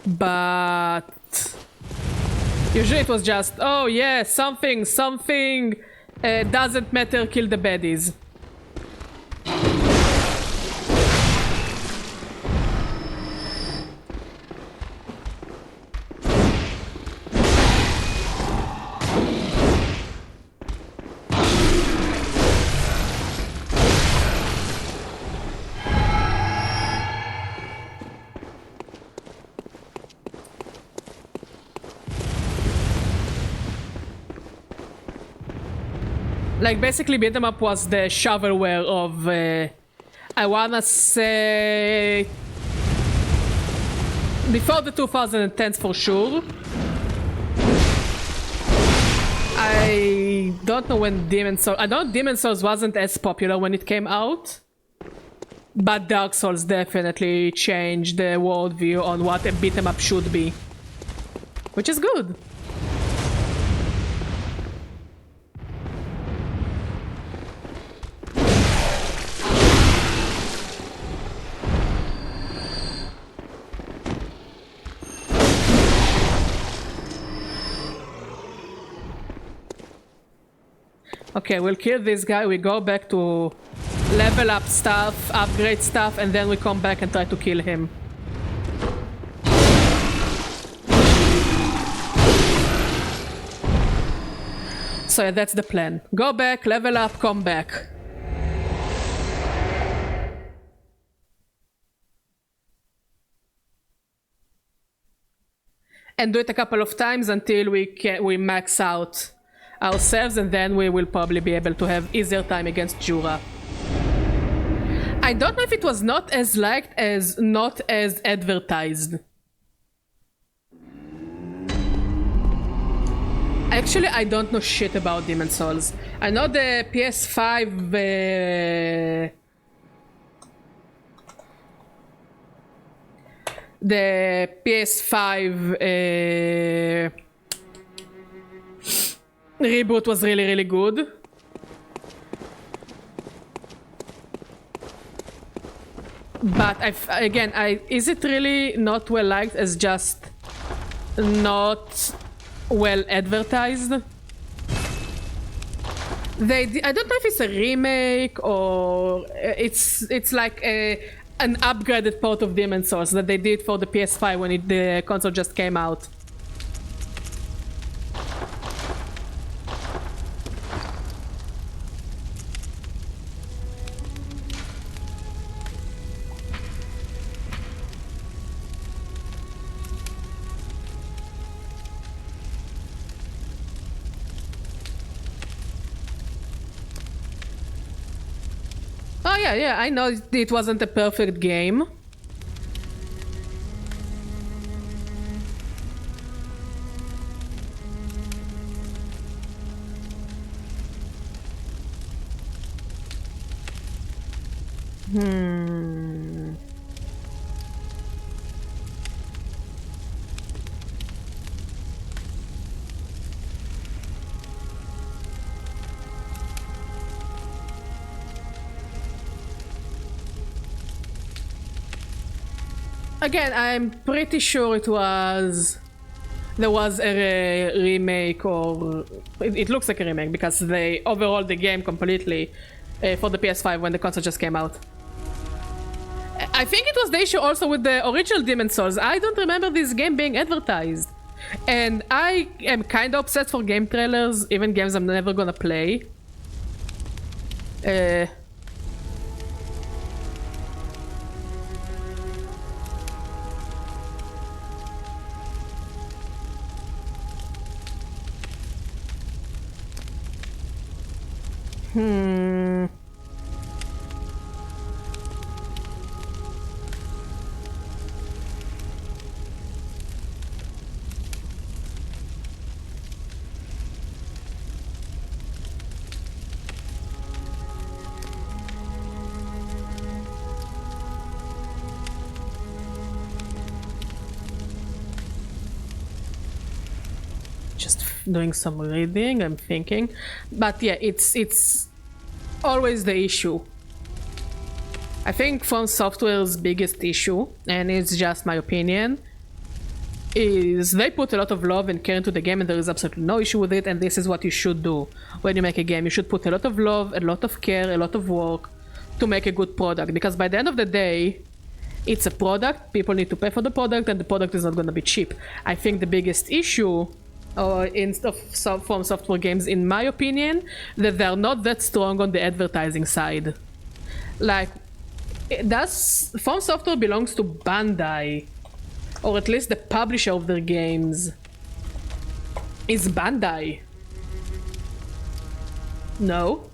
But usually it was just, oh yeah, something doesn't matter, kill the baddies. Like, basically, beat 'em up was the shovelware of, I wanna say, before the 2010s for sure. I don't know when Demon Souls, I know Demon Souls wasn't as popular when it came out. But Dark Souls definitely changed the worldview on what a beat 'em up should be. Which is good. Okay, we'll kill this guy, we go back to level up stuff, upgrade stuff, and then we come back and try to kill him. So yeah, that's the plan. Go back, level up, come back. And do it a couple of times until we max out ourselves, and then we will probably be able to have easier time against Jura. I don't know if it was not as liked as not as advertised. Actually, I don't know shit about Demon Souls. I know the PS5 the PS5 reboot was really, really good. But is it really not well liked as just not well advertised? I don't know if it's a remake or it's like an upgraded port of Demon's Souls that they did for the PS5 when the console just came out. Oh yeah, I know it wasn't a perfect game. Again, I'm pretty sure there was a remake, or it looks like a remake because they overhauled the game completely for the PS5 when the console just came out. I think it was the issue also with the original Demon's Souls. I don't remember this game being advertised. And I am kind of obsessed for game trailers, even games I'm never gonna play. Just doing some reading, I'm thinking. But yeah, it's always the issue. I think FromSoftware's biggest issue, and it's just my opinion, is they put a lot of love and care into the game and there is absolutely no issue with it, and this is what you should do when you make a game. You should put a lot of love, a lot of care, a lot of work to make a good product, because by the end of the day, it's a product, people need to pay for the product, and the product is not going to be cheap. I think the biggest issue from software games, in my opinion, that they're not that strong on the advertising side. Like, FromSoftware belongs to Bandai, or at least the publisher of their games is Bandai. No?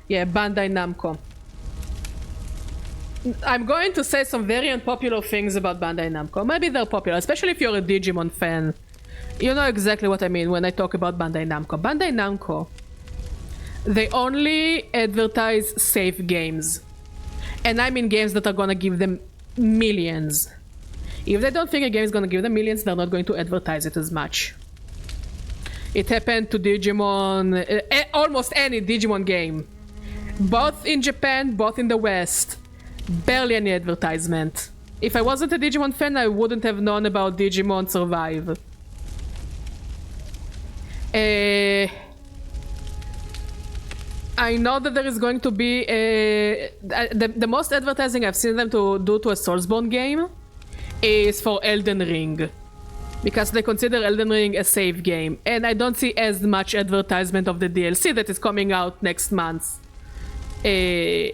Yeah, Bandai Namco. I'm going to say some very unpopular things about Bandai Namco. Maybe they're popular, especially if you're a Digimon fan. You know exactly what I mean when I talk about Bandai Namco. Bandai Namco, they only advertise safe games. And I mean games that are gonna give them millions. If they don't think a game is gonna give them millions, they're not going to advertise it as much. It happened to Digimon, almost any Digimon game. Both in Japan, both in the West. Barely any advertisement. If I wasn't a Digimon fan, I wouldn't have known about Digimon Survive. I know that there is going to be the most advertising I've seen them to do to a Soulsborne game is for Elden Ring, because they consider Elden Ring a safe game, and I don't see as much advertisement of the DLC that is coming out next month. They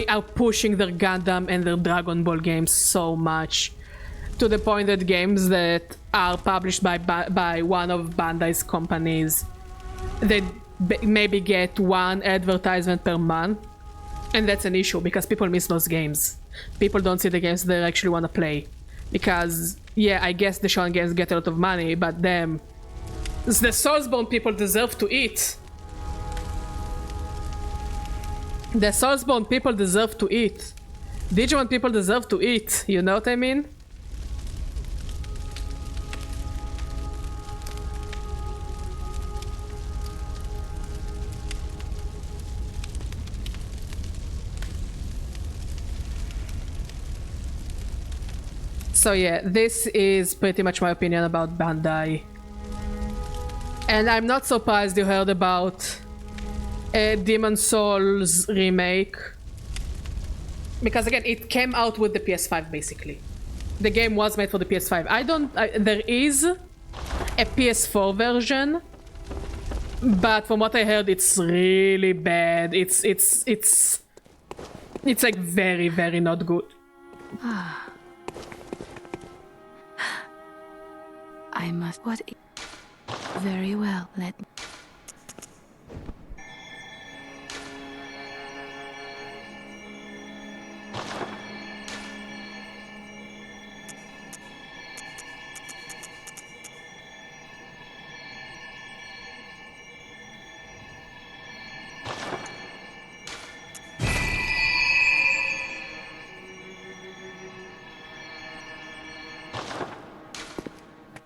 are pushing their Gundam and their Dragon Ball games so much, to the point that games that are published by one of Bandai's companies, they maybe get one advertisement per month, and that's an issue because people miss those games. People don't see the games they actually want to play, because yeah, I guess the shonen games get a lot of money, but them, the Soulsborne people deserve to eat. The Soulsborne people deserve to eat. Digimon people deserve to eat, you know what I mean? So yeah, this is pretty much my opinion about Bandai. And I'm not surprised you heard about Demon Souls remake. Because again, it came out with the PS5 basically. The game was made for the PS5. There is a PS4 version, but from what I heard, it's really bad. It's like very, very not good. I must. What? Very well. Let me.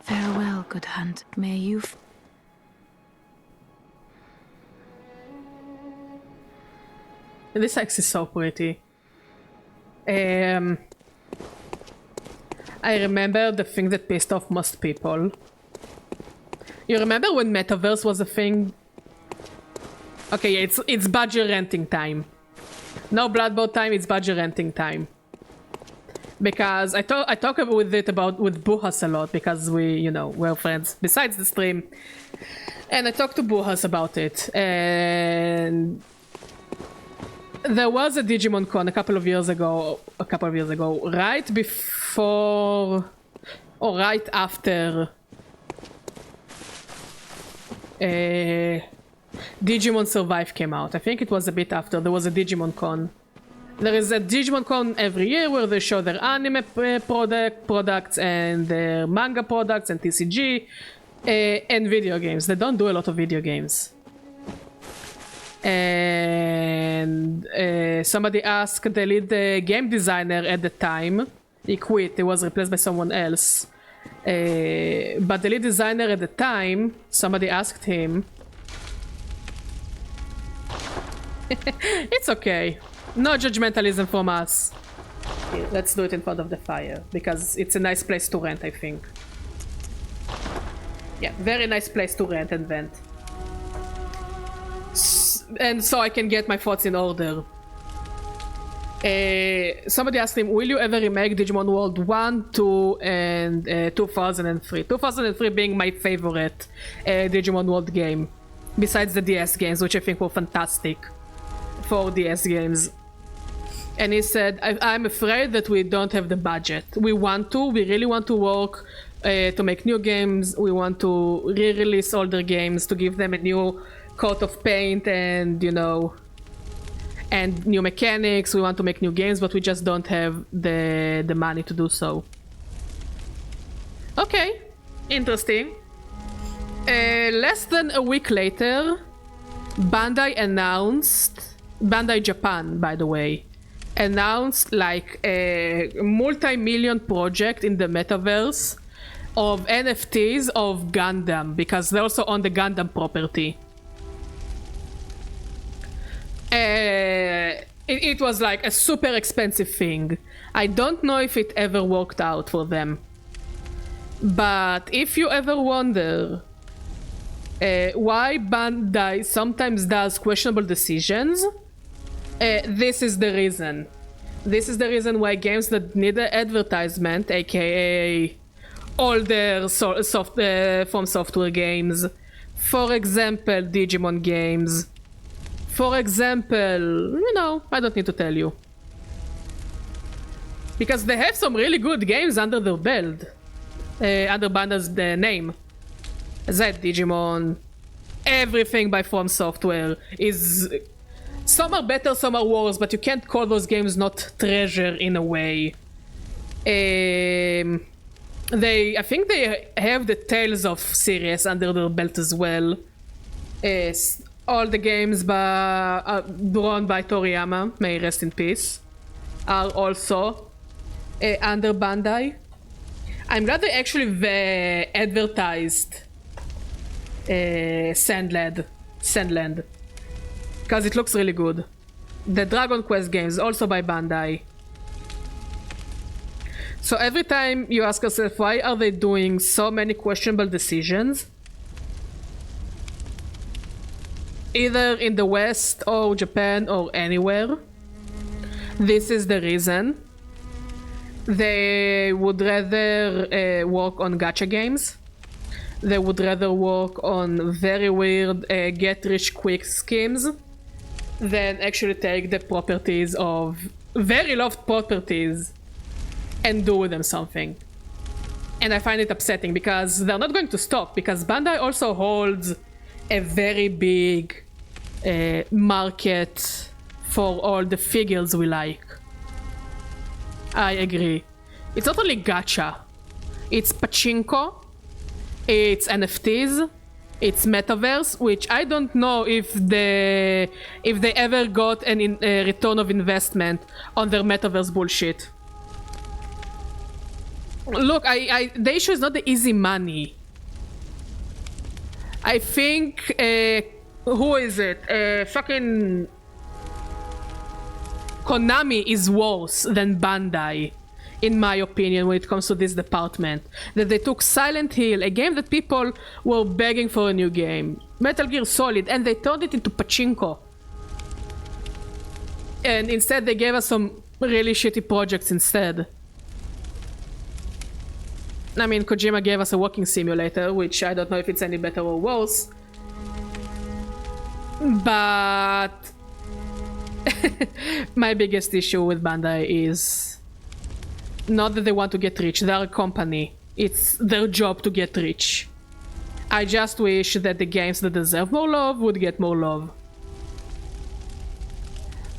Farewell, good hunt. May you. This axe is so pretty. I remember the thing that pissed off most people. You remember when Metaverse was a thing? Okay, yeah, it's budget renting time. No Bloodborne time, it's budget renting time. Because I talk with Buhas a lot because we're friends besides the stream. And I talked to Buhas about it. And there was a Digimon Con a couple of years ago, right before or right after Digimon Survive came out. I think it was a bit after. There was a Digimon Con. There is a Digimon Con every year where they show their anime products and their manga products and TCG and video games. They don't do a lot of video games. And somebody asked the lead game designer at the time. He quit. He was replaced by someone else. But the lead designer at the time, somebody asked him. It's okay. No judgmentalism from us. Here, let's do it in front of the fire because it's a nice place to rent, I think. Yeah, very nice place to rent and vent. And so I can get my thoughts in order. Somebody asked him, will you ever remake Digimon World 1, 2, and 2003? 2003 being my favorite Digimon World game. Besides the DS games, which I think were fantastic. 4 DS games. And he said, I'm afraid that we don't have the budget. We really want to work to make new games. We want to re-release older games to give them a new coat of paint and, and new mechanics. We want to make new games, but we just don't have the money to do so. Okay, interesting. Less than a week later, Bandai Japan, by the way, announced like a multi-million project in the metaverse of NFTs of Gundam, because they're also on the Gundam property. It was like a super expensive thing. I don't know if it ever worked out for them. But if you ever wonder why Bandai sometimes does questionable decisions, this is the reason. This is the reason why games that need an advertisement, aka older FromSoftware games, for example, Digimon games, for example, I don't need to tell you. Because they have some really good games under their belt, under Bandai's name. Z Digimon, everything by FromSoftware is... Some are better, some are worse, but you can't call those games not treasure in a way. I think they have the Tales of series under their belt as well. All the games drawn by Toriyama, may he rest in peace. are also under Bandai. I'm glad they actually advertised Sandland, because it looks really good. The Dragon Quest games, also by Bandai. So every time you ask yourself, why are they doing so many questionable decisions? Either in the West or Japan or anywhere. This is the reason. They would rather work on gacha games. They would rather work on very weird get-rich-quick schemes than actually take the properties of very loved properties and do with them something. And I find it upsetting because they're not going to stop, because Bandai also holds a very big market for all the figures we like. I agree. It's not only gacha. It's pachinko, it's NFTs, it's metaverse, which I don't know if they ever got a return of investment on their metaverse bullshit. Look, the issue is not the easy money. I think, who is it? Fucking Konami is worse than Bandai, in my opinion, when it comes to this department. That they took Silent Hill, a game that people were begging for a new game, Metal Gear Solid, and they turned it into pachinko. And instead they gave us some really shitty projects instead. I mean, Kojima gave us a walking simulator, which I don't know if it's any better or worse. But my biggest issue with Bandai is not that they want to get rich. They're a company. It's their job to get rich. I just wish that the games that deserve more love would get more love.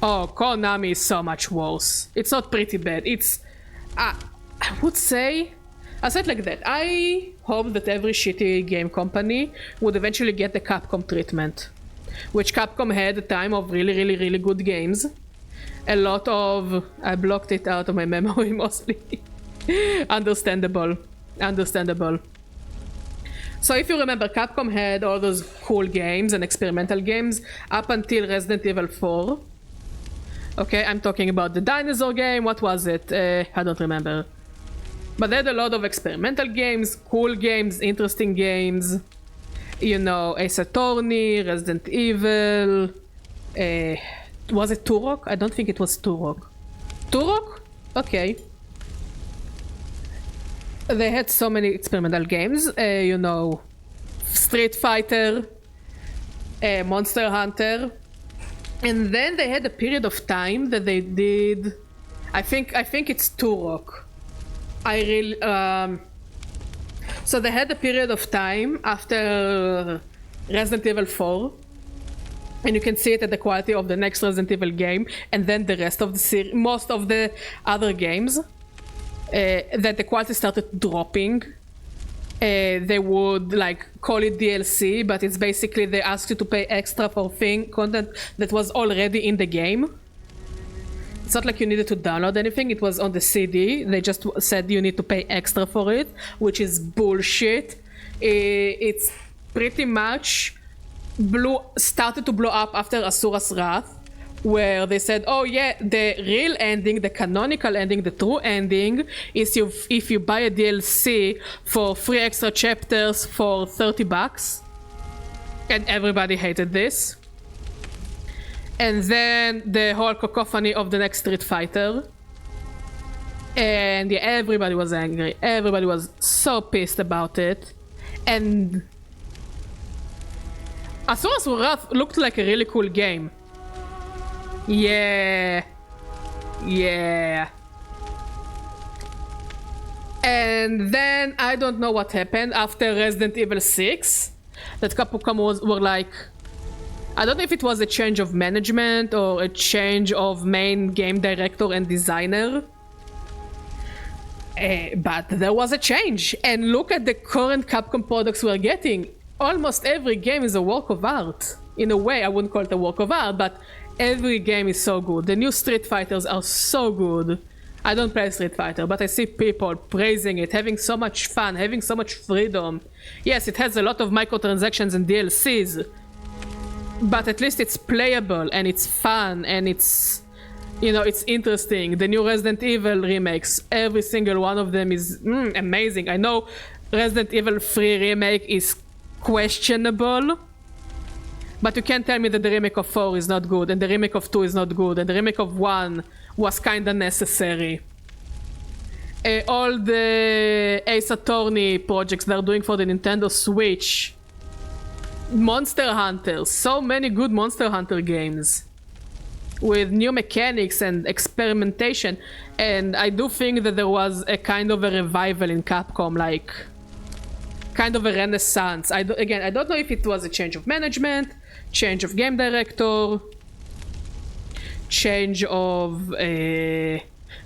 Oh, Konami is so much worse. It's not pretty bad. It's... I would say... I said like that. I hope that every shitty game company would eventually get the Capcom treatment, which Capcom had at the time of really good games. A lot of... I blocked it out of my memory mostly. Understandable. So if you remember, Capcom had all those cool games and experimental games up until Resident Evil 4. Okay, I'm talking about the dinosaur game. What was it? I don't remember. But they had a lot of experimental games, cool games, interesting games. You know, Ace Attorney, Resident Evil. Was it Turok? I don't think it was Turok. Turok? Okay. They had so many experimental games. You know, Street Fighter, Monster Hunter. And then they had a period of time that they did... I think it's Turok. So they had a period of time after Resident Evil 4, and you can see it at the quality of the next Resident Evil game, and then the rest of the series, most of the other games, that the quality started dropping. They would like call it DLC, but it's basically they ask you to pay extra for content that was already in the game. It's not like you needed to download anything, it was on the CD. They just said you need to pay extra for it, which is bullshit. It's pretty much started to blow up after Asura's Wrath, where they said, oh yeah, the real ending, the canonical ending, the true ending is if you buy a DLC for 3 extra chapters for $30. And everybody hated this. And then the whole cacophony of the next Street Fighter. And yeah, everybody was angry. Everybody was so pissed about it. And Asura's Wrath looked like a really cool game. Yeah. And then I don't know what happened after Resident Evil 6. That Capcom were like... I don't know if it was a change of management or a change of main game director and designer. But there was a change. And look at the current Capcom products we're getting. Almost every game is a work of art. In a way, I wouldn't call it a work of art, but Every game is so good. The new Street Fighters are so good. I don't play Street Fighter, but I see people praising it, having so much fun, having so much freedom. Yes, it has a lot of microtransactions and DLCs, but at least it's playable and it's fun and it's, you know, it's interesting. The new Resident Evil remakes, every single one of them is amazing. I know Resident Evil 3 remake is questionable, but you can't tell me that the remake of 4 is not good, and the remake of 2 is not good, and the remake of 1 was kinda necessary. All the Ace Attorney projects they're doing for the Nintendo Switch. Monster Hunter, so many good Monster Hunter games. With new mechanics and experimentation, and I do think that there was a kind of a revival in Capcom, like kind of a renaissance. Again, I don't know if it was a change of management, change of game director, change of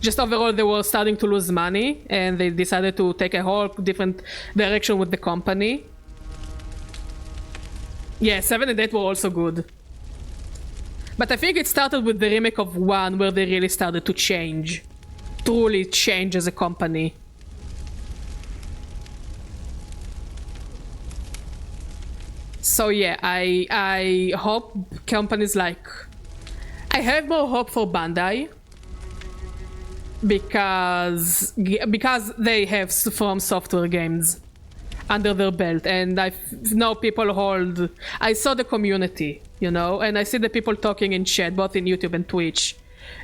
just overall they were starting to lose money and they decided to take a whole different direction with the company. Yeah, 7 and 8 were also good. But I think it started with the remake of 1 where they really started to change. Truly change as a company. So yeah, I hope companies like... I have more hope for Bandai. Because they have FromSoftware games under their belt, and I know people hold... I saw the community, you know, and I see the people talking in chat, both in YouTube and Twitch,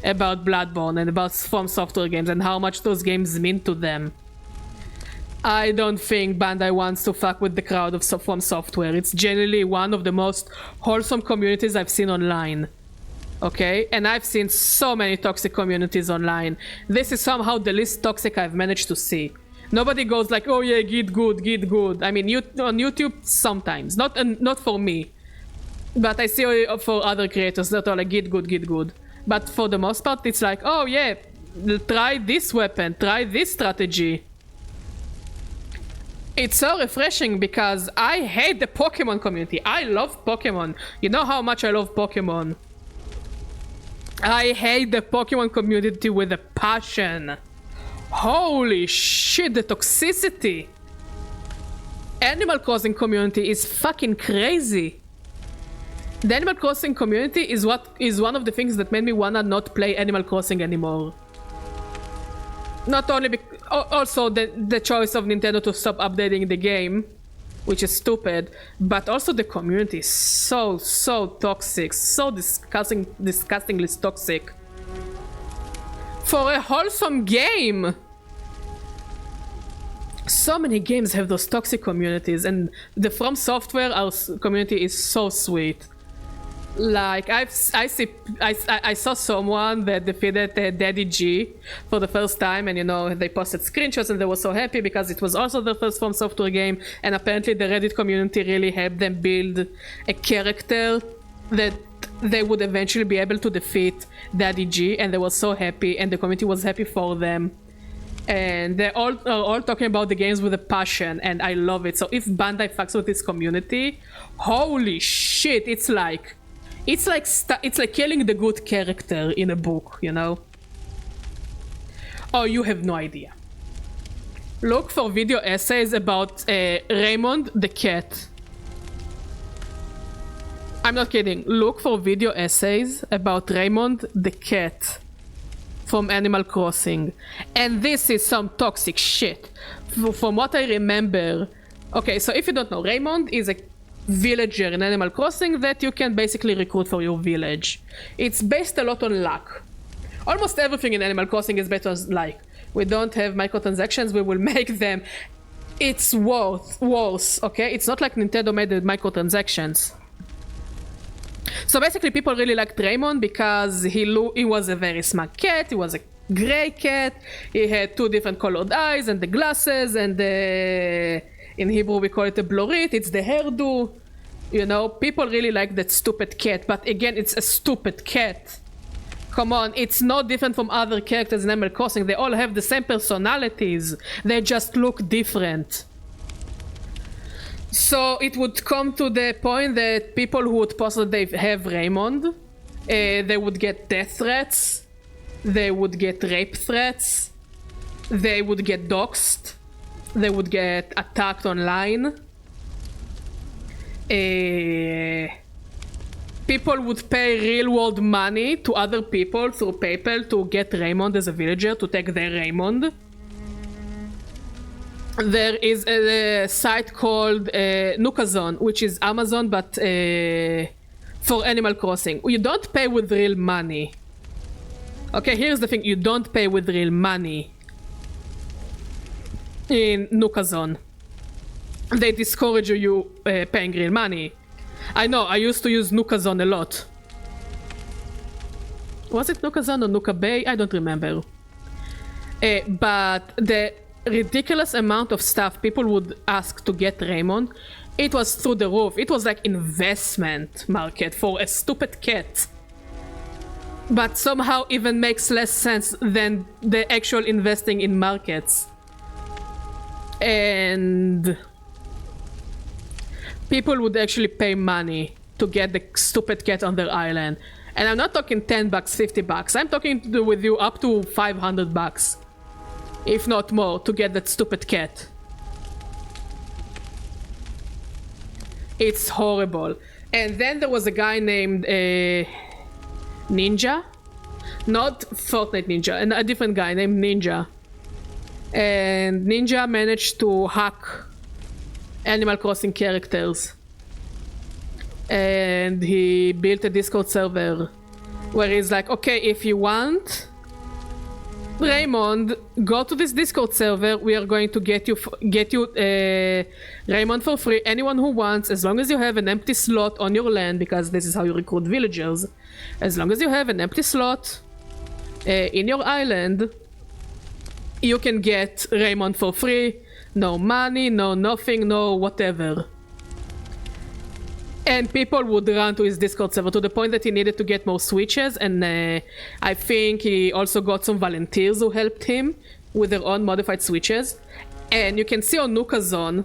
about Bloodborne and about FromSoftware games and how much those games mean to them. I don't think Bandai wants to fuck with the crowd of FromSoftware. It's generally one of the most wholesome communities I've seen online. Okay? And I've seen so many toxic communities online. This is somehow the least toxic I've managed to see. Nobody goes like, oh yeah, git good, git good. I mean, on YouTube sometimes, not for me. But I see for other creators that are like, git good, git good. But for the most part, it's like, oh yeah, try this weapon, try this strategy. It's so refreshing because I hate the Pokemon community. I love Pokemon. You know how much I love Pokemon. I hate the Pokemon community with a passion. Holy shit, the toxicity. Animal Crossing community is fucking crazy. The Animal Crossing community is one of the things that made me wanna not play Animal Crossing anymore. Not only also the choice of Nintendo to stop updating the game, which is stupid, but also the community is so toxic, so disgustingly toxic. For a wholesome game! So many games have those toxic communities, and the FromSoftware community is so sweet. Like, I saw someone that defeated Daddy G for the first time, and you know, they posted screenshots and they were so happy because it was also their first FromSoftware game, and apparently the Reddit community really helped them build a character that they would eventually be able to defeat Daddy G, and they were so happy, and the community was happy for them. And they're all talking about the games with a passion, and I love it. So if Bandai fucks with this community, holy shit, it's like killing the good character in a book, you know? Oh, you have no idea. Look for video essays about Raymond the cat. I'm not kidding. Look for video essays about Raymond the cat from Animal Crossing. And this is some toxic shit. From what I remember... Okay, so if you don't know, Raymond is a villager in Animal Crossing that you can basically recruit for your village. It's based a lot on luck. Almost everything in Animal Crossing is based on luck. We don't have microtransactions, we will make them. It's worse, okay? It's not like Nintendo made the microtransactions. So basically people really liked Raymond because he was a very smart cat, he was a grey cat, he had 2 different colored eyes and the glasses and the... In Hebrew we call it a blorit, it's the hairdo. You know, people really like that stupid cat, but again, it's a stupid cat. Come on, it's no different from other characters in Animal Crossing. They all have the same personalities. They just look different. So it would come to the point that people who would post that they have Raymond They would get death threats. They would get rape threats. They would get doxxed. They would get attacked online. People would pay real-world money to other people through PayPal to get Raymond as a villager, to take their Raymond. There is a site called Nukazon, which is Amazon, but for Animal Crossing. You don't pay with real money. Okay, here's the thing. You don't pay with real money in Nukazon. They discourage you paying real money. I know, I used to use Nukazon a lot. Was it Nukazon or Nuka Bay? I don't remember. But the ridiculous amount of stuff people would ask to get Raymond, it was through the roof. It was like investment market for a stupid cat. But somehow even makes less sense than the actual investing in markets. And people would actually pay money to get the stupid cat on their island. And I'm not talking $10, $50. I'm talking with you up to $500, if not more, to get that stupid cat. It's horrible. And then there was a guy named Ninja. Not Fortnite Ninja, and a different guy named Ninja. And Ninja managed to hack Animal Crossing characters. And he built a Discord server where he's like, okay, if you want Raymond, go to this Discord server. We are going to get you Raymond for free. Anyone who wants, as long as you have an empty slot on your land, because this is how you recruit villagers. As long as you have an empty slot in your island, you can get Raymond for free. No money, no nothing, no whatever. And people would run to his Discord server to the point that he needed to get more switches, and I think he also got some volunteers who helped him with their own modified switches. And you can see on Nukazon,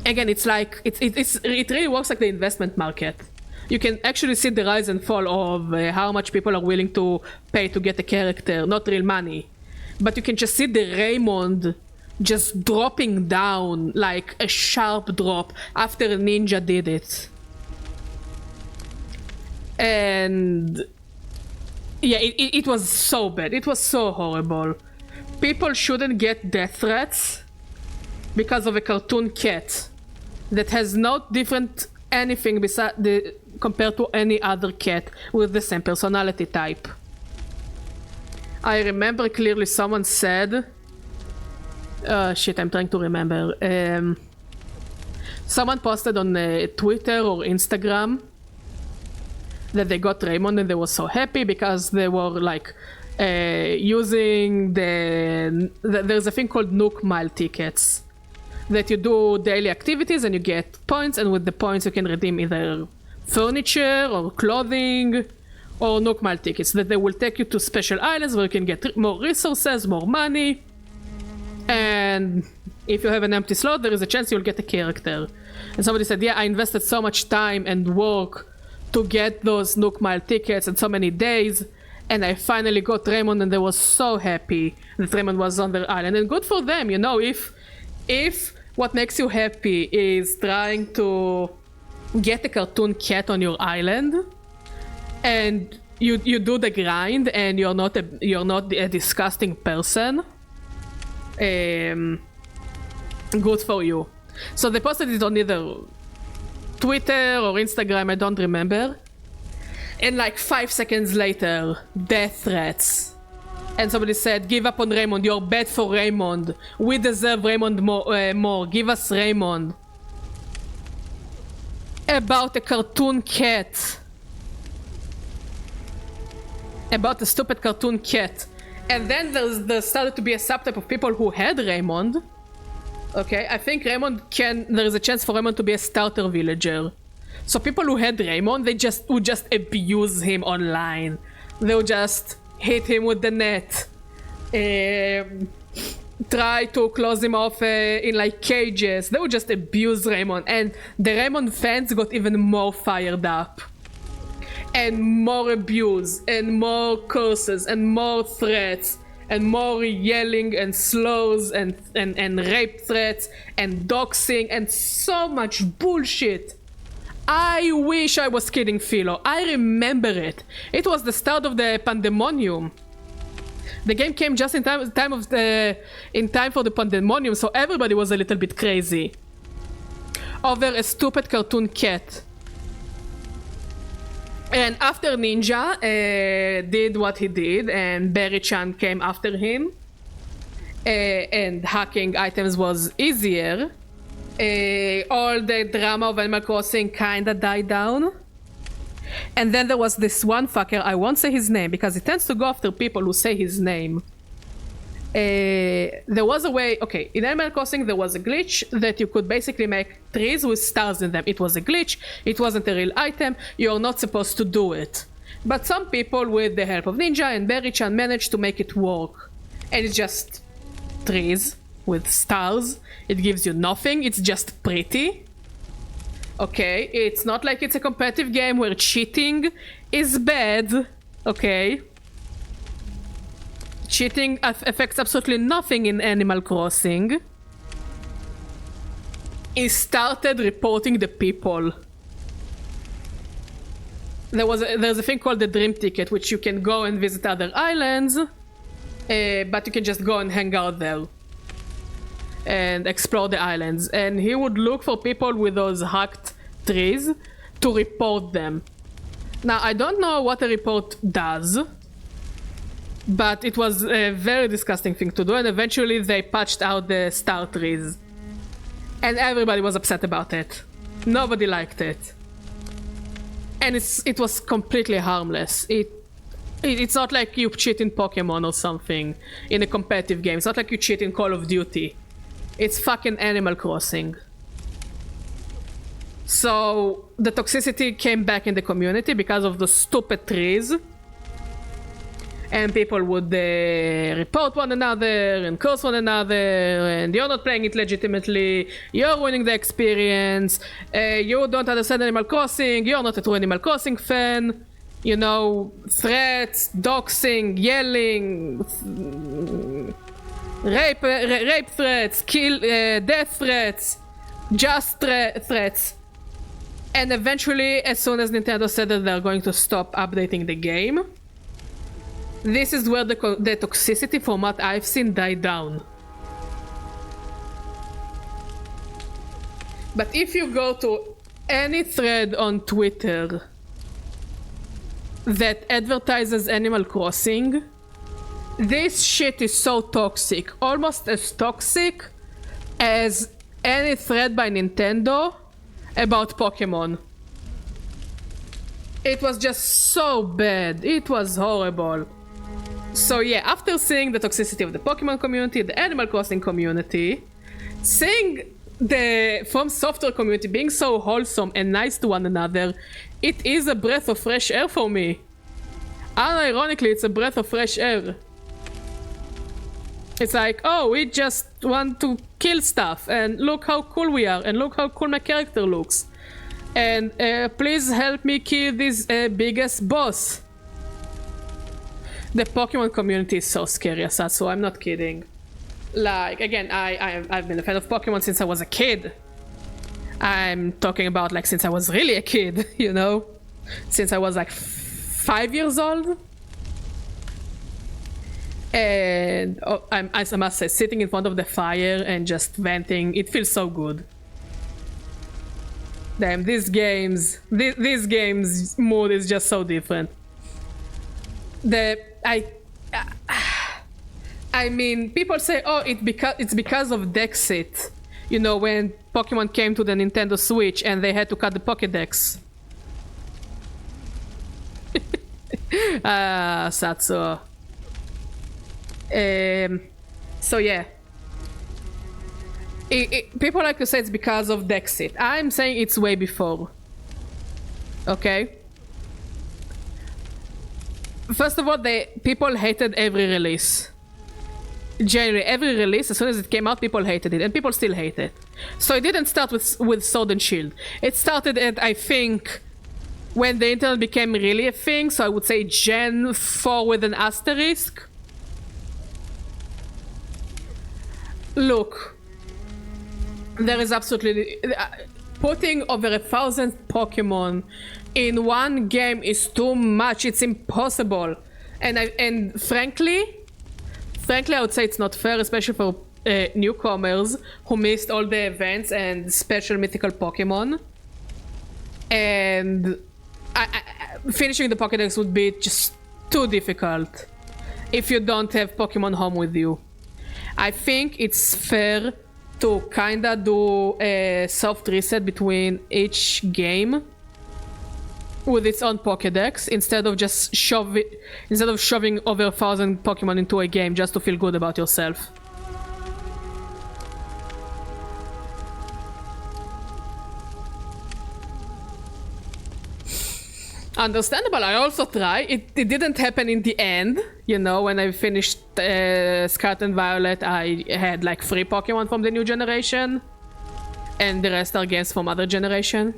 again, it's like, it really works like the investment market. You can actually see the rise and fall of how much people are willing to pay to get a character, not real money. But you can just see the Raymond just dropping down like a sharp drop after Ninja did it. And yeah, it was so bad. It was so horrible. People shouldn't get death threats because of a cartoon cat that has no different anything compared to any other cat with the same personality type. I remember clearly someone said, shit, I'm trying to remember. Someone posted on Twitter or Instagram that they got Raymond and they were so happy because they were like using there's a thing called Nook Mile tickets that you do daily activities and you get points, and with the points you can redeem either furniture or clothing or Nook Mile tickets that they will take you to special islands where you can get more resources, more money. And if you have an empty slot, there is a chance you'll get a character. And somebody said, yeah, I invested so much time and work to get those Nook Mile tickets and so many days, and I finally got Raymond, and they were so happy that Raymond was on their island. And good for them, you know, if what makes you happy is trying to get a cartoon cat on your island, and you do the grind, and you're not a disgusting person, good for you. So they posted it on either Twitter or Instagram, I don't remember. And like 5 seconds later, death threats. And somebody said, give up on Raymond, you're bad for Raymond. We deserve Raymond more. Give us Raymond. About a cartoon cat. About a stupid cartoon cat. And then there started to be a subtype of people who had Raymond. Okay, I think there is a chance for Raymond to be a starter villager. So people who had Raymond, they would just abuse him online. They would just hit him with the net. Try to close him off in like cages. They would just abuse Raymond. And the Raymond fans got even more fired up. and more abuse and more curses and more threats and more yelling and slurs and rape threats and doxing and so much bullshit. I wish I was kidding Philo. I remember it. It was the start of the pandemonium. The game came just in time for the pandemonium, so everybody was a little bit crazy over a stupid cartoon cat. And after Ninja did what he did, and Berry-chan came after him, and hacking items was easier, all the drama of Animal Crossing kinda died down. And then there was this one fucker, I won't say his name because he tends to go after people who say his name. There was a way, okay, in Animal Crossing there was a glitch that you could basically make trees with stars in them. It was a glitch, it wasn't a real item, you're not supposed to do it. But some people, with the help of Ninja and Berry-chan, managed to make it work. And it's just trees with stars. It gives you nothing, it's just pretty. Okay, it's not like it's a competitive game where cheating is bad, okay? Cheating affects absolutely nothing in Animal Crossing. He started reporting the people. There's a thing called the Dream Ticket, which you can go and visit other islands, but you can just go and hang out there and explore the islands. And he would look for people with those hacked trees to report them. Now, I don't know what a report does, but it was a very disgusting thing to do, and eventually they patched out the star trees. And everybody was upset about it. Nobody liked it. And it was completely harmless. It's not like you cheat in Pokemon or something in a competitive game. It's not like you cheat in Call of Duty. It's fucking Animal Crossing. So the toxicity came back in the community because of the stupid trees. And people would report one another and curse one another, and you're not playing it legitimately, you're ruining the experience, you don't understand Animal Crossing, you're not a true Animal Crossing fan, you know, threats, doxing, yelling, rape threats, death threats, just threats. And eventually, as soon as Nintendo said that they're going to stop updating the game, this is where the toxicity, from what I've seen, died down. But if you go to any thread on Twitter that advertises Animal Crossing, this shit is so toxic, almost as toxic as any thread by Nintendo about Pokemon. It was just so bad, it was horrible. So yeah, after seeing the toxicity of the Pokemon community, the Animal Crossing community, seeing the FromSoftware community being so wholesome and nice to one another, it is a breath of fresh air for me. Unironically, it's a breath of fresh air. It's like, oh, we just want to kill stuff, and look how cool we are, and look how cool my character looks. And please help me kill this biggest boss. The Pokemon community is so scary, Asatsu, I'm not kidding. Like, again, I've been a fan of Pokemon since I was a kid. I'm talking about, like, since I was really a kid, you know? Since I was, like, 5 years old. And I must say, sitting in front of the fire and just venting, it feels so good. Damn, this game's mood is just so different. I mean, people say, oh, it's because of Dexit. You know, when Pokemon came to the Nintendo Switch and they had to cut the Pokédex. Satsu. So yeah. People like to say it's because of Dexit. I'm saying it's way before. Okay? First of all, people hated every release. Generally, every release, as soon as it came out, people hated it, and people still hate it. So it didn't start with Sword and Shield. It started at, I think, when the internet became really a thing, so I would say Gen 4 with an asterisk. Look, there is absolutely... putting over 1,000 Pokemon in one game is too much. It's impossible. And frankly, I would say it's not fair, especially for newcomers who missed all the events and special mythical Pokemon. And finishing the Pokédex would be just too difficult if you don't have Pokemon home with you. I think it's fair to kinda do a soft reset between each game with its own Pokédex instead of just shoving over 1,000 Pokemon into a game just to feel good about yourself. Understandable, I also try. It didn't happen in the end, you know, when I finished Scarlet and Violet, I had like 3 Pokemon from the new generation. And the rest are games from other generation.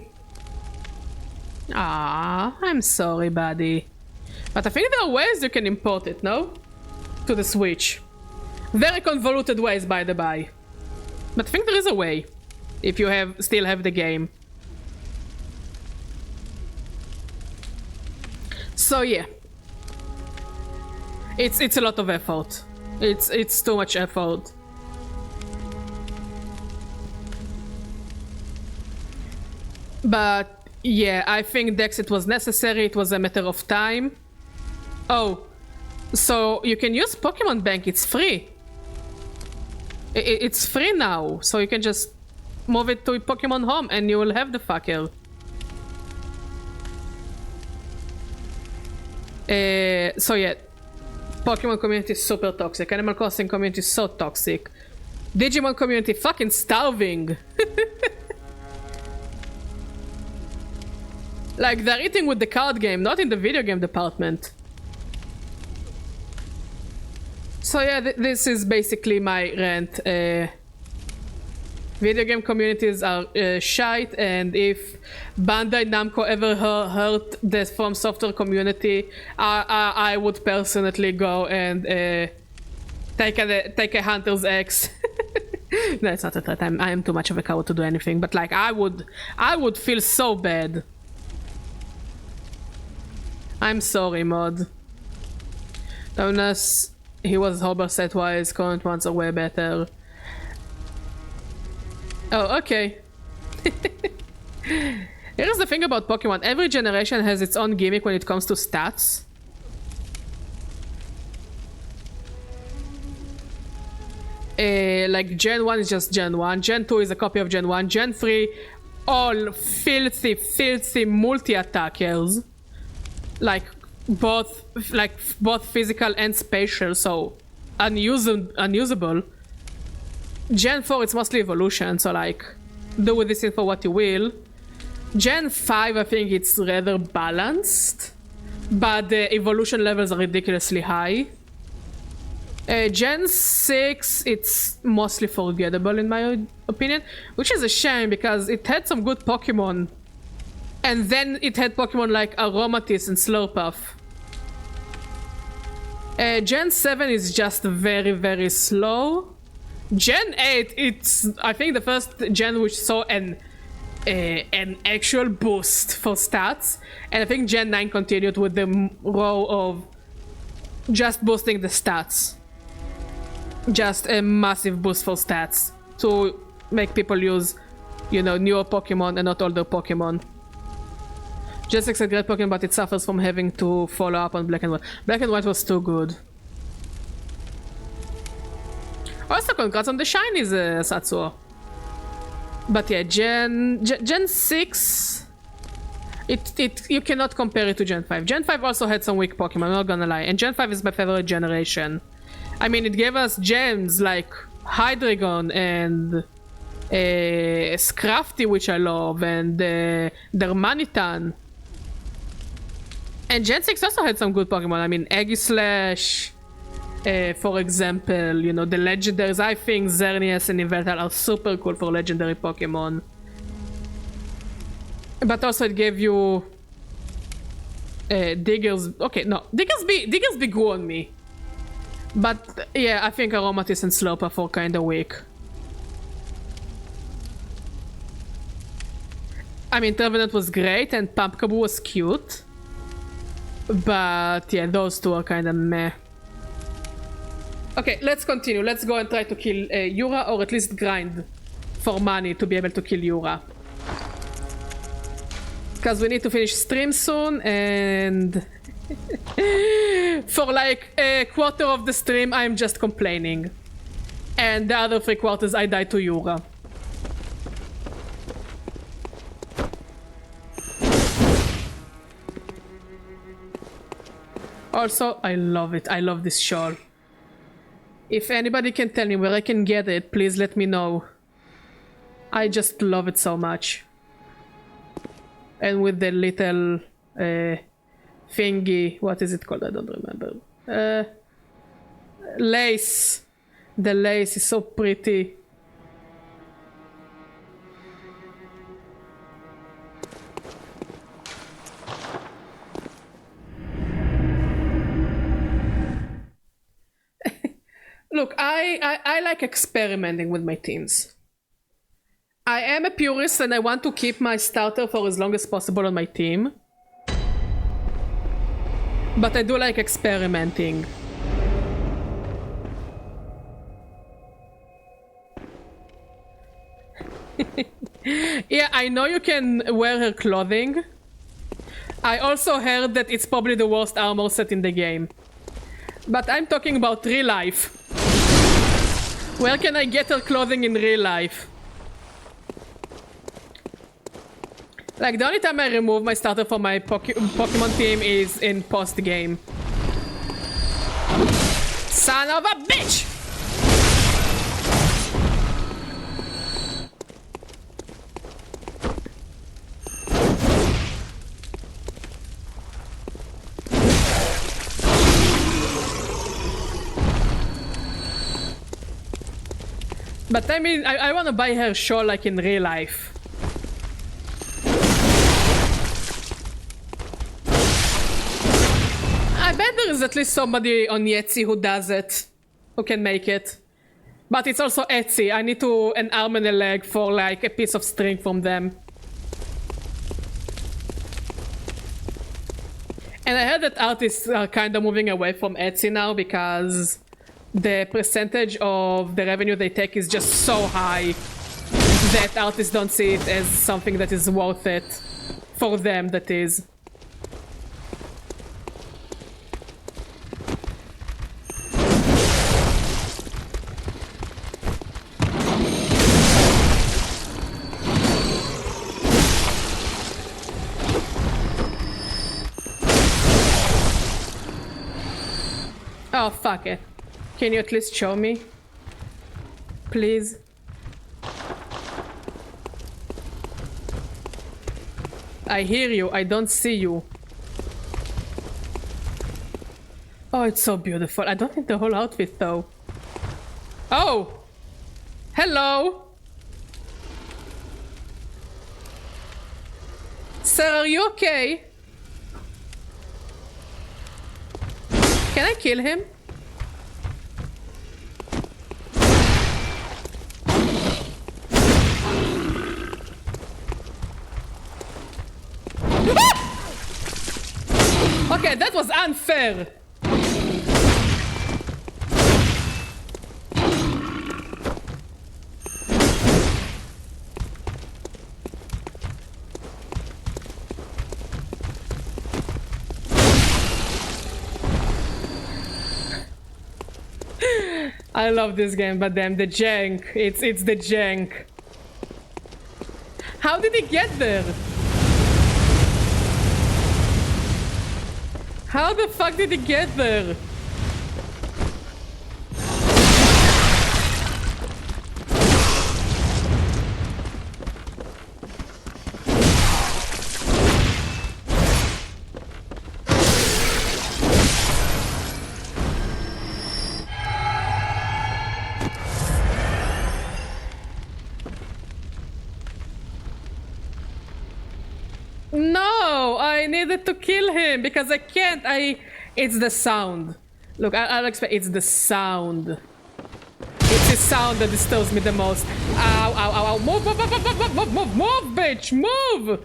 Ah, I'm sorry, buddy. But I think there are ways you can import it, no? To the Switch. Very convoluted ways, by the by. But I think there is a way. If you still have the game. So yeah, it's a lot of effort. It's too much effort. But yeah, I think Dexit was necessary. It was a matter of time. Oh, so you can use Pokemon Bank. It's free. It's free now, so you can just move it to Pokemon Home, and you will have the fucker. So yeah, Pokemon community is super toxic. Animal Crossing community is so toxic. Digimon community fucking starving. Like, they're eating with the card game, not in the video game department. So yeah, this is basically my rant. Video game communities are shite, and if Bandai Namco ever hurt the FromSoftware community, I would personally go and take a Hunter's X. No, it's not a threat. I am too much of a coward to do anything. But like, I would feel so bad. I'm sorry, Mod. Unless he was Hober set-wise, current ones are way better. Oh, okay. Here's the thing about Pokemon. Every generation has its own gimmick when it comes to stats. Like Gen 1 is just Gen 1, Gen 2 is a copy of Gen 1, Gen 3, all filthy multi-attackers. Like both physical and spatial, so unusable. Gen 4 it's mostly evolution, so like, do with this info what you will. Gen 5 I think it's rather balanced, but the evolution levels are ridiculously high. Gen 6 it's mostly forgettable in my opinion, which is a shame because it had some good Pokemon. And then it had Pokemon like Aromatisse and Slurpuff. Gen 7 is just very slow. Gen 8, it's I think the first gen which saw an actual boost for stats, and I think Gen 9 continued with the row of just boosting the stats. Just a massive boost for stats to make people use, you know, newer Pokemon and not older Pokemon. Gen 6 is a great Pokemon, but it suffers from having to follow up on Black and White. Black and White was too good. Also, congrats on the shinies, Satsuo. But yeah, Gen 6... You cannot compare it to Gen 5. Gen 5 also had some weak Pokemon, I'm not gonna lie. And Gen 5 is my favorite generation. I mean, it gave us gems like Hydreigon and Scrafty, which I love, and Darmanitan. And Gen 6 also had some good Pokemon. I mean, Aegislash, for example, you know, the legendaries. I think Xerneas and Yveltal are super cool for legendary Pokemon. But also it gave you Diggers. Okay, no. Diggersby grew on me. But yeah, I think Aromatisse and Slurpuff are kinda weak. I mean, Trevenant was great and Pumpkaboo was cute. But yeah, those two are kinda meh. Okay, let's continue. Let's go and try to kill Yura, or at least grind for money to be able to kill Yura. Because we need to finish stream soon, and for like a quarter of the stream I'm just complaining. And the other 3/4 I die to Yura. Also, I love it. I love this shawl. If anybody can tell me where I can get it, please let me know. I just love it so much. And with the little thingy, what is it called? I don't remember. Lace. The lace is so pretty. Look, I like experimenting with my teams. I am a purist and I want to keep my starter for as long as possible on my team. But I do like experimenting. Yeah, I know you can wear her clothing. I also heard that it's probably the worst armor set in the game. But I'm talking about real life. Where can I get her clothing in real life? Like, the only time I remove my starter from my Pokemon team is in post-game. Son of a bitch! But I mean, I want to buy her shawl like in real life. I bet there is at least somebody on Etsy who does it. Who can make it. But it's also Etsy. I need an arm and a leg for like a piece of string from them. And I heard that artists are kind of moving away from Etsy now because the percentage of the revenue they take is just so high that artists don't see it as something that is worth it. For them, that is. Oh, fuck it. Can you at least show me? Please? I hear you, I don't see you. Oh, it's so beautiful. I don't need the whole outfit though. Oh! Hello! Sir, are you okay? Can I kill him? Okay, that was unfair. I love this game, but damn, the jank. It's the jank. How did he get there? How the fuck did he get there? No, I needed to kill him because I can't. It's the sound. Look, I'll explain. It's the sound. It's the sound that disturbs me the most. Ow, ow, ow, ow. Move, move, move, move, move, move, move, move, bitch, move!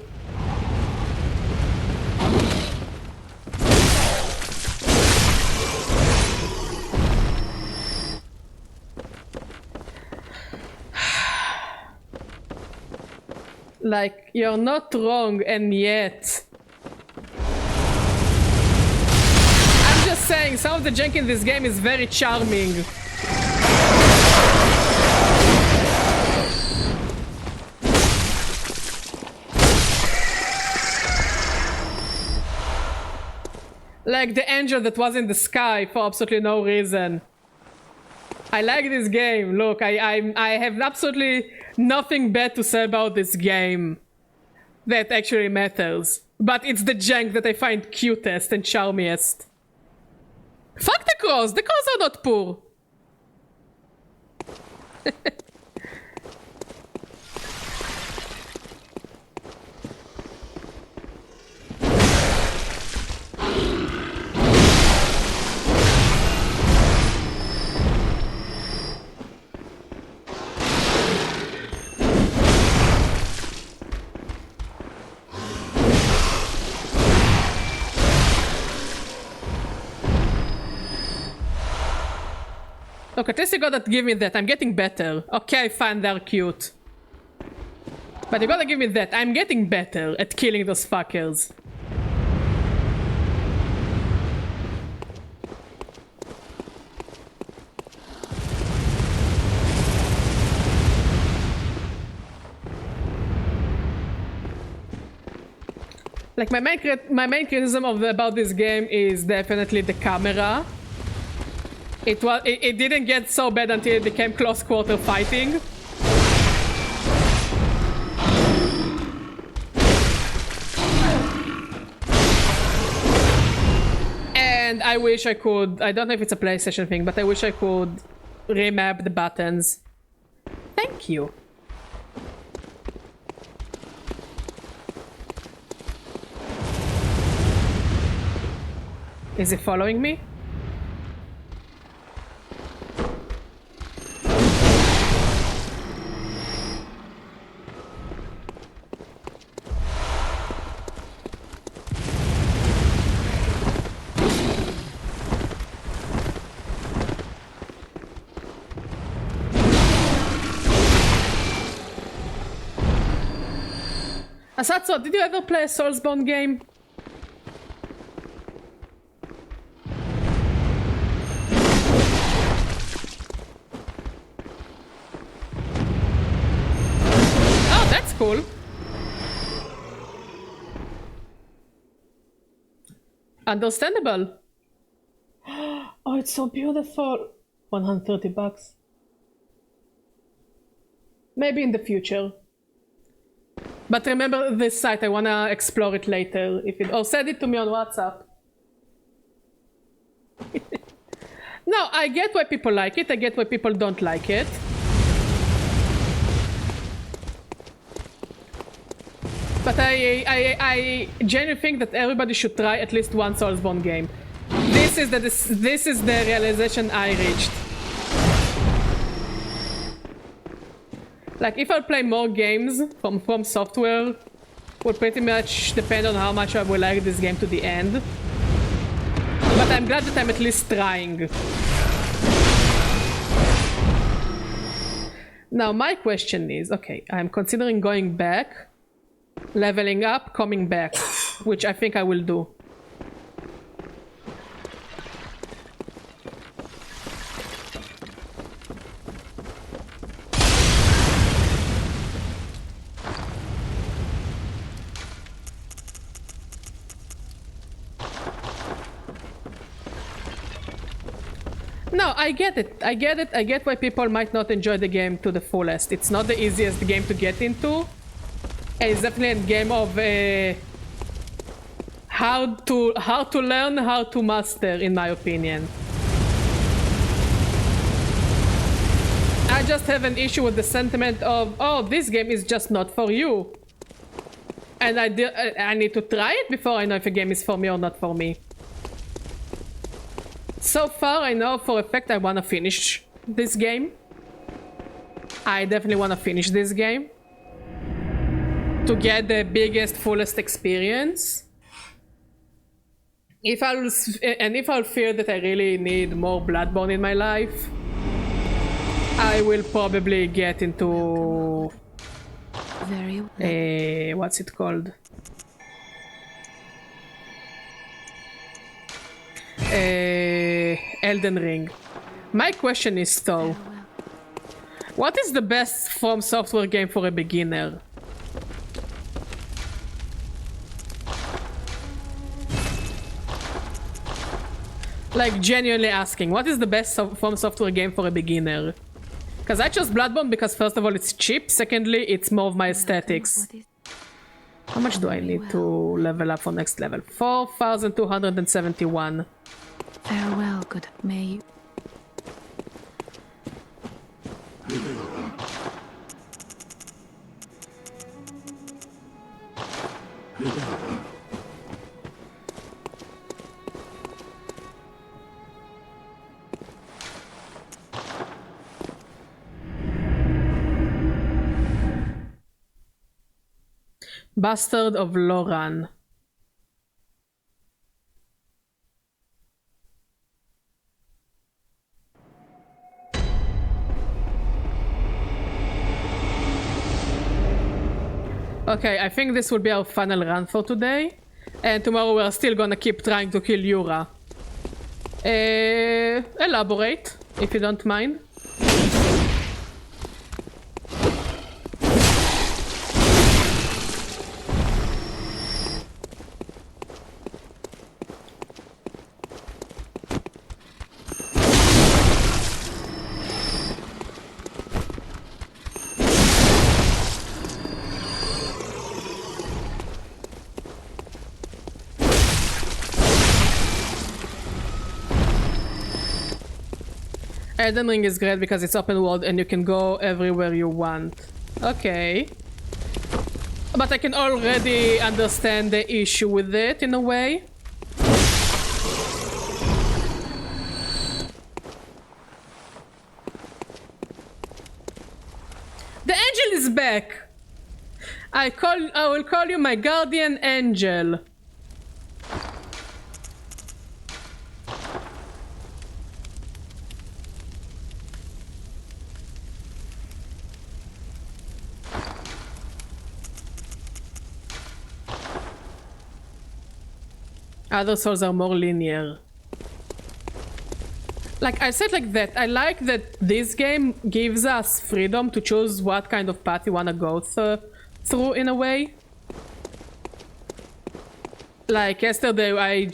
Like, you're not wrong, and yet... I'm just saying, some of the jank in this game is very charming. Like the angel that was in the sky for absolutely no reason. I like this game. Look, I have absolutely nothing bad to say about this game that actually matters. But it's the jank that I find cutest and charmiest. Fuck the crows! The crows are not poor! Look, at least you gotta give me that. I'm getting better. Okay, fine, they're cute. But you gotta give me that. I'm getting better at killing those fuckers. Like, my main criticism about this game is definitely the camera. It didn't get so bad until it became close quarter fighting. And I wish I could, I don't know if it's a PlayStation thing, but I wish I could remap the buttons. Thank you. Is it following me? Asatso, did you ever play a Soulsborne game? Oh, that's cool. Understandable. Oh, it's so beautiful. 130 bucks. Maybe in the future. But remember this site, I wanna explore it later. Or send it to me on WhatsApp. No, I get why people like it, I get why people don't like it. But I genuinely think that everybody should try at least one Soulsborne game. This is the realization I reached. Like, if I play more games from FromSoftware, will pretty much depend on how much I will like this game to the end. But I'm glad that I'm at least trying. Now, my question is, okay, I'm considering going back, leveling up, coming back, which I think I will do. No, I get it. I get why people might not enjoy the game to the fullest. It's not the easiest game to get into. And it's definitely a game of how to learn, how to master, in my opinion. I just have an issue with the sentiment of, oh, this game is just not for you. And I need to try it before I know if a game is for me or not for me. So far, I know for a fact I want to finish this game. I definitely want to finish this game to get the biggest, fullest experience. If I'll feel that I really need more Bloodborne in my life, I will probably get into what's it called? Elden Ring. My question is though, what is the best FromSoftware game for a beginner? Like, genuinely asking, what is the best FromSoftware game for a beginner? Because I chose Bloodborne because first of all it's cheap, secondly it's more of my aesthetics. How much do I need to level up for next level? 4,271. Farewell, good may you. Bastard of Loran. Okay, I think this will be our final run for today. And tomorrow we're still gonna keep trying to kill Yura. Elaborate, if you don't mind. Elden Ring is great because it's open world and you can go everywhere you want. Okay. But I can already understand the issue with it in a way. The angel is back! I will call you my guardian angel. Other souls are more linear. Like, I said like that, I like that this game gives us freedom to choose what kind of path you wanna go through in a way. Like, yesterday I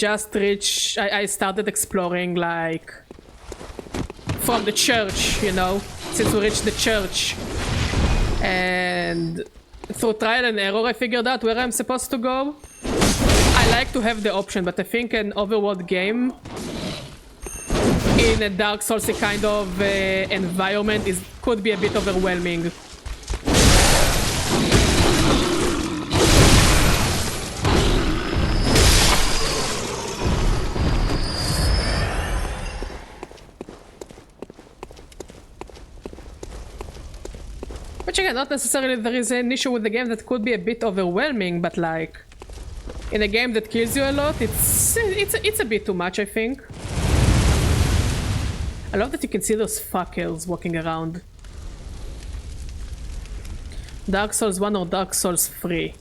started exploring, like, from the church, you know, since we reached the church. And through trial and error I figured out where I'm supposed to go. I like to have the option, but I think an overworld game in a Dark Souls-y kind of environment could be a bit overwhelming. Which again, not necessarily there is an issue with the game that could be a bit overwhelming, but like in a game that kills you a lot, it's a bit too much, I think. I love that you can see those fuckers walking around. Dark Souls 1 or Dark Souls 3?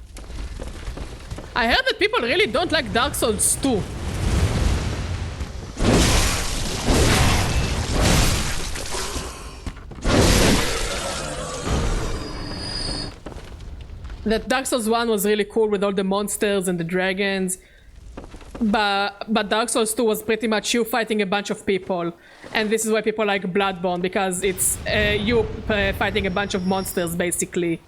I heard that people really don't like Dark Souls 2. That Dark Souls 1 was really cool with all the monsters and the dragons. But Dark Souls 2 was pretty much you fighting a bunch of people. And this is why people like Bloodborne, because it's you fighting a bunch of monsters, basically.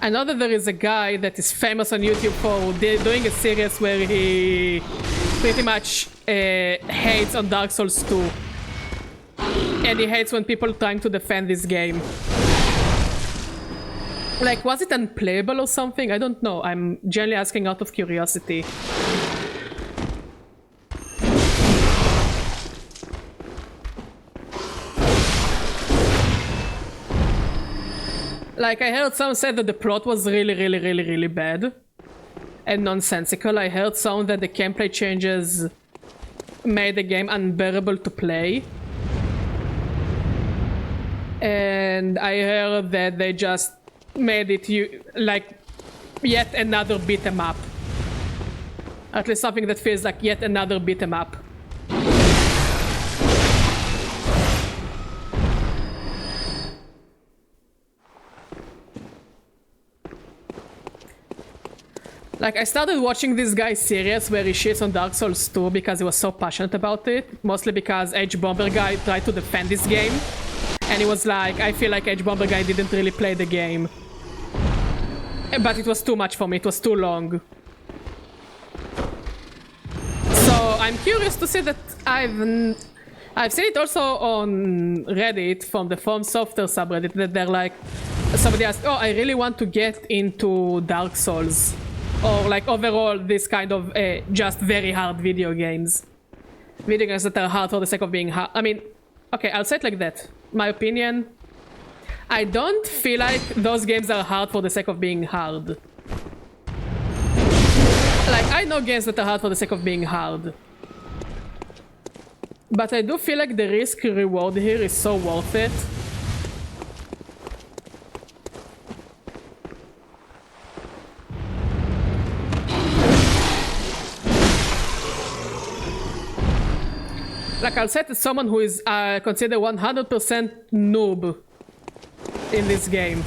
I know that there is a guy that is famous on YouTube for doing a series where he pretty much hates on Dark Souls 2. And he hates when people trying to defend this game. Like, was it unplayable or something? I don't know. I'm generally asking out of curiosity. Like, I heard some say that the plot was really bad and nonsensical. I heard some that the gameplay changes made the game unbearable to play. And I heard that they just made it like yet another beat 'em up. At least something that feels like yet another beat 'em up. Like, I started watching this guy's series where he shits on Dark Souls 2 because he was so passionate about it. Mostly because H-Bomber guy tried to defend this game. And he was like, I feel like H-Bomber guy didn't really play the game. But it was too much for me, it was too long. So I'm curious to see that I've seen it also on Reddit from the FromSoftware subreddit that they're like, somebody asked, oh, I really want to get into Dark Souls. Or like overall this kind of just very hard video games. Video games that are hard for the sake of being hard. I mean, okay, I'll say it like that. My opinion, I don't feel like those games are hard for the sake of being hard. Like, I know games that are hard for the sake of being hard. But I do feel like the risk-reward here is so worth it. Like, I'll say it as someone who is considered 100% noob in this game.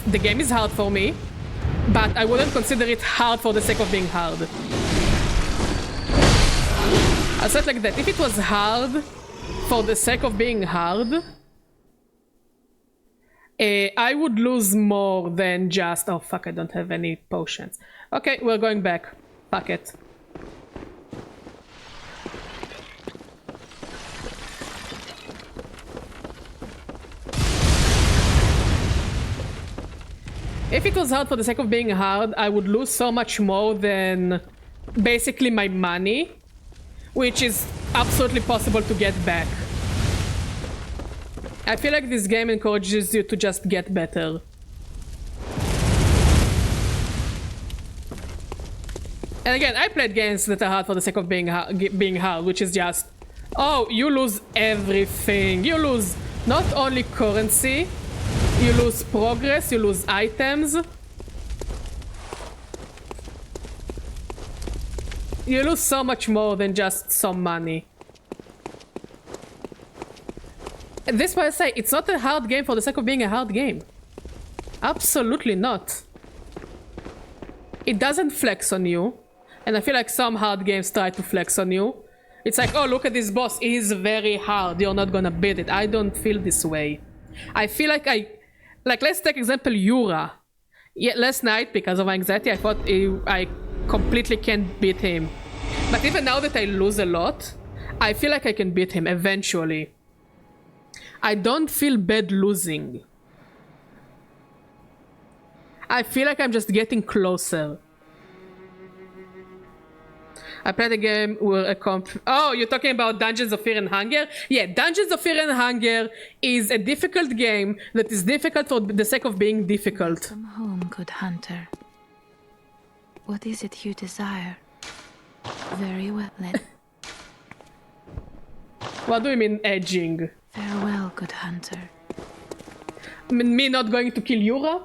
The game is hard for me, but I wouldn't consider it hard for the sake of being hard. I'll say it like that. If it was hard for the sake of being hard, I would lose more than just, oh fuck, I don't have any potions. Okay, we're going back. Fuck it. If it was hard for the sake of being hard, I would lose so much more than basically my money, which is absolutely possible to get back. I feel like this game encourages you to just get better. And again, I played games that are hard for the sake of being hard, which is just, oh, you lose everything. You lose not only currency, you lose progress, you lose items. You lose so much more than just some money. And this is why I say it's not a hard game for the sake of being a hard game. Absolutely not. It doesn't flex on you. And I feel like some hard games try to flex on you. It's like, oh, look at this boss, he's very hard, you're not gonna beat it. I don't feel this way. I feel like like, let's take example Yura. Yeah, last night, because of my anxiety, I thought I completely can't beat him. But even now that I lose a lot, I feel like I can beat him eventually. I don't feel bad losing. I feel like I'm just getting closer. I played a game where oh, you're talking about Dungeons of Fear and Hunger? Yeah, Dungeons of Fear and Hunger is a difficult game that is difficult for the sake of being difficult. Come home, good hunter. What is it you desire? Very well, What do you mean, edging? Farewell, good hunter. Me not going to kill Yura?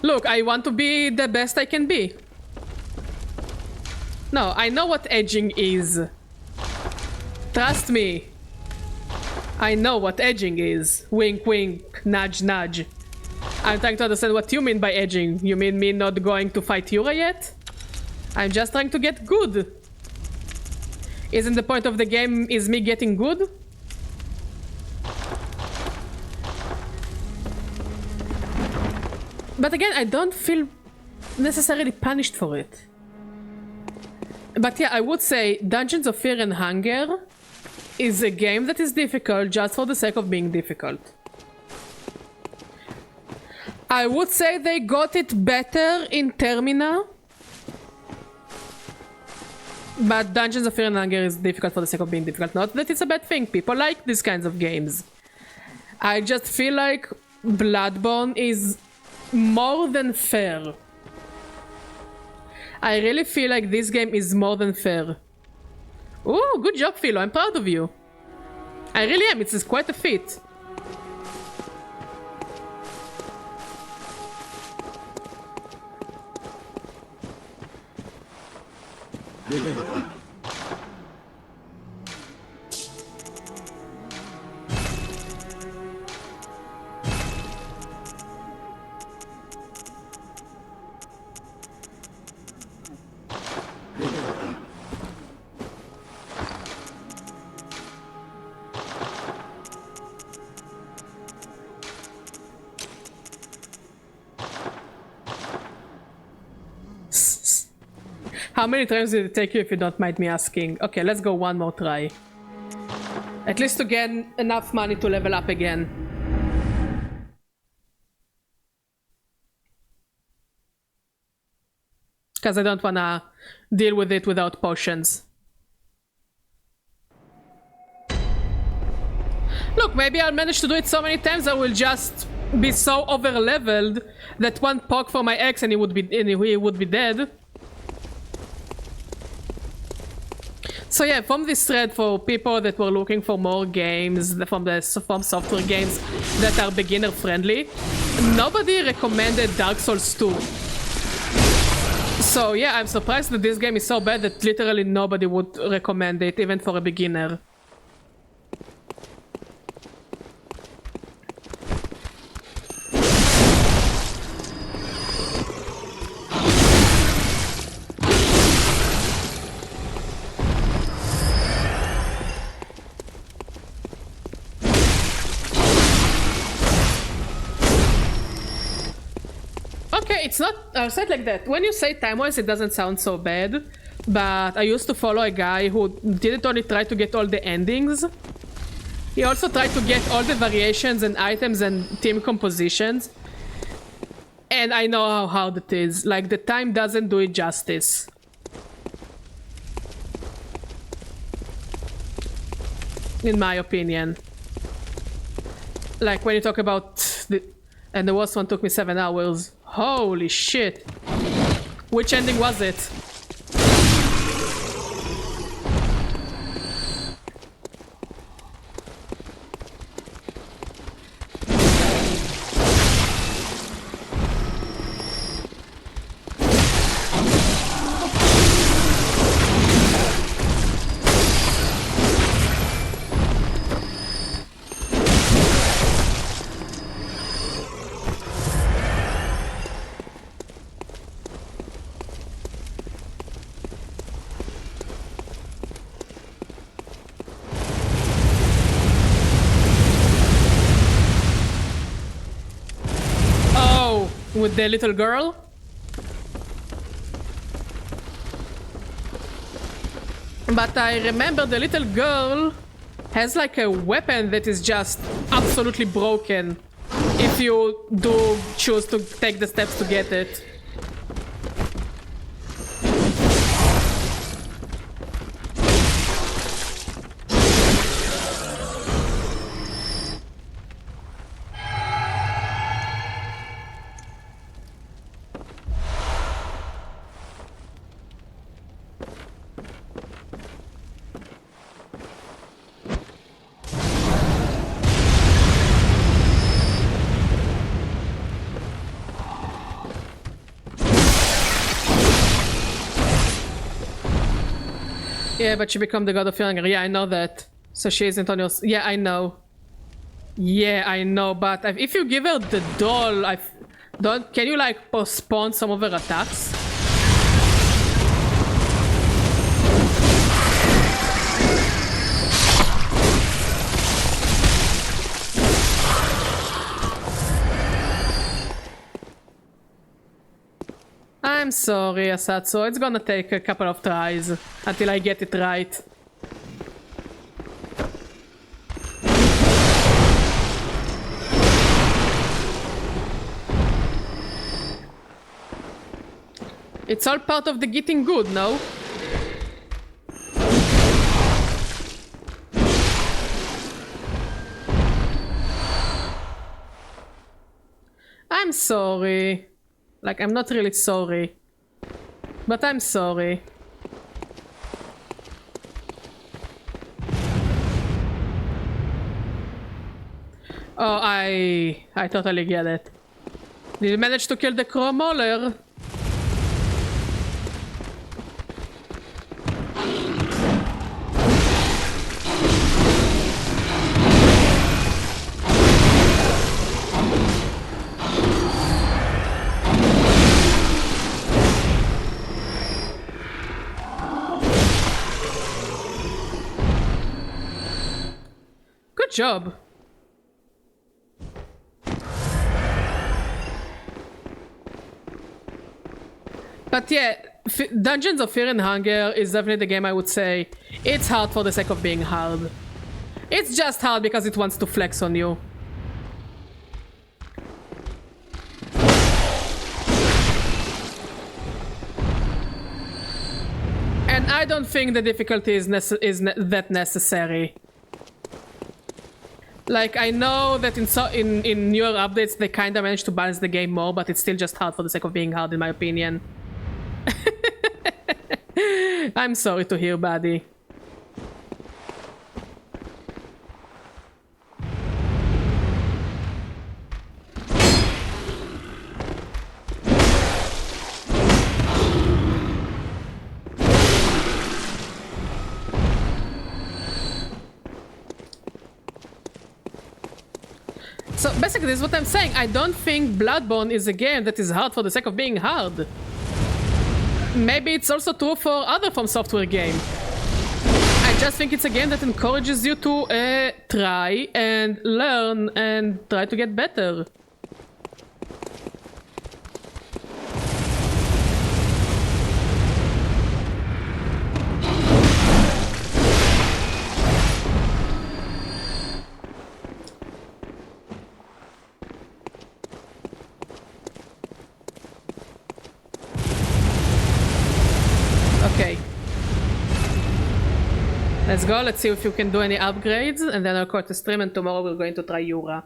Look, I want to be the best I can be. No, I know what edging is. Trust me. I know what edging is. Wink, wink, nudge, nudge. I'm trying to understand what you mean by edging. You mean me not going to fight Yura yet? I'm just trying to get good. Isn't the point of the game is me getting good? But again, I don't feel necessarily punished for it. But yeah, I would say Dungeons of Fear and Hunger is a game that is difficult just for the sake of being difficult. I would say they got it better in Termina. But Dungeons of Fear and Hunger is difficult for the sake of being difficult. Not that it's a bad thing. People like these kinds of games. I just feel like Bloodborne is more than fair. I really feel like this game is more than fair. Ooh, good job, Philo. I'm proud of you. I really am. It's quite a feat. How many times did it take you, if you don't mind me asking? Okay, let's go one more try. At least to get enough money to level up again. Because I don't wanna deal with it without potions. Look, maybe I'll manage to do it so many times I will just be so over-leveled that one poke for my ex and he would be dead. So yeah, from this thread, for people that were looking for more games from the FromSoftware games that are beginner friendly, nobody recommended Dark Souls 2. So yeah, I'm surprised that this game is so bad that literally nobody would recommend it, even for a beginner. It's not, I'll say it like that. When you say time-wise, it doesn't sound so bad. But I used to follow a guy who didn't only try to get all the endings. He also tried to get all the variations and items and team compositions. And I know how hard it is. Like, the time doesn't do it justice. In my opinion. Like, when you talk about the... And the worst one took me 7 hours. Holy shit. Which ending was it? With the little girl? But I remember the little girl has like a weapon that is just absolutely broken if you do choose to take the steps to get it. Yeah, but she became the god of hunger. Yeah, I know that. So she isn't on your... Yeah, I know. Yeah, I know, but if you give her the doll, can you, like, postpone some of her attacks? I'm sorry, Asatsu. It's gonna take a couple of tries until I get it right. It's all part of the getting good, no? I'm sorry. Like, I'm not really sorry. But I'm sorry. Oh, I totally get it. Did you manage to kill the crow mauler? Good job. But yeah, Dungeons of Fear and Hunger is definitely the game I would say it's hard for the sake of being hard. It's just hard because it wants to flex on you. And I don't think the difficulty is that necessary. Like, I know that in newer updates they kinda managed to balance the game more, but it's still just hard for the sake of being hard in my opinion. I'm sorry to hear, buddy. So basically this is what I'm saying. I don't think Bloodborne is a game that is hard for the sake of being hard. Maybe it's also true for other FromSoftware game. I just think it's a game that encourages you to try and learn and try to get better. Okay. Let's go, let's see if you can do any upgrades, and then I'll cut the stream, and tomorrow we're going to try Yura.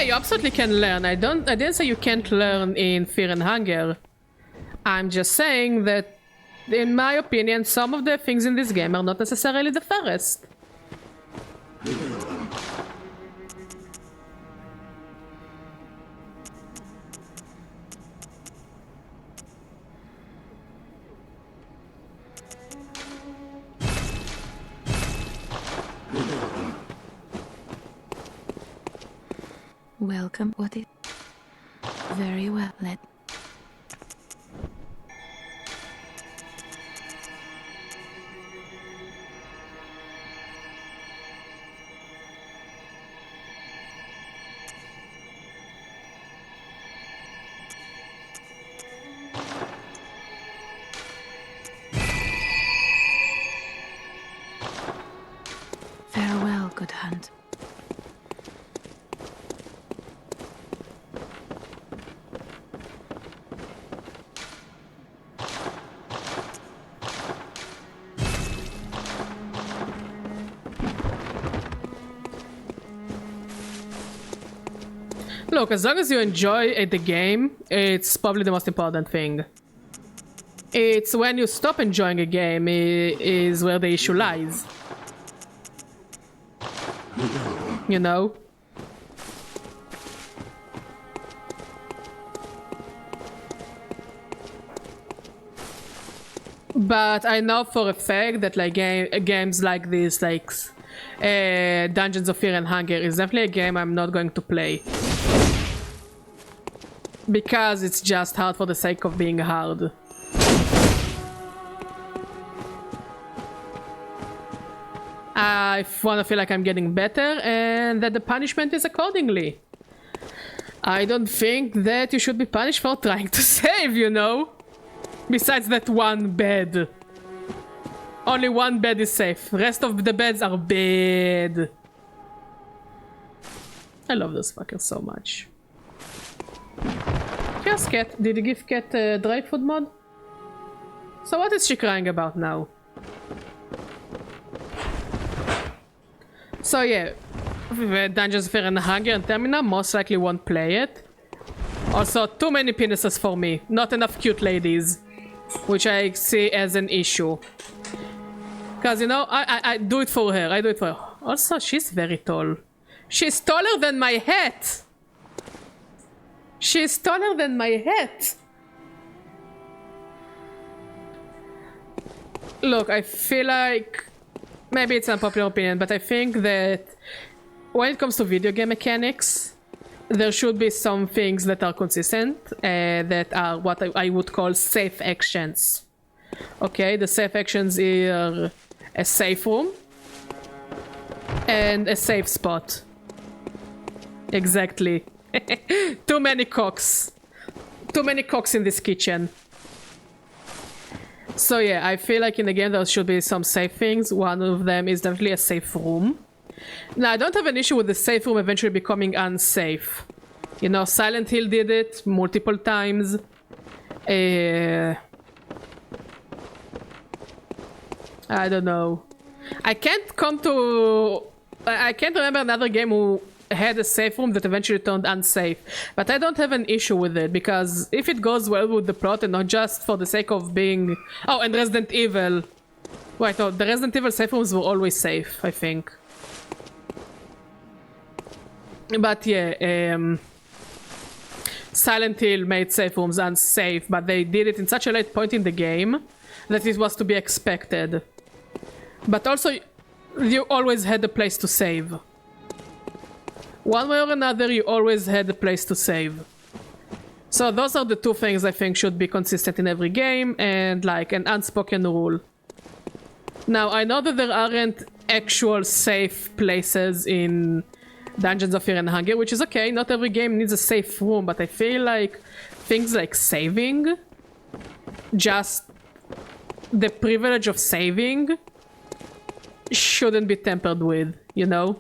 You absolutely can learn. I didn't say you can't learn in Fear and Hunger. I'm just saying that, in my opinion, some of the things in this game are not necessarily the fairest. Welcome. What is... Very well. Farewell, good hunt. Look, as long as you enjoy the game, it's probably the most important thing. It's when you stop enjoying a game is where the issue lies. You know? But I know for a fact that like games like this, like Dungeons of Fear and Hunger is definitely a game I'm not going to play. Because it's just hard for the sake of being hard. I wanna feel like I'm getting better and that the punishment is accordingly. I don't think that you should be punished for trying to save, you know? Besides that one bed. Only one bed is safe. Rest of the beds are bad. I love those fuckers so much. Here's Cat. Did you give Cat dry food mod? So what is she crying about now? So yeah, Dungeons of Fear and Hunger and Termina most likely won't play it. Also, too many penises for me. Not enough cute ladies. Which I see as an issue. Because, you know, I do it for her. I do it for her. Also, she's very tall. She's taller than my hat! She's taller than my hat! Look, I feel like... Maybe it's an unpopular opinion, but I think that when it comes to video game mechanics, there should be some things that are consistent, that are what I would call safe actions. Okay, the safe actions are a safe room and a safe spot. Exactly. Too many cooks. Too many cooks in this kitchen. So yeah, I feel like in the game there should be some safe things. One of them is definitely a safe room. Now, I don't have an issue with the safe room eventually becoming unsafe. You know, Silent Hill did it multiple times. I don't know. I can't remember another game who had a safe room that eventually turned unsafe. But I don't have an issue with it, because if it goes well with the plot and not just for the sake of being... Oh, and Resident Evil. Wait, no, the Resident Evil safe rooms were always safe, I think. But yeah, Silent Hill made safe rooms unsafe, but they did it in such a late point in the game that it was to be expected. But also, you always had a place to save. One way or another, you always had a place to save. So those are the two things I think should be consistent in every game, and like an unspoken rule. Now, I know that there aren't actual safe places in Dungeons of Fear and Hunger, which is okay, not every game needs a safe room, but I feel like things like saving, just the privilege of saving, shouldn't be tampered with, you know?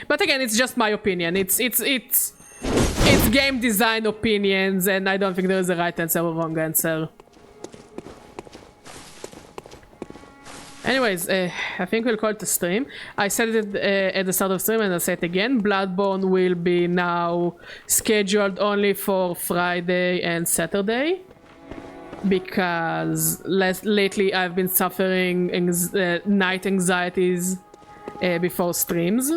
But again, it's just my opinion. It's game design opinions, and I don't think there is a right answer or wrong answer. Anyways, I think we'll call it a stream. I said it at the start of the stream, and I'll say it again. Bloodborne will be now scheduled only for Friday and Saturday. Because lately I've been suffering night anxieties before streams.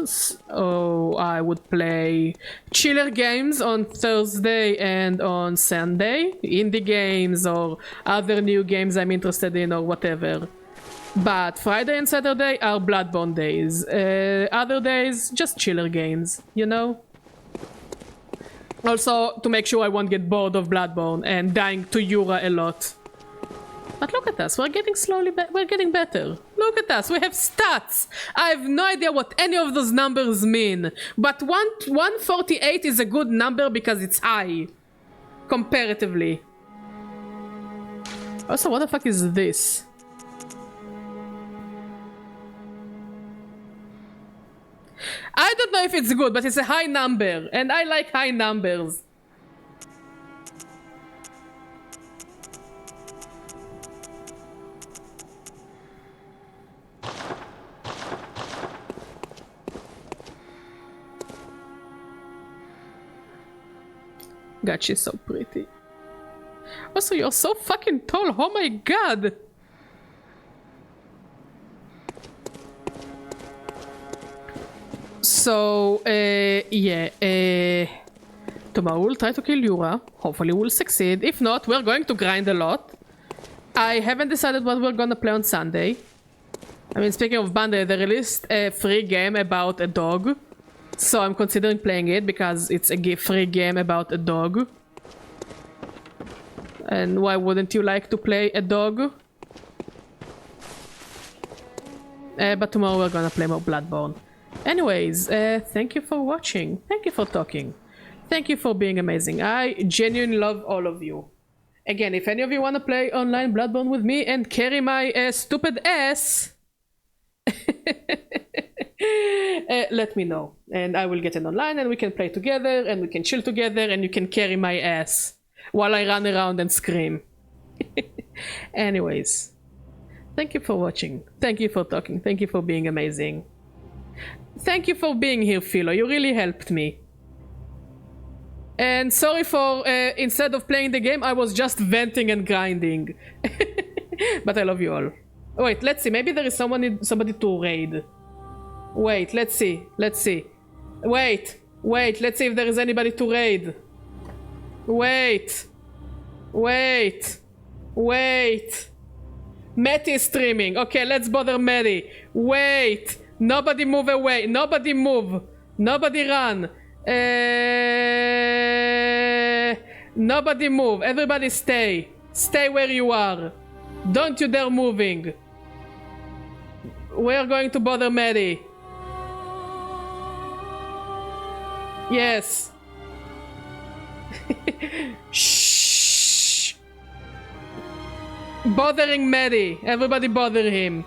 So I would play chiller games on Thursday and on Sunday. Indie games or other new games I'm interested in or whatever. But Friday and Saturday are Bloodborne days. Other days, just chiller games, you know? Also, to make sure I won't get bored of Bloodborne and dying to Yura a lot. But look at us, we're getting we're getting better. Look at us, we have stats! I have no idea what any of those numbers mean. But 148 is a good number because it's high. Comparatively. Also, what the fuck is this? I don't know if it's good, but it's a high number, and I like high numbers. God, she's so pretty. Also, you're so fucking tall, oh my god! So, yeah, tomorrow we'll try to kill Yura. Hopefully we'll succeed. If not, we're going to grind a lot. I haven't decided what we're gonna play on Sunday. I mean, speaking of bundle, they released a free game about a dog. So I'm considering playing it because it's a free game about a dog. And why wouldn't you like to play a dog? But tomorrow we're gonna play more Bloodborne. Anyways, thank you for watching. Thank you for talking. Thank you for being amazing. I genuinely love all of you. Again, if any of you want to play online Bloodborne with me and carry my stupid ass, let me know. And I will get it online and we can play together and we can chill together and you can carry my ass while I run around and scream. Anyways, thank you for watching. Thank you for talking. Thank you for being amazing. Thank you for being here, Philo. You really helped me. And sorry for, instead of playing the game, I was just venting and grinding. But I love you all. Wait, let's see. Maybe there is somebody to raid. Wait, let's see. Let's see. Wait, let's see if there is anybody to raid. Wait. Matty is streaming. Okay, let's bother Matty. Wait. Nobody move away. Nobody move. Nobody run. Nobody move. Everybody stay. Stay where you are. Don't you dare moving. We're going to bother Maddie. Yes. Shh. Bothering Maddie. Everybody bother him.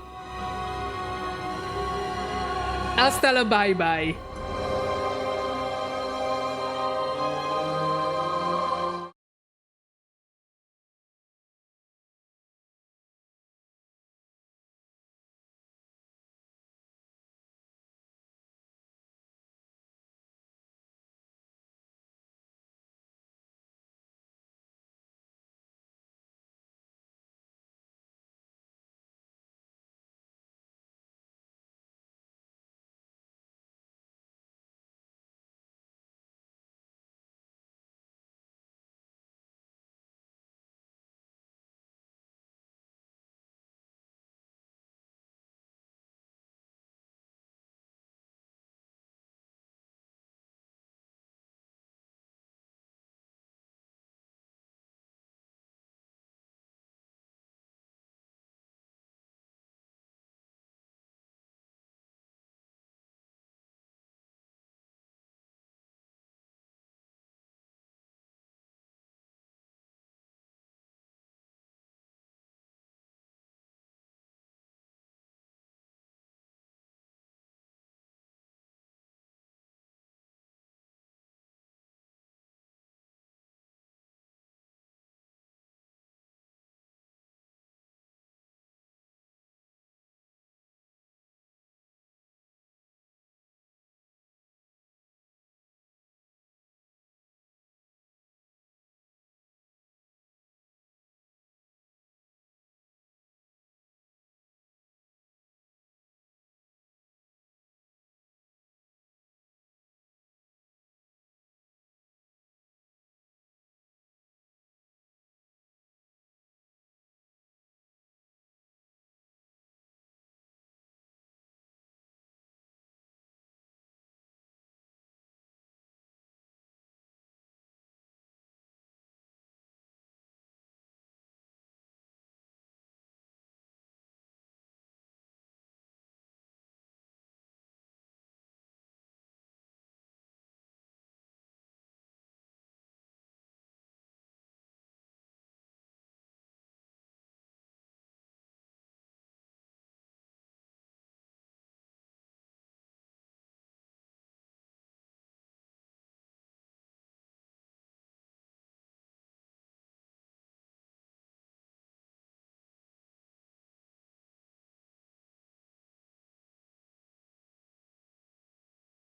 Hasta la bye bye.